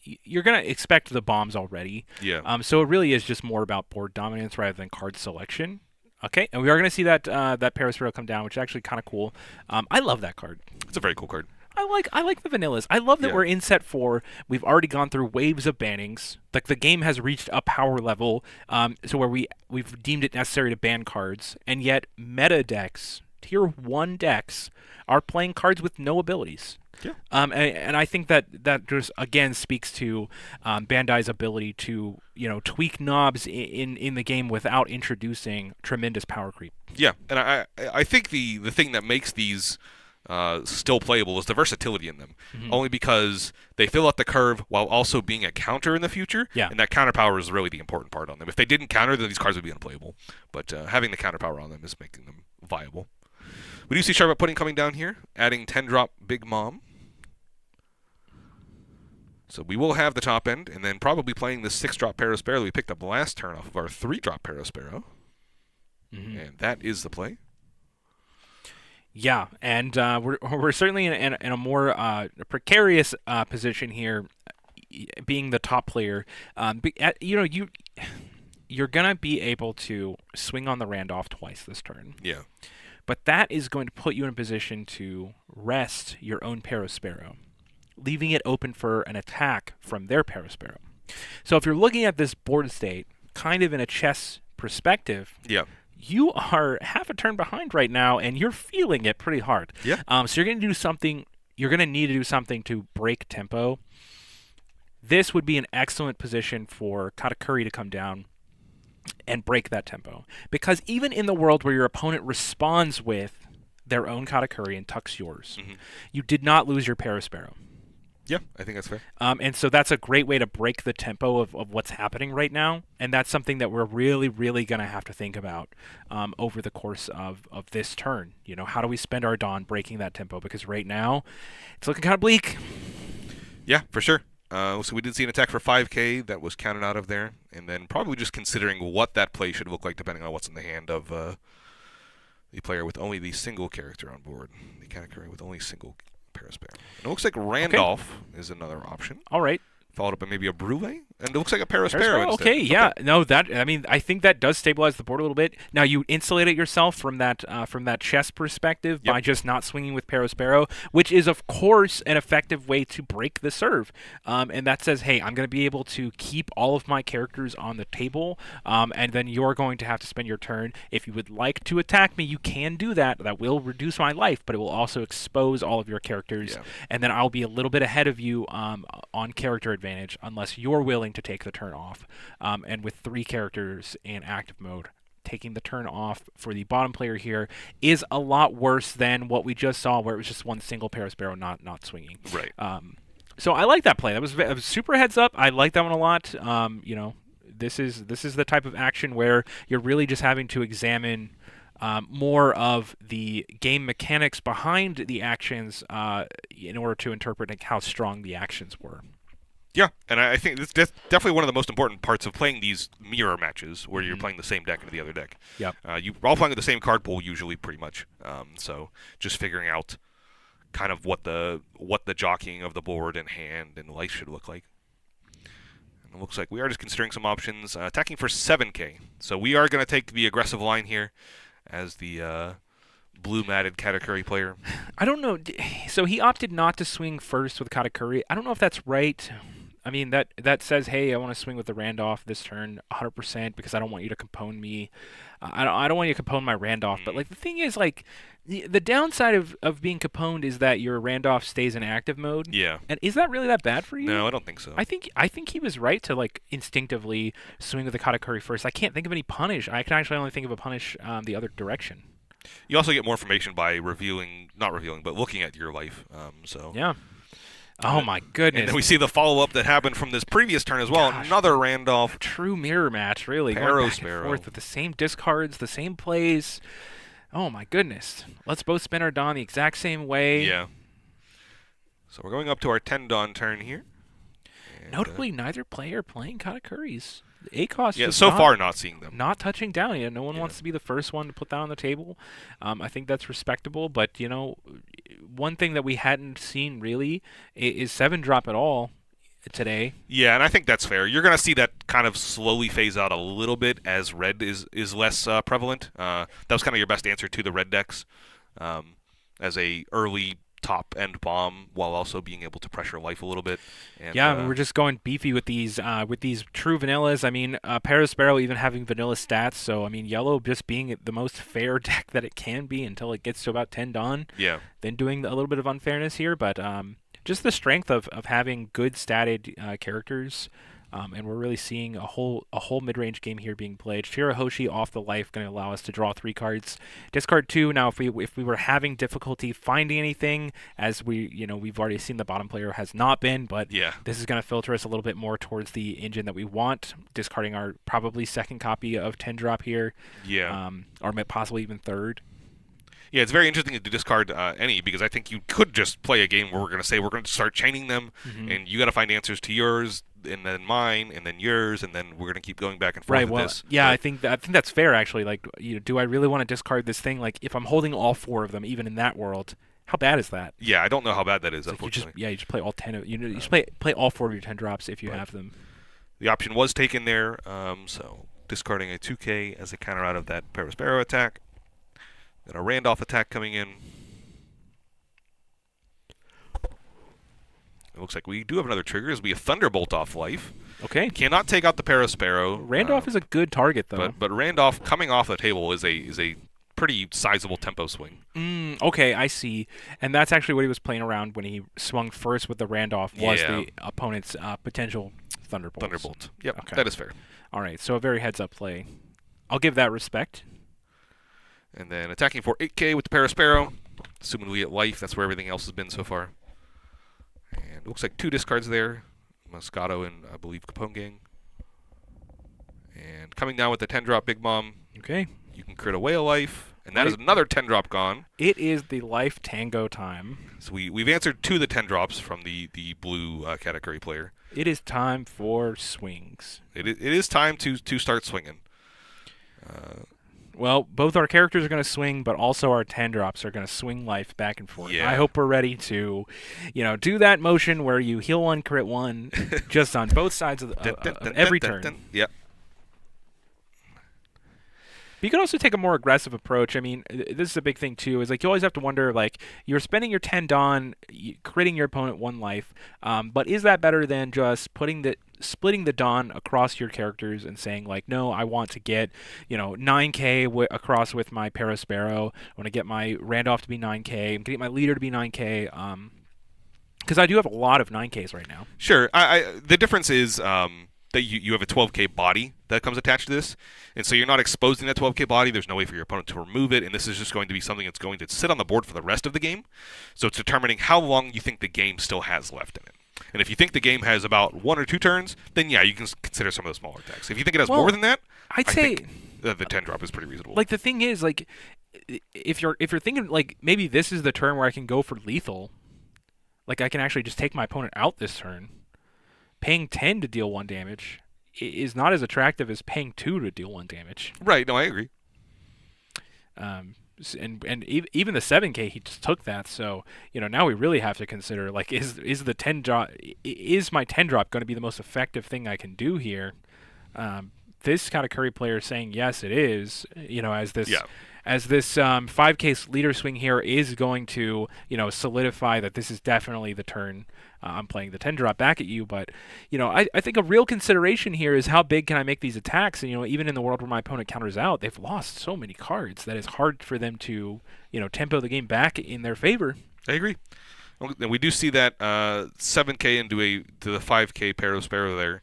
you're going to expect the bombs already. Yeah. So it really is just more about board dominance rather than card selection. Okay, and we are going to see that that Parasparrow come down, which is actually kind of cool. I love that card. It's a very cool card. I like the vanillas. I love that we're in set 4. We've already gone through waves of bannings. Like the game has reached a power level, so where we've deemed it necessary to ban cards, and yet meta decks, tier 1 decks, are playing cards with no abilities. Yeah. And I think that just again speaks to Bandai's ability to tweak knobs in the game without introducing tremendous power creep. Yeah, and I think the thing that makes these still playable is the versatility in them. Only because they fill out the curve while also being a counter in the future. Yeah. And that counter power is really the important part on them. If they didn't counter, then these cards would be unplayable. But having the counter power on them is making them viable. We do see Charlotte Pudding coming down here, adding 10-drop Big Mom. So we will have the top end, and then probably playing the 6-drop Parasparrow that we picked up last turn off of our 3-drop Parasparrow. And that is the play. Yeah, and we're certainly in a more precarious position here, being the top player. You're gonna be able to swing on the Randolph twice this turn. Yeah. But that is going to put you in a position to rest your own Parasparrow, leaving it open for an attack from their Parasparrow. So if you're looking at this board state, kind of in a chess perspective, you are half a turn behind right now, and you're feeling it pretty hard. Yeah. So you're going to do something. You're going to need to do something to break tempo. This would be an excellent position for Katakuri to come down and break that tempo. Because even in the world where your opponent responds with their own Katakuri and tucks yours, you did not lose your Parasparrow. Yeah, I think that's fair. And so that's a great way to break the tempo of what's happening right now. And that's something that we're really, really going to have to think about over the course of this turn. How do we spend our Dawn breaking that tempo? Because right now, it's looking kind of bleak. Yeah, for sure. So we did see an attack for 5K that was counted out of there. And then probably just considering what that play should look like depending on what's in the hand of the player with only the single character on board. The Katakuri with only single Parasparrow. It looks like Randolph is another option. All right. Followed up by maybe a Brule. And it looks like a Parasparrow instead. Okay, yeah. No, I think that does stabilize the board a little bit. Now, you insulated yourself from that chess perspective by just not swinging with Parasparrow, which is, of course, an effective way to break the serve. And that says, hey, I'm going to be able to keep all of my characters on the table, and then you're going to have to spend your turn. If you would like to attack me, you can do that. That will reduce my life, but it will also expose all of your characters, and then I'll be a little bit ahead of you on character advantage, unless you're willing to take the turn off. And with 3 characters in active mode, taking the turn off for the bottom player here is a lot worse than what we just saw, where it was just one single Parasparrow not swinging. Right. So I like that play. That was super heads up. I like that one a lot. This is the type of action where you're really just having to examine more of the game mechanics behind the actions in order to interpret how strong the actions were. Yeah, and I think it's definitely one of the most important parts of playing these mirror matches, where you're playing the same deck into the other deck. Yep. You're all playing with the same card pool usually, pretty much. So just figuring out kind of what the jockeying of the board and hand and life should look like. And it looks like we are just considering some options, attacking for 7K. So we are going to take the aggressive line here as the blue matted Katakuri player. I don't know. So he opted not to swing first with Katakuri. I don't know if that's right. I mean, that says, hey, I want to swing with the Randolph this turn 100% because I don't want you to compone me. I don't want you to compone my Randolph. But like the thing is, like the downside of being componed is that your Randolph stays in active mode. Yeah. And is that really that bad for you? No, I don't think so. I think he was right to like instinctively swing with the Katakuri first. I can't think of any punish. I can actually only think of a punish the other direction. You also get more information by looking at your life. So yeah. Oh my goodness! And then we see the follow-up that happened from this previous turn as well. Gosh. Another Randolph. True mirror match, really. Going back and forth with the same discards, the same plays. Oh my goodness! Let's both spin our Dawn the exact same way. Yeah. So we're going up to our 10 Dawn turn here. And, notably, neither player playing Katakuris. ACOS. Yeah, so far not seeing them. Not touching down. Yeah, no one wants to be the first one to put that on the table. I think that's respectable. But one thing that we hadn't seen really is 7-drop at all today. Yeah, and I think that's fair. You're going to see that kind of slowly phase out a little bit as red is less prevalent. That was kind of your best answer to the red decks as a early top-end bomb while also being able to pressure life a little bit. And, we're just going beefy with these true vanillas. I mean, Parasparrow even having vanilla stats, so I mean, yellow just being the most fair deck that it can be until it gets to about 10 Dawn. Yeah. Then doing a little bit of unfairness here, but just the strength of having good statted characters. And we're really seeing a whole mid-range game here being played. Shirahoshi off the life, going to allow us to draw 3 cards. Discard 2. Now, if we were having difficulty finding anything, as we've already seen the bottom player has not been, but this is going to filter us a little bit more towards the engine that we want. Discarding our probably second copy of 10-drop here. Yeah. Or possibly even third. Yeah, it's very interesting to discard any, because I think you could just play a game where we're going to say we're going to start chaining them, and you got to find answers to yours, and then mine, and then yours, and then we're going to keep going back and forth with this. Yeah, I think that's fair, actually. Like, do I really want to discard this thing? Like, if I'm holding all 4 of them, even in that world, how bad is that? Yeah, I don't know how bad that is, unfortunately. You just play all 10 of you just play all 4 of your 10 drops if you have them. The option was taken there, so discarding a 2K as a counter out of that Parasparrow attack. Then a Randolph attack coming in. It looks like we do have another trigger. As we a Thunderbolt off life. Okay. Cannot take out the Parasparrow. Randolph is a good target, though. But Randolph coming off the table is a pretty sizable tempo swing. Okay, I see. And that's actually what he was playing around when he swung first with the Randolph, was the opponent's potential Thunderbolt. Thunderbolt. Yep, okay. That is fair. All right, so a very heads-up play. I'll give that respect. And then attacking for 8K with the Parasparrow. Assuming we get life, that's where everything else has been so far. And it looks like 2 discards there. Moscato and, I believe, Capone Gang. And coming down with the 10-drop Big Mom. Okay. You can crit away a life. And that is another 10-drop gone. It is the life tango time. So we've answered 2 of the 10 drops from the blue category player. It is time for swings. It is time to start swinging. Well, both our characters are going to swing, but also our 10 drops are going to swing life back and forth. Yeah. I hope we're ready to, do that motion where you heal 1, crit 1, just on both sides of every turn. Yep. But you can also take a more aggressive approach. I mean, this is a big thing too. Is like you always have to wonder, like, you're spending your 10 Dawn, critting your opponent 1 life, but is that better than just splitting the Dawn across your characters and saying, like, no, I want to get 9K across with my Parasparrow. I want to get my Randolph to be 9K. I'm going to get my leader to be 9K. Because I do have a lot of 9Ks right now. Sure. The difference is that you have a 12K body that comes attached to this, and so you're not exposing that 12K body. There's no way for your opponent to remove it, and this is just going to be something that's going to sit on the board for the rest of the game. So it's determining how long you think the game still has left in it. And if you think the game has about 1 or 2 turns, then yeah, you can consider some of the smaller attacks. If you think it has more than that, I think the 10 drop is pretty reasonable. Like, the thing is, like, if you're thinking, like, maybe this is the turn where I can go for lethal. Like, I can actually just take my opponent out this turn. Paying 10 to deal 1 damage is not as attractive as paying 2 to deal 1 damage. Right, no, I agree. And even the 7K, he just took that. So, now we really have to consider, like, is the 10 drop, is my 10 drop going to be the most effective thing I can do here? This kind of Curry player is saying yes, it is. As this 5K leader swing here is going to, solidify that this is definitely the turn. I'm playing the 10 drop back at you, but I think a real consideration here is how big can I make these attacks? And even in the world where my opponent counters out, they've lost so many cards that it's hard for them to tempo the game back in their favor. I agree. And we do see that 7K into the 5K Parasparrow there.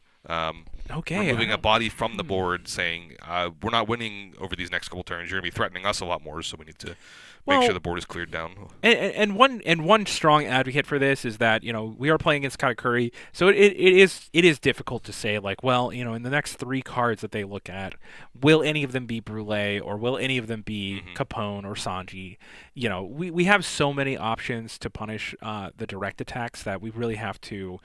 Okay. removing a body from the board, saying we're not winning over these next couple turns. You're going to be threatening us a lot more, so we need to make sure the board is cleared down. And one strong advocate for this is that we are playing against Katakuri, so it is difficult to say like, well, in the next 3 cards that they look at, will any of them be Brule or will any of them be Capone or Sanji? We have so many options to punish the direct attacks that we really have to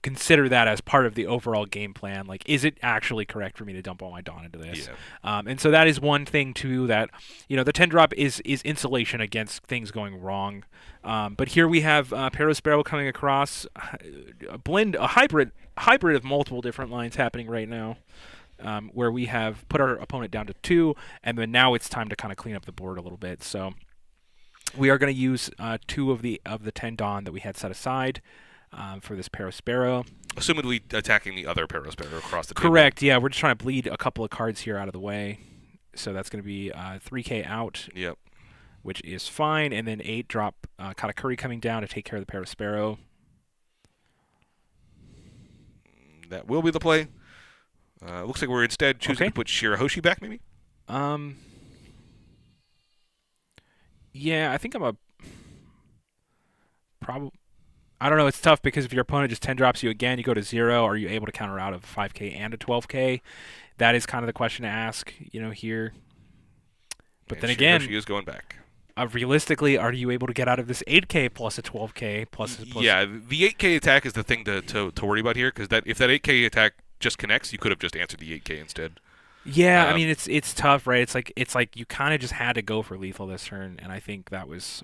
consider that as part of the overall game plan. Like, is it actually correct for me to dump all my Dawn into this? Yeah. And so that is one thing too that the 10 drop is insulation against things going wrong. But here we have Perospero coming across, a hybrid of multiple different lines happening right now, where we have put our opponent down to 2, and then now it's time to kind of clean up the board a little bit. So we are going to use 2 of the 10 Dawn that we had set aside for this Perospero. Assumedly attacking the other Perospero across the table. Correct, yeah. We're just trying to bleed a couple of cards here out of the way. So that's going to be 3k out. Yep. Which is fine, and then 8 drop Katakuri coming down to take care of the Perospero. That will be the play. Looks like we're instead choosing to put Shirahoshi back, maybe? Yeah, I think I'm I don't know, it's tough because if your opponent just 10 drops you again, you go to 0, are you able to counter out of 5k and a 12k? That is kind of the question to ask, here. But then again, Shirahoshi is going back. Realistically, are you able to get out of this 8k plus a 12k plus? Yeah, the 8k attack is the thing to worry about here, because if that 8k attack just connects, you could have just answered the 8k instead. Yeah, I mean it's tough, right? It's like you kind of just had to go for lethal this turn, and I think that was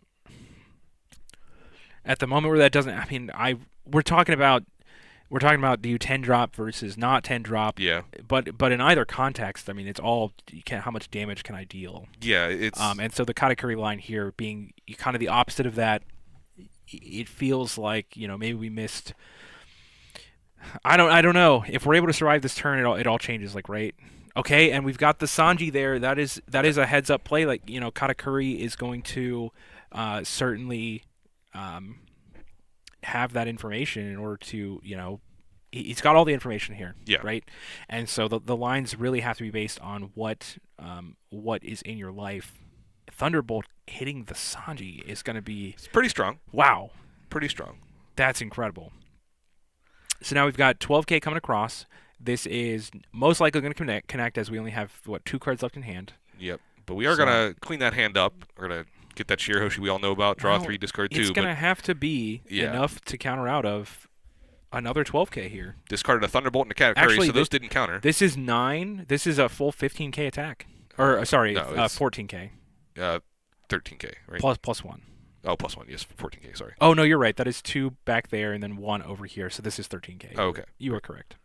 at the moment where that doesn't. I mean, we're talking about do you 10 drop versus not 10 drop. Yeah. But in either context, I mean, it's all how much damage can I deal? Yeah, it's and so the Katakuri line here being kind of the opposite of that, it feels like maybe we missed. I don't know if we're able to survive this turn. It all changes, like, right. Okay, and we've got the Sanji there. That is a heads up play. Like, Katakuri is going to certainly have that information in order to, he's got all the information here, right? And so the lines really have to be based on what is in your life. Thunderbolt hitting the Sanji is going to be... It's pretty strong. Wow. Pretty strong. That's incredible. So now we've got 12k coming across. This is most likely going to connect as we only have, 2 cards left in hand. Yep. But we are going to clean that hand up. We're going to get that Shirahoshi we all know about, draw 3, discard 2. It's going to have to be enough to counter out of another 12k here. Discarded a Thunderbolt and a Katakuri, so those didn't counter. This is 9. This is a full 15k attack. Or, sorry, no, 14k. 13k, right? Plus 1. Oh, plus 1, yes, 14k, sorry. Oh, no, you're right. That is 2 back there and then 1 over here, so this is 13k. Oh, okay. You are correct.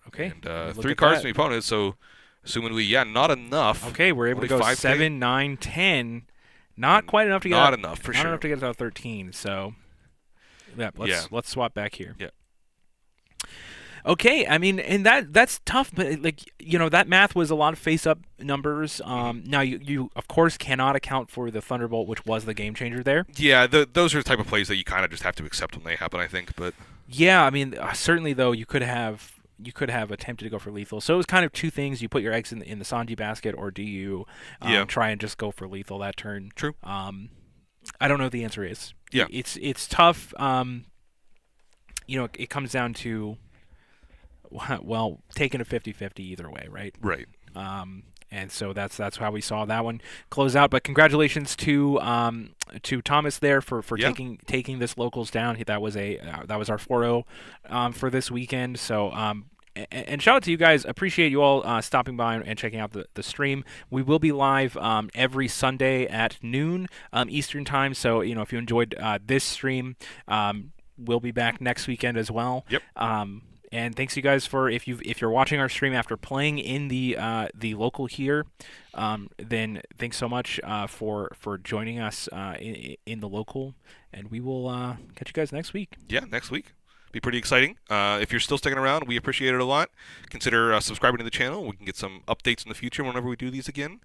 Okay. And 3 cards to the opponent, so assumingly, not enough. Okay, we're able to go 5K? 7, 9, 10. Not quite enough to get Not enough, for sure. Not enough to get us out 13, so let's swap back here. Yeah. Okay, I mean, and that's tough, but that math was a lot of face-up numbers. Now you of course cannot account for the Thunderbolt, which was the game changer there. Yeah, those are the type of plays that you kind of just have to accept when they happen, I think. But yeah, I mean, certainly though you could have attempted to go for lethal. So it was kind of 2 things: you put your eggs in the Sanji basket, or do you try and just go for lethal that turn? True. I don't know what the answer is. Yeah, it's tough. It comes down to, well, taking a 50-50 either way, right? Right. And so that's how we saw that one close out. But congratulations to Thomas there for taking this locals down. That was our 4-0 for this weekend. So and shout out to you guys. Appreciate you all stopping by and checking out the stream. We will be live every Sunday at noon Eastern time. So if you enjoyed this stream, we'll be back next weekend as well. Yep. And thanks you guys for if you're watching our stream after playing in the local here, then thanks so much for joining us in the local, and we will catch you guys next week. Yeah, next week. Be pretty exciting. If you're still sticking around, we appreciate it a lot. Consider subscribing to the channel. We can get some updates in the future whenever we do these again.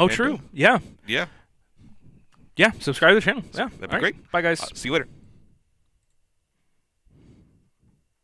True. Yeah. Yeah. Yeah. Subscribe to the channel. Yeah. That'd be great. Bye, guys. See you later.